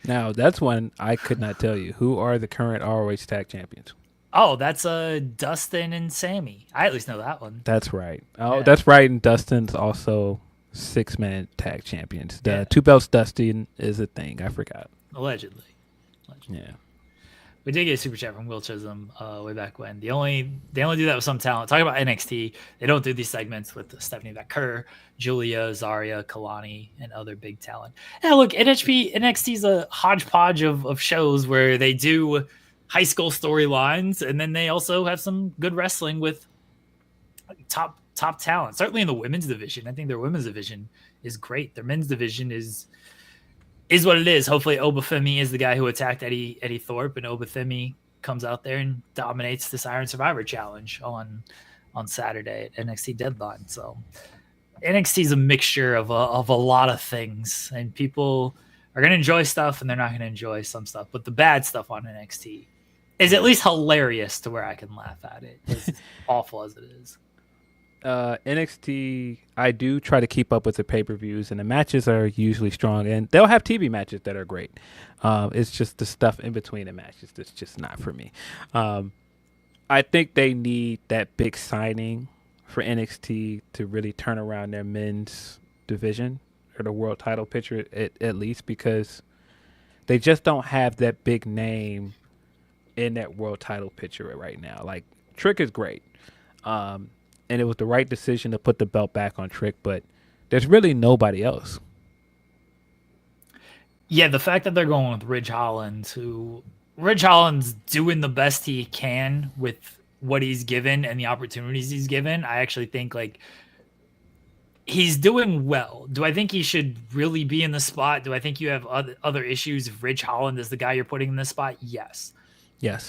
Now, that's one I could not tell you. Who are the current ROH tag champions? Oh, that's Dustin and Sammy. I at least know that one. That's right. Oh, that's right. And Dustin's also 6-man tag champions. The 2 belts Dustin is a thing. I forgot. Allegedly. Yeah. We did get a super chat from Will Chisholm way back when. They only do that with some talent. Talking about NXT, they don't do these segments with Stephanie Kerr, Julia, Zarya, Kalani, and other big talent. Yeah, look, NXT is a hodgepodge of shows where they do high school storylines, and then they also have some good wrestling with top talent. Certainly in the women's division, I think their women's division is great. Their men's division is what it is. Hopefully Obafemi is the guy who attacked Eddie Thorpe, and Obafemi comes out there and dominates this Iron Survivor Challenge on Saturday at NXT Deadline. So NXT is a mixture of a lot of things, and people are going to enjoy stuff and they're not going to enjoy some stuff. But the bad stuff on NXT is at least hilarious to where I can laugh at it, as awful as it is. NXT, I do try to keep up with the pay-per-views, and the matches are usually strong, and they'll have TV matches that are great. It's just the stuff in between the matches that's just not for me. I think they need that big signing for NXT to really turn around their men's division or the world title picture at least, because they just don't have that big name in that world title picture right now. Like, Trick is great. And it was the right decision to put the belt back on Trick, but there's really nobody else. Yeah, the fact that they're going with Ridge Holland's doing the best he can with what he's given and the opportunities he's given. I actually think like he's doing well. Do I think he should really be in the spot? Do I think you have other issues if Ridge Holland is the guy you're putting in the spot? Yes.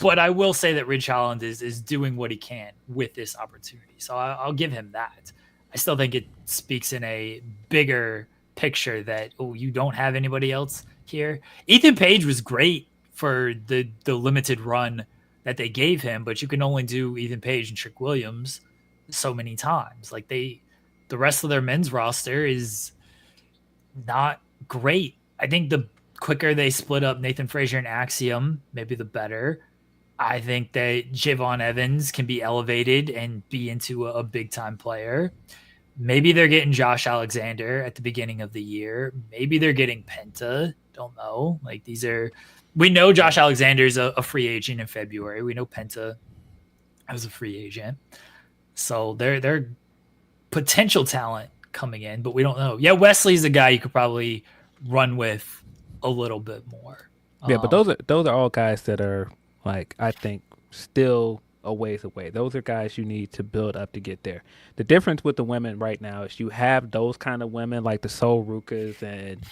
But I will say that Ridge Holland is doing what he can with this opportunity. So I'll give him that. I still think it speaks in a bigger picture that, you don't have anybody else here. Ethan Page was great for the limited run that they gave him, but you can only do Ethan Page and Trick Williams so many times. Like the rest of their men's roster is not great. I think the quicker they split up Nathan Frazier and Axiom, maybe the better. I think that Javon Evans can be elevated and be into a big time player. Maybe they're getting Josh Alexander at the beginning of the year. Maybe they're getting Penta. Don't know. Like we know Josh Alexander's a free agent in February. We know Penta as a free agent. So they're potential talent coming in, but we don't know. Yeah, Wesley's the guy you could probably run with a little bit more. Yeah, but those are all guys that are like, I think, still a ways away. Those are guys you need to build up to get there. The difference with the women right now is you have those kind of women like the Sol Rukas and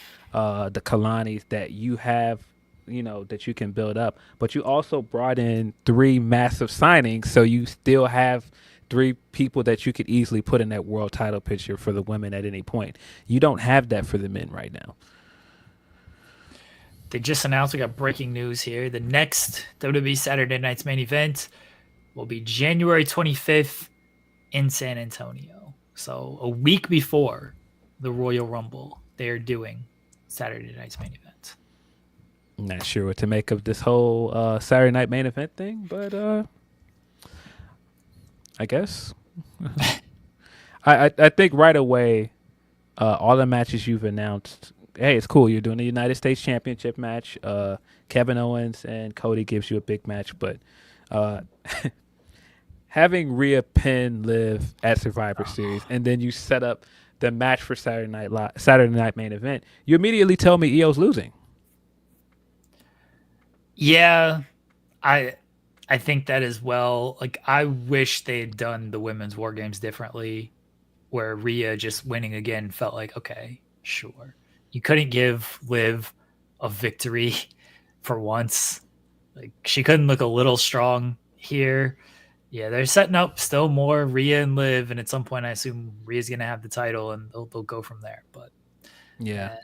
the Kalanis that you have, that you can build up. But you also brought in 3 massive signings, so you still have 3 people that you could easily put in that world title picture for the women at any point. You don't have that for the men right now. They just announced, we got breaking news here. The next WWE Saturday Night's main event will be January 25th in San Antonio. So a week before the Royal Rumble, they're doing Saturday Night's main event. Not sure what to make of this whole Saturday Night main event thing, but I guess. I think right away, all the matches you've announced, hey, it's cool. You're doing the United States Championship match. Kevin Owens and Cody gives you a big match, but having Rhea pin Liv at Survivor Series, and then you set up the match for Saturday Night main event, you immediately tell me Io's losing. Yeah, I think that as well. Like, I wish they had done the women's War Games differently, where Rhea just winning again felt like, okay, sure. You couldn't give Liv a victory for once. Like, she couldn't look a little strong here. Yeah, they're setting up still more Rhea and Liv, and at some point I assume Rhea's going to have the title, and they'll go from there. But yeah.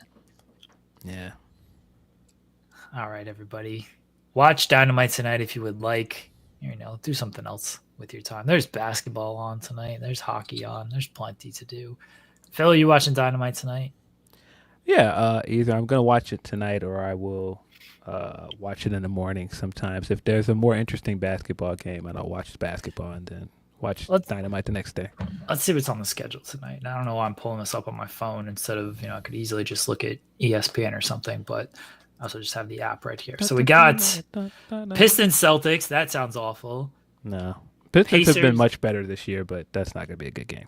All right, everybody. Watch Dynamite tonight if you would like. Do something else with your time. There's basketball on tonight. There's hockey on. There's plenty to do. Phil, are you watching Dynamite tonight? Yeah, either I'm going to watch it tonight or I will watch it in the morning sometimes. If there's a more interesting basketball game, and I'll watch basketball and then watch Dynamite the next day. Let's see what's on the schedule tonight. I don't know why I'm pulling this up on my phone instead of, I could easily just look at ESPN or something, but I also just have the app right here. So we got Pistons Celtics. That sounds awful. No. Pistons have been much better this year, but that's not going to be a good game.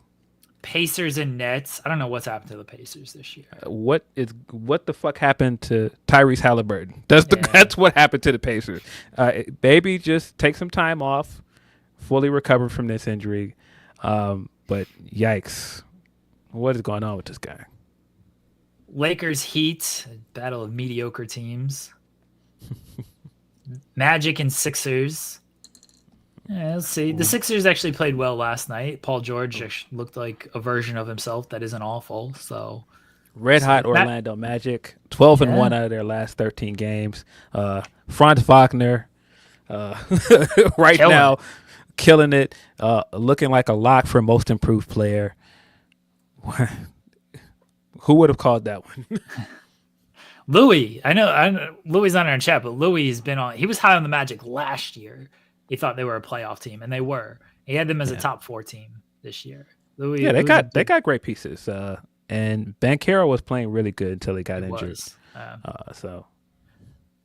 Pacers and Nets. I don't know what's happened to the Pacers this year. What the fuck happened to Tyrese Halliburton? That's what happened to the Pacers. Baby, just take some time off, fully recover from this injury. But yikes, what is going on with this guy? Lakers Heat, battle of mediocre teams. Magic and Sixers. Yeah, let's see. The Sixers actually played well last night. Paul George looked like a version of himself that isn't awful. So red hot Orlando Magic, 12-1 out of their last 13 games. Franz Wagner, now killing it, looking like a lock for most improved player. Who would have called that one? Louis, I know Louis not in our chat, but Louis has been on. He was high on the Magic last year. He thought they were a playoff team, and they were. He had them as a top 4 team this year. Louis, they got great pieces. And Banchero was playing really good until he got injured. So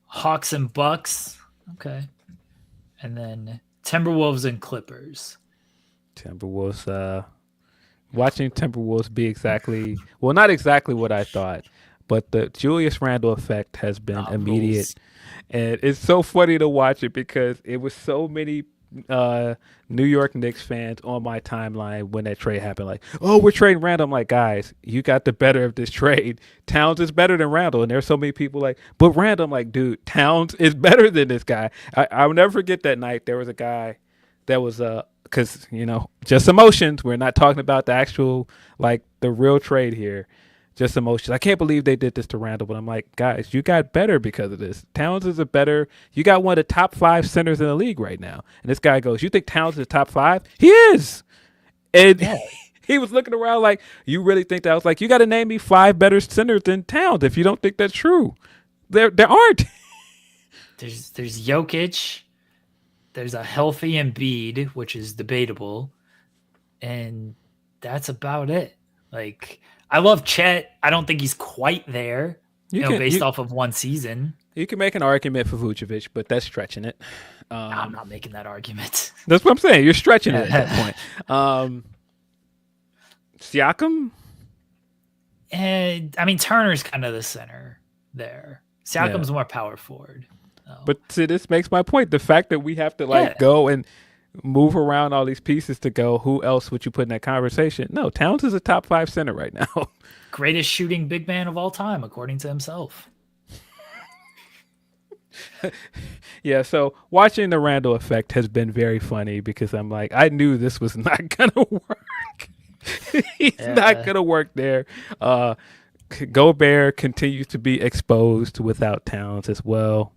Hawks and Bucks, okay, and then Timberwolves and Clippers. Timberwolves. Watching Timberwolves be not exactly what I thought, but the Julius Randle effect has been immediate. And it's so funny to watch it because it was so many New York Knicks fans on my timeline when that trade happened. Like, oh, we're trading Randle. I'm like, guys, you got the better of this trade. Towns is better than Randle. And there's so many people like, but Randle. I'm like, dude, Towns is better than this guy. I'll never forget that night. There was a guy that was because, just emotions. We're not talking about the actual, the real trade here. Just emotions. I can't believe they did this to Randle, but I'm like, guys, you got better because of this. Towns is you got one of the top 5 centers in the league right now. And this guy goes, you think Towns is top 5? He is. And he was looking around like, you really think that? I was like, you got to name me 5 better centers than Towns if you don't think that's true. There aren't. There's Jokic. There's a healthy Embiid, which is debatable. And that's about it. Like, I love Chet. I don't think he's quite there, based off of one season. You can make an argument for Vucevic, but that's stretching it. I'm not making that argument. That's what I'm saying. You're stretching it at that point. Siakam? And I mean, Turner's kind of the center there. Siakam's more power forward. So. But see, this makes my point. The fact that we have to go and move around all these pieces to go, who else would you put in that conversation? No, Towns is a top 5 center right now. Greatest shooting big man of all time, according to himself. Yeah, so watching the Randall effect has been very funny because I'm like, I knew this was not going to work. He's not going to work there. Gobert continues to be exposed without Towns as well.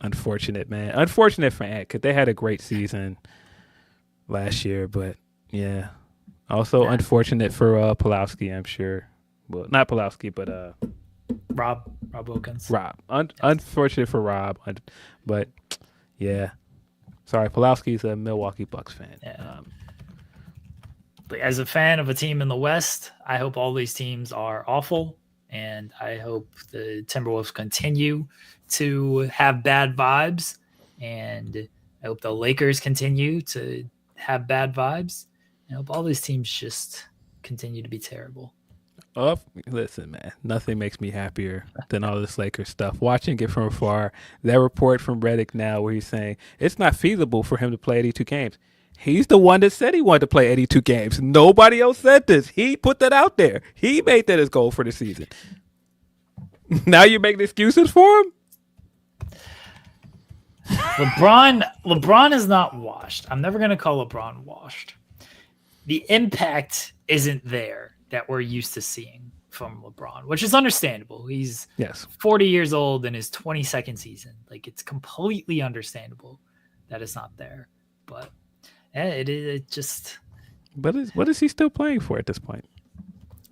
Unfortunate, man. Unfortunate for Ant because they had a great season last year, but yeah. Also unfortunate for Pulowski, I'm sure. Well, not Pulowski, but Rob Wilkins. Rob. Unfortunate for Rob, but yeah. Sorry, Pulowski's a Milwaukee Bucks fan. Yeah. But as a fan of a team in the West, I hope all these teams are awful, and I hope the Timberwolves continue to have bad vibes, and I hope the Lakers continue to have bad vibes. I hope all these teams just continue to be terrible. Oh, listen, man, nothing makes me happier than all this Lakers stuff. Watching it from afar, that report from Redick now where he's saying it's not feasible for him to play 82 games. He's the one that said he wanted to play 82 games. Nobody else said this. He put that out there. He made that his goal for the season. Now you're making excuses for him? LeBron is not washed. I'm never going to call LeBron washed. The impact isn't there that we're used to seeing from LeBron, which is understandable. He's 40 years old in his 22nd season. Like, it's completely understandable that it's not there. But it just... But what is he still playing for at this point?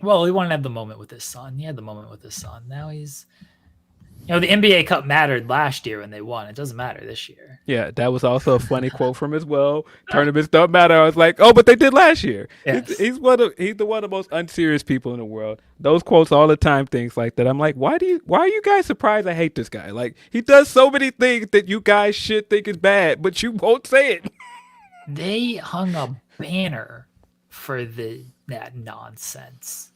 Well, he wanted to have the moment with his son. He had the moment with his son. Now he's... the NBA Cup mattered last year when they won. It doesn't matter this year. Yeah, that was also a funny quote from as well. Tournaments don't matter. I was like, oh, but they did last year. Yes. He's one of the most unserious people in the world. Those quotes all the time, things like that. I'm like, why are you guys surprised I hate this guy? Like, he does so many things that you guys should think is bad, but you won't say it. They hung a banner for that nonsense.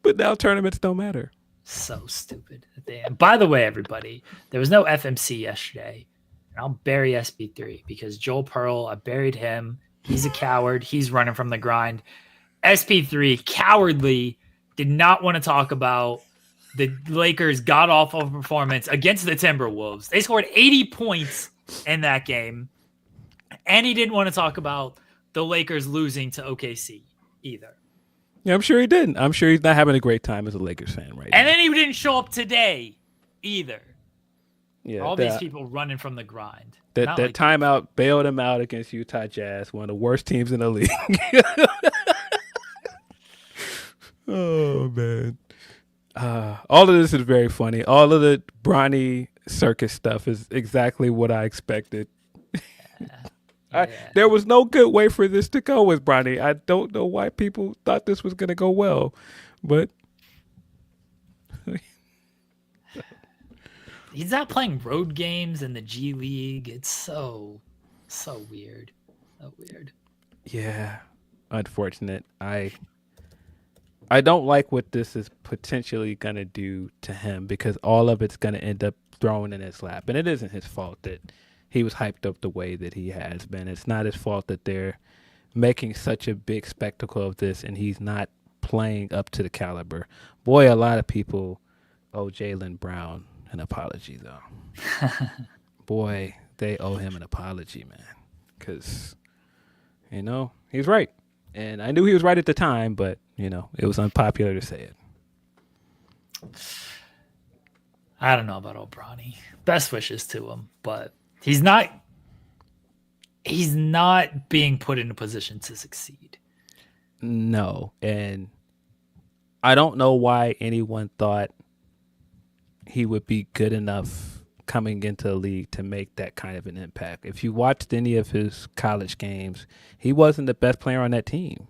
But now tournaments don't matter. So stupid. By the way, everybody, there was no FMC yesterday. And I'll bury SB3 because Joel Pearl, I buried him. He's a coward. He's running from the grind. SP3 cowardly did not want to talk about the Lakers' god-awful performance against the Timberwolves. They scored 80 points in that game. And he didn't want to talk about the Lakers losing to OKC either. Yeah, I'm sure he didn't. I'm sure he's not having a great time as a Lakers fan right now. And then he didn't show up today either. Yeah, all these people running from the grind. That timeout bailed him out against Utah Jazz, one of the worst teams in the league. Oh, man. All of this is very funny. All of the Bronny circus stuff is exactly what I expected. There was no good way for this to go with Bronny. I don't know why people thought this was going to go well, but he's not playing road games in the G League. It's so weird. So weird. Yeah, unfortunate. I don't like what this is potentially going to do to him because all of it's going to end up thrown in his lap, and it isn't his fault that he was hyped up the way that he has been. It's not his fault that they're making such a big spectacle of this and he's not playing up to the caliber. Boy, a lot of people owe Jaylen Brown an apology, though. Boy, they owe him an apology, man. Because, he's right. And I knew he was right at the time, but, it was unpopular to say it. I don't know about old Bronny. Best wishes to him, but he's not being put in a position to succeed. No, and I don't know why anyone thought he would be good enough coming into the league to make that kind of an impact. If you watched any of his college games, he wasn't the best player on that team.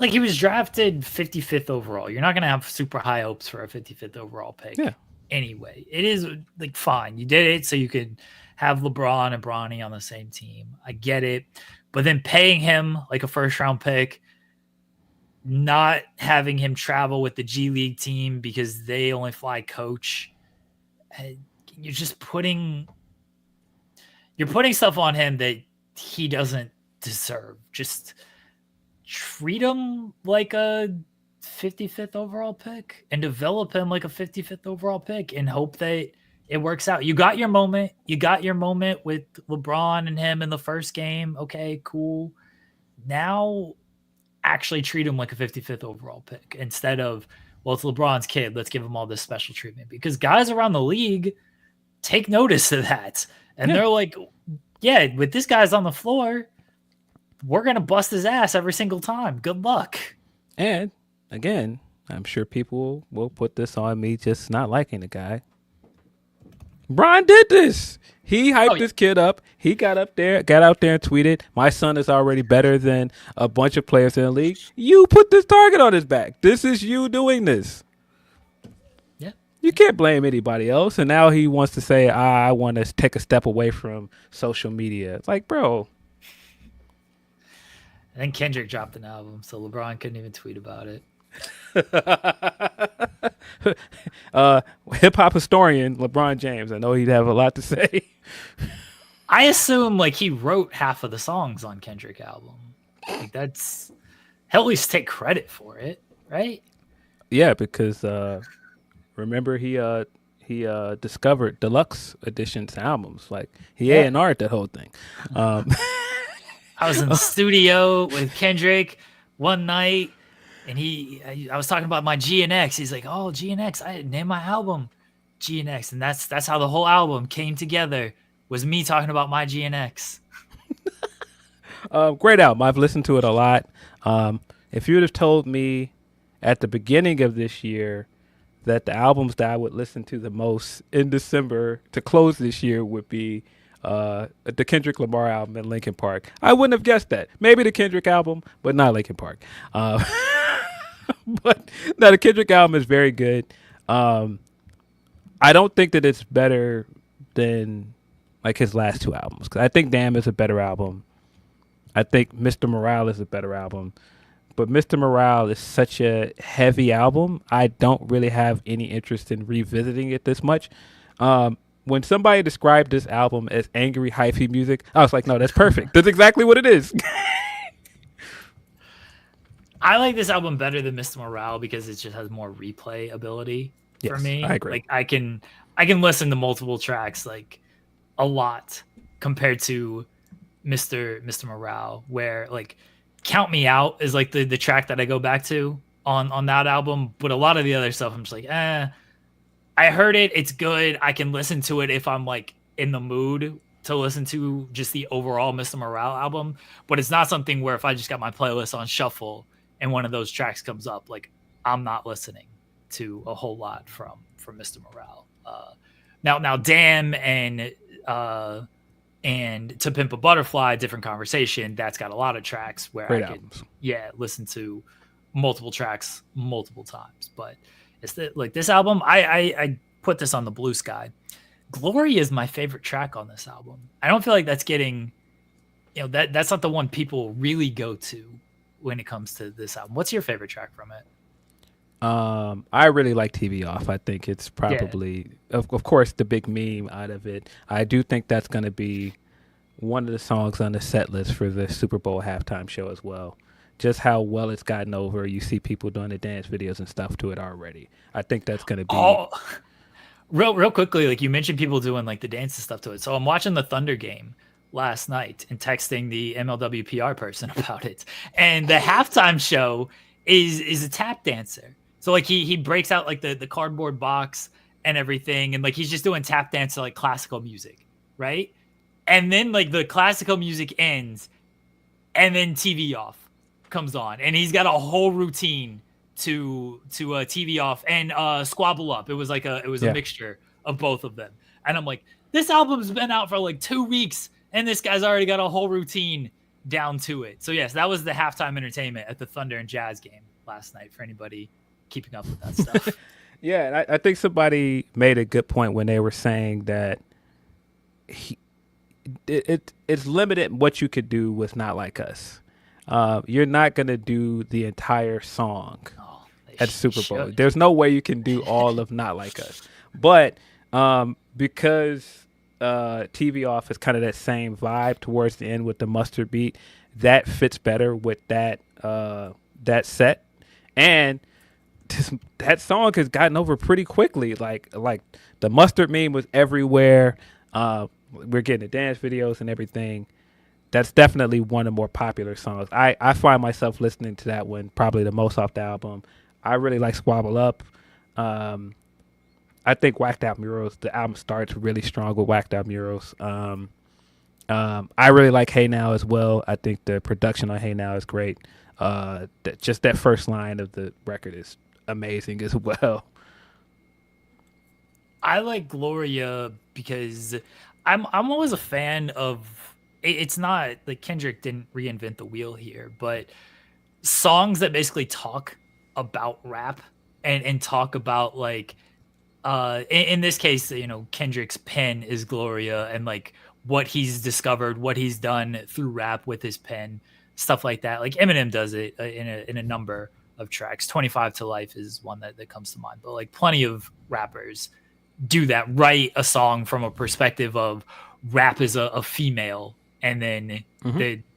Like, he was drafted 55th overall. You're not going to have super high hopes for a 55th overall pick. Yeah. Anyway, it is like fine. You did it so you could have LeBron and Bronny on the same team. I get it. But then paying him like a first round pick, not having him travel with the G League team because they only fly coach. You're just putting stuff on him that he doesn't deserve. Just treat him like a 55th overall pick and develop him like a 55th overall pick and hope that it works out. You got your moment. You got your moment with LeBron and him in the first game. Okay, cool. Now actually treat him like a 55th overall pick instead of, well, it's LeBron's kid. Let's give him all this special treatment, because guys around the league take notice of that. And they're like, yeah, with this guy's on the floor, we're going to bust his ass every single time. Good luck. And again, I'm sure people will put this on me just not liking the guy. Brian did this. He hyped this kid up. He got out there and tweeted, "My son is already better than a bunch of players in the league." You put this target on his back. This is you doing this. Yeah. You can't blame anybody else. And now he wants to say, I want to take a step away from social media. It's like, bro. And then Kendrick dropped an album, so LeBron couldn't even tweet about it. Hip hop historian LeBron James. I know he'd have a lot to say. I assume like he wrote half of the songs on Kendrick album. Like that's, he'll at least take credit for it, right? Yeah, because remember he discovered deluxe editions albums. Like he A&R'd that whole thing. I was in the studio with Kendrick one night, and I was talking about my GNX. He's like, "Oh, GNX, I named my album GNX," and that's how the whole album came together. Was me talking about my GNX. Great album. I've listened to it a lot. If you would have told me at the beginning of this year that the albums that I would listen to the most in December to close this year would be the Kendrick Lamar album and Linkin Park, I wouldn't have guessed that. Maybe the Kendrick album, but not Linkin Park. But no, the Kendrick album is very good. I don't think that it's better than like his last two albums, because I think Damn is a better album. I think Mr. Morale is a better album. But Mr. Morale is such a heavy album, I don't really have any interest in revisiting it this much. When somebody described this album as angry hyphy music, I was like, no, that's perfect. That's exactly what it is. I like this album better than Mr. Morale because it just has more replay ability for me. I agree. Like I can listen to multiple tracks like a lot compared to Mr. Morale, where like Count Me Out is like the track that I go back to on that album, but a lot of the other stuff I'm just like, I heard it, it's good. I can listen to it if I'm like in the mood to listen to just the overall Mr. Morale album, but it's not something where if I just got my playlist on shuffle and one of those tracks comes up, like I'm not listening to a whole lot from Mr. Morale. Now Damn and To Pimp a Butterfly, different conversation. That's got a lot of tracks where Great I could albums. listen to multiple tracks multiple times. But it's like this album, I put this on the Blue Sky. Glory is my favorite track on this album. I don't feel like that's getting, that's not the one people really go to when it comes to this album. What's your favorite track from it? I really like TV Off. I think it's probably, of course, the big meme out of it. I do think that's going to be one of the songs on the set list for the Super Bowl halftime show as well. Just how well it's gotten over. You see people doing the dance videos and stuff to it already. I think that's going to be... Real quickly, like you mentioned people doing like the dance and stuff to it. So I'm watching the Thunder game last night and texting the MLW PR person about it. And the halftime show is a tap dancer. So like he breaks out like the cardboard box and everything, and like he's just doing tap dance to like classical music, right? And then like the classical music ends, and then TV Off comes on, and he's got a whole routine to TV Off and Squabble Up. It was like a mixture of both of them, and I'm like, this album's been out for like 2 weeks, and this guy's already got a whole routine down to it. So yes, that was the halftime entertainment at the Thunder and Jazz game last night for anybody keeping up with that stuff. Yeah, and I think somebody made a good point when they were saying that it's limited what you could do with Not Like Us. You're not going to do the entire song at Super Bowl. There's no way you can do all of Not Like Us. But because TV Off is kind of that same vibe towards the end with the mustard beat, that fits better with that set. And that song has gotten over pretty quickly. Like the mustard meme was everywhere. We're getting the dance videos and everything. That's definitely one of the more popular songs. I find myself listening to that one probably the most off the album. I really like Squabble Up. I think Whacked Out Murals, the album starts really strong with Whacked Out Murals. I really like Hey Now as well. I think the production on Hey Now is great. Just that first line of the record is amazing as well. I like Gloria because I'm always a fan of. It's not like Kendrick didn't reinvent the wheel here, but songs that basically talk about rap and talk about like in this case, you know, Kendrick's pen is Gloria and like what he's discovered, what he's done through rap with his pen, stuff like that. Like Eminem does it in a number of tracks. 25 to Life is one that comes to mind, but like plenty of rappers do that, write a song from a perspective of rap is a female and then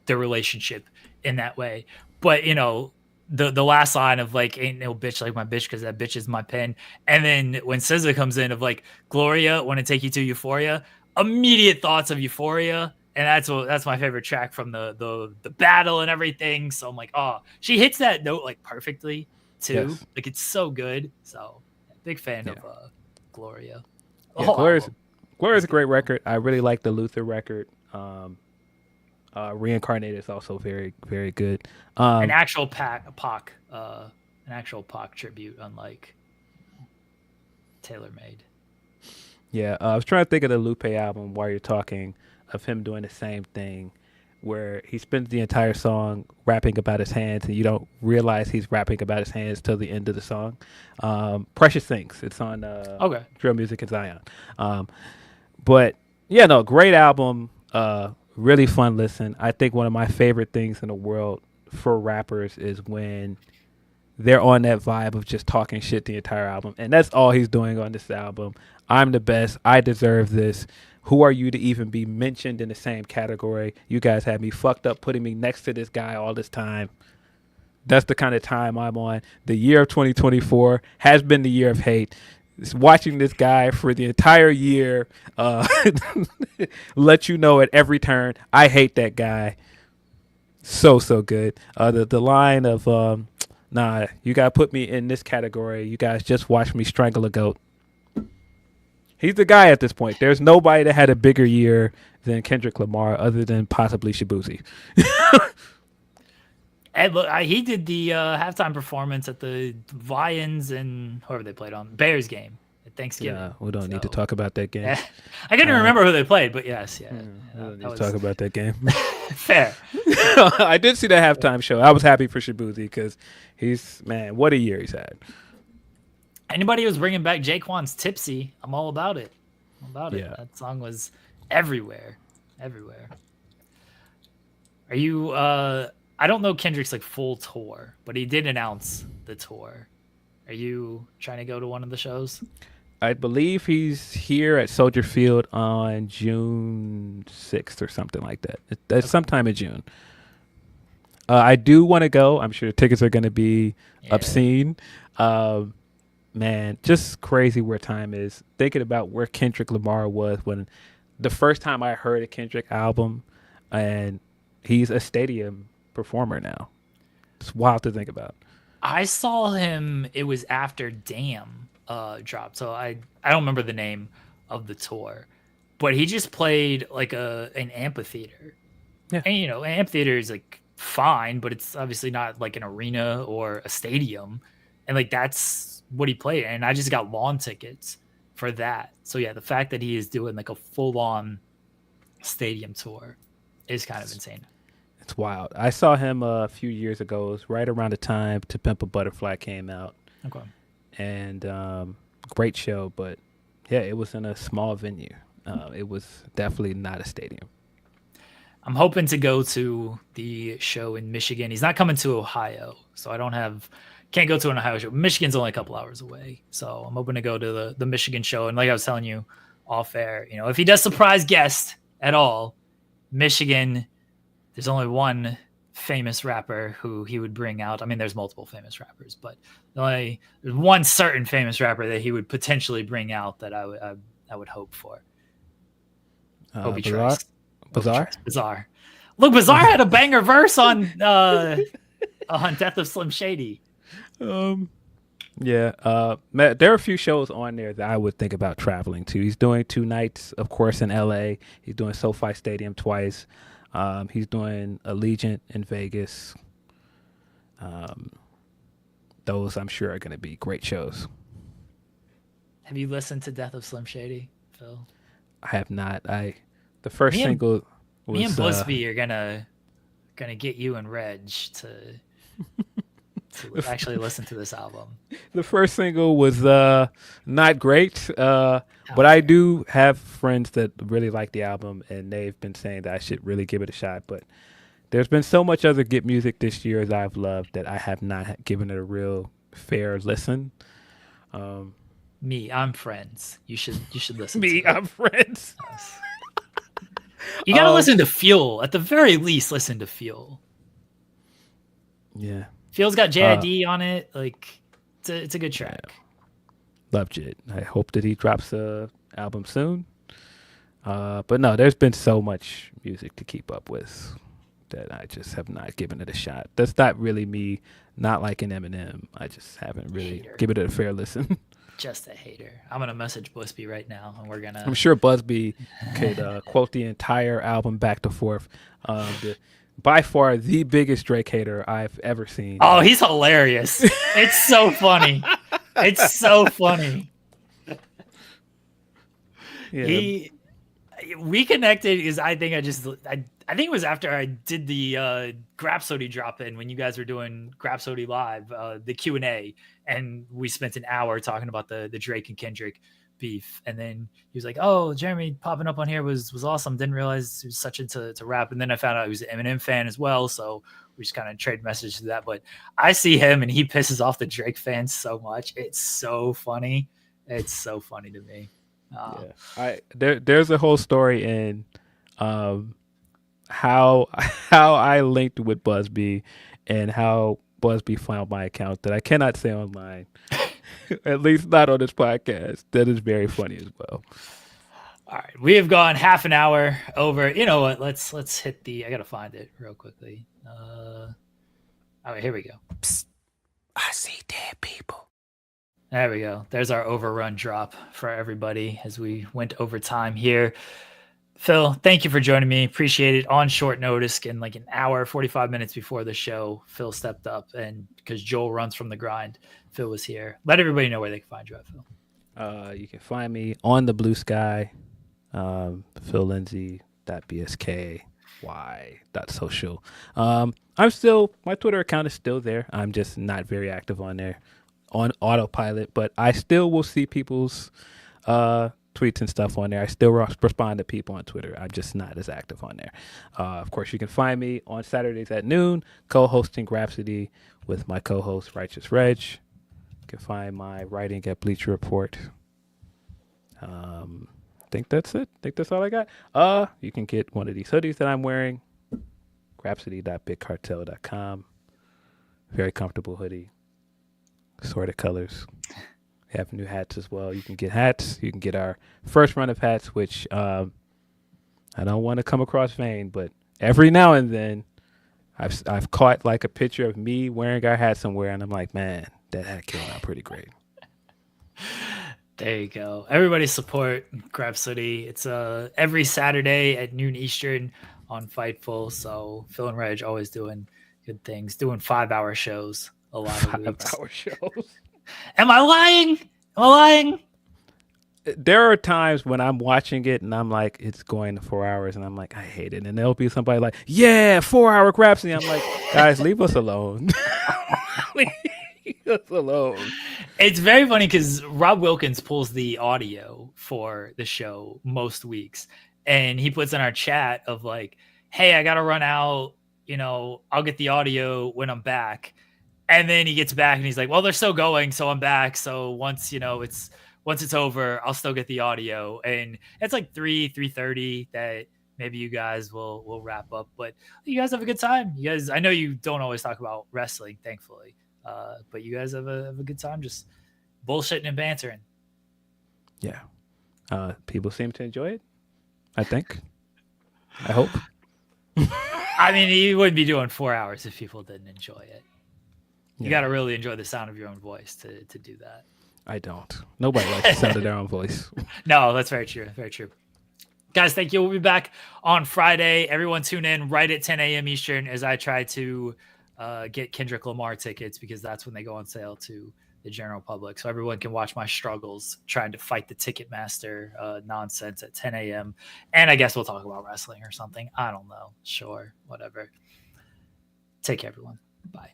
the relationship in that way. But you know, the last line of like ain't no bitch like my bitch because that bitch is my pen, and then when SZA comes in of like Gloria want to take you to Euphoria, immediate thoughts of Euphoria, and that's my favorite track from the battle and everything. So I'm like, oh, she hits that note like perfectly too. Yes. Like it's so good. So big fan of Gloria. Yeah, Gloria's a great record. I really like the Luther record. Reincarnated is also very, very good. An actual Pac tribute, unlike Taylor Made. Yeah, I was trying to think of the Lupe album while you're talking of him doing the same thing, where he spends the entire song rapping about his hands, and you don't realize he's rapping about his hands till the end of the song. Precious Things. It's on Drill Music in Zion. But yeah, no, great album. Really fun listen. I think one of my favorite things in the world for rappers is when they're on that vibe of just talking shit the entire album. And that's all he's doing on this album. I'm the best. I deserve this. Who are you to even be mentioned in the same category? You guys had me fucked up putting me next to this guy all this time. That's the kind of time I'm on. The year of 2024 has been the year of hate. Watching this guy for the entire year let you know at every turn, I hate that guy. So good. The line of nah, you gotta put me in this category. You guys just watch me strangle a goat. He's the guy at this point. There's nobody that had a bigger year than Kendrick Lamar other than possibly Shabuzi. And look, he did the halftime performance at the Lions and whoever they played on Bears game at Thanksgiving. Yeah, we don't need to talk about that game. I couldn't remember who they played, but yes, we don't need to talk about that game. Fair. I did see that halftime show. I was happy for Shabuzi because what a year he's had. Anybody who's bringing back Jaquan's Tipsy, I'm all about it. Yeah. That song was everywhere. Are you I don't know Kendrick's like full tour, but he did announce the tour. Are you trying to go to one of the shows? I believe he's here at Soldier Field on June 6th or something like that. That's sometime in June. I do want to go. I'm sure the tickets are going to be obscene. Man, just crazy where time is. Thinking about where Kendrick Lamar was when the first time I heard a Kendrick album, and he's a stadium performer now. It's wild to think about. I saw him, it was after Damn dropped, so I don't remember the name of the tour, but he just played like an amphitheater. Yeah. And you know, an amphitheater is like fine, but it's obviously not like an arena or a stadium, and like that's what he played, and I just got lawn tickets for that. So yeah, the fact that he is doing like a full-on stadium tour is kind of insane. It's wild. I saw him a few years ago. It was right around the time To Pimp a Butterfly came out. Okay. And great show, but yeah, it was in a small venue. It was definitely not a stadium. I'm hoping to go to the show in Michigan. He's not coming to Ohio, so can't go to an Ohio show. Michigan's only a couple hours away, so I'm hoping to go to the Michigan show. And like I was telling you off air, if he does surprise guest at all, Michigan, there's only one famous rapper who he would bring out. I mean, there's multiple famous rappers, but there's one certain famous rapper that he would potentially bring out that I would hope for. Hope he tries. Bizarre. Look, Bizarre had a banger verse on Death of Slim Shady. Yeah. There are a few shows on there that I would think about traveling to. He's doing 2 nights, of course, in LA. He's doing SoFi Stadium twice. He's doing Allegiant in Vegas. Those I'm sure are going to be great shows. Have you listened to Death of Slim Shady, Phil? I have not. The first single was... Me and Blissby are gonna get you and Reg to actually listen to this album. The first single was not great, but I do have friends that really like the album, and they've been saying that I should really give it a shot. But there's been so much other good music this year that I've loved that I have not given it a real fair listen. I'm Friends. You should listen. I'm Friends. Yes. You gotta listen to Fuel. At the very least, listen to Fuel. Yeah. Fuel's got JID on it. Like, it's a good track. Yeah. Loved it. I hope that he drops a album soon. But no, there's been so much music to keep up with that I just have not given it a shot. That's not really me not liking Eminem. I just haven't really given it a fair listen. Just a hater. I'm gonna message Busby right now, and I'm sure Busby could quote the entire album back to forth. By far the biggest Drake hater I've ever seen. Oh, he's hilarious. It's so funny. It's so funny. Yeah. We connected because I think it was after I did the Grapsody drop in when you guys were doing Grapsody live, the Q&A, and we spent an hour talking about the Drake and Kendrick beef. And then he was like, "Oh, Jeremy popping up on here was awesome. Didn't realize he was such into rap." And then I found out he was an Eminem fan as well, so we just kind of trade messages to that. But I see him and he pisses off the Drake fans so much. It's so funny. It's so funny to me. There's a whole story in how I linked with Busby and how Busby found my account that I cannot say online, at least not on this podcast. That is very funny as well. All right, we have gone half an hour over. You know what? Let's hit the. I gotta find it real quickly. All right, here we go. Psst, I see dead people. There we go. There's our overrun drop for everybody as we went over time here. Phil, thank you for joining me. Appreciate it. On short notice, and like an hour, 45 minutes before the show, Phil stepped up, and because Joel runs from the grind, Phil was here. Let everybody know where they can find you at, Phil. You can find me on the Blue Sky, phillindsey.bsky.social. My Twitter account is still there. I'm just not very active on there, on autopilot, but I still will see people's tweets and stuff on there. I still respond to people on Twitter. I'm just not as active on there. Of course, you can find me on Saturdays at noon, co-hosting Grapsody with my co-host, Righteous Reg. You can find my writing at Bleacher Report. I think that's it. I think that's all I got. You can get one of these hoodies that I'm wearing, grapsody.bigcartel.com. Very comfortable hoodie. Assorted colors. We have new hats as well. You can get hats. You can get our first run of hats, which I don't want to come across vain, but every now and then I've caught like a picture of me wearing our hat somewhere, and I'm like, man, that hat came out pretty great. There you go. Everybody support Grapsody. It's every Saturday at noon Eastern on Fightful. So Phil and Reg always doing good things, doing 5-hour shows a lot of weeks. 5-hour shows. Am I lying? there are times when I'm watching it and I'm like, it's going to 4 hours, and I'm like, I hate it. And there'll be somebody like, yeah, 4-hour Grapsody. I'm like, guys, leave us alone. Leave us alone. It's very funny because Rob Wilkins pulls the audio for the show most weeks, and he puts in our chat of like, hey, I got to run out. I'll get the audio when I'm back. And then he gets back and he's like, well, they're still going, so I'm back. So once it's over, I'll still get the audio. And it's like 3:30 that maybe you guys will wrap up. But you guys have a good time. You guys, I know you don't always talk about wrestling, thankfully. But you guys have a good time just bullshitting and bantering. Yeah. People seem to enjoy it, I think. I hope. I mean, you wouldn't be doing 4 hours if people didn't enjoy it. You Yeah. got to really enjoy the sound of your own voice to do that. I don't. Nobody likes the sound of their own voice. No, that's very true. Very true. Guys, thank you. We'll be back on Friday. Everyone tune in right at 10 a.m. Eastern as I try to get Kendrick Lamar tickets, because that's when they go on sale to the general public. So everyone can watch my struggles trying to fight the Ticketmaster nonsense at 10 a.m. And I guess we'll talk about wrestling or something. I don't know. Sure. Whatever. Take care, everyone. Bye.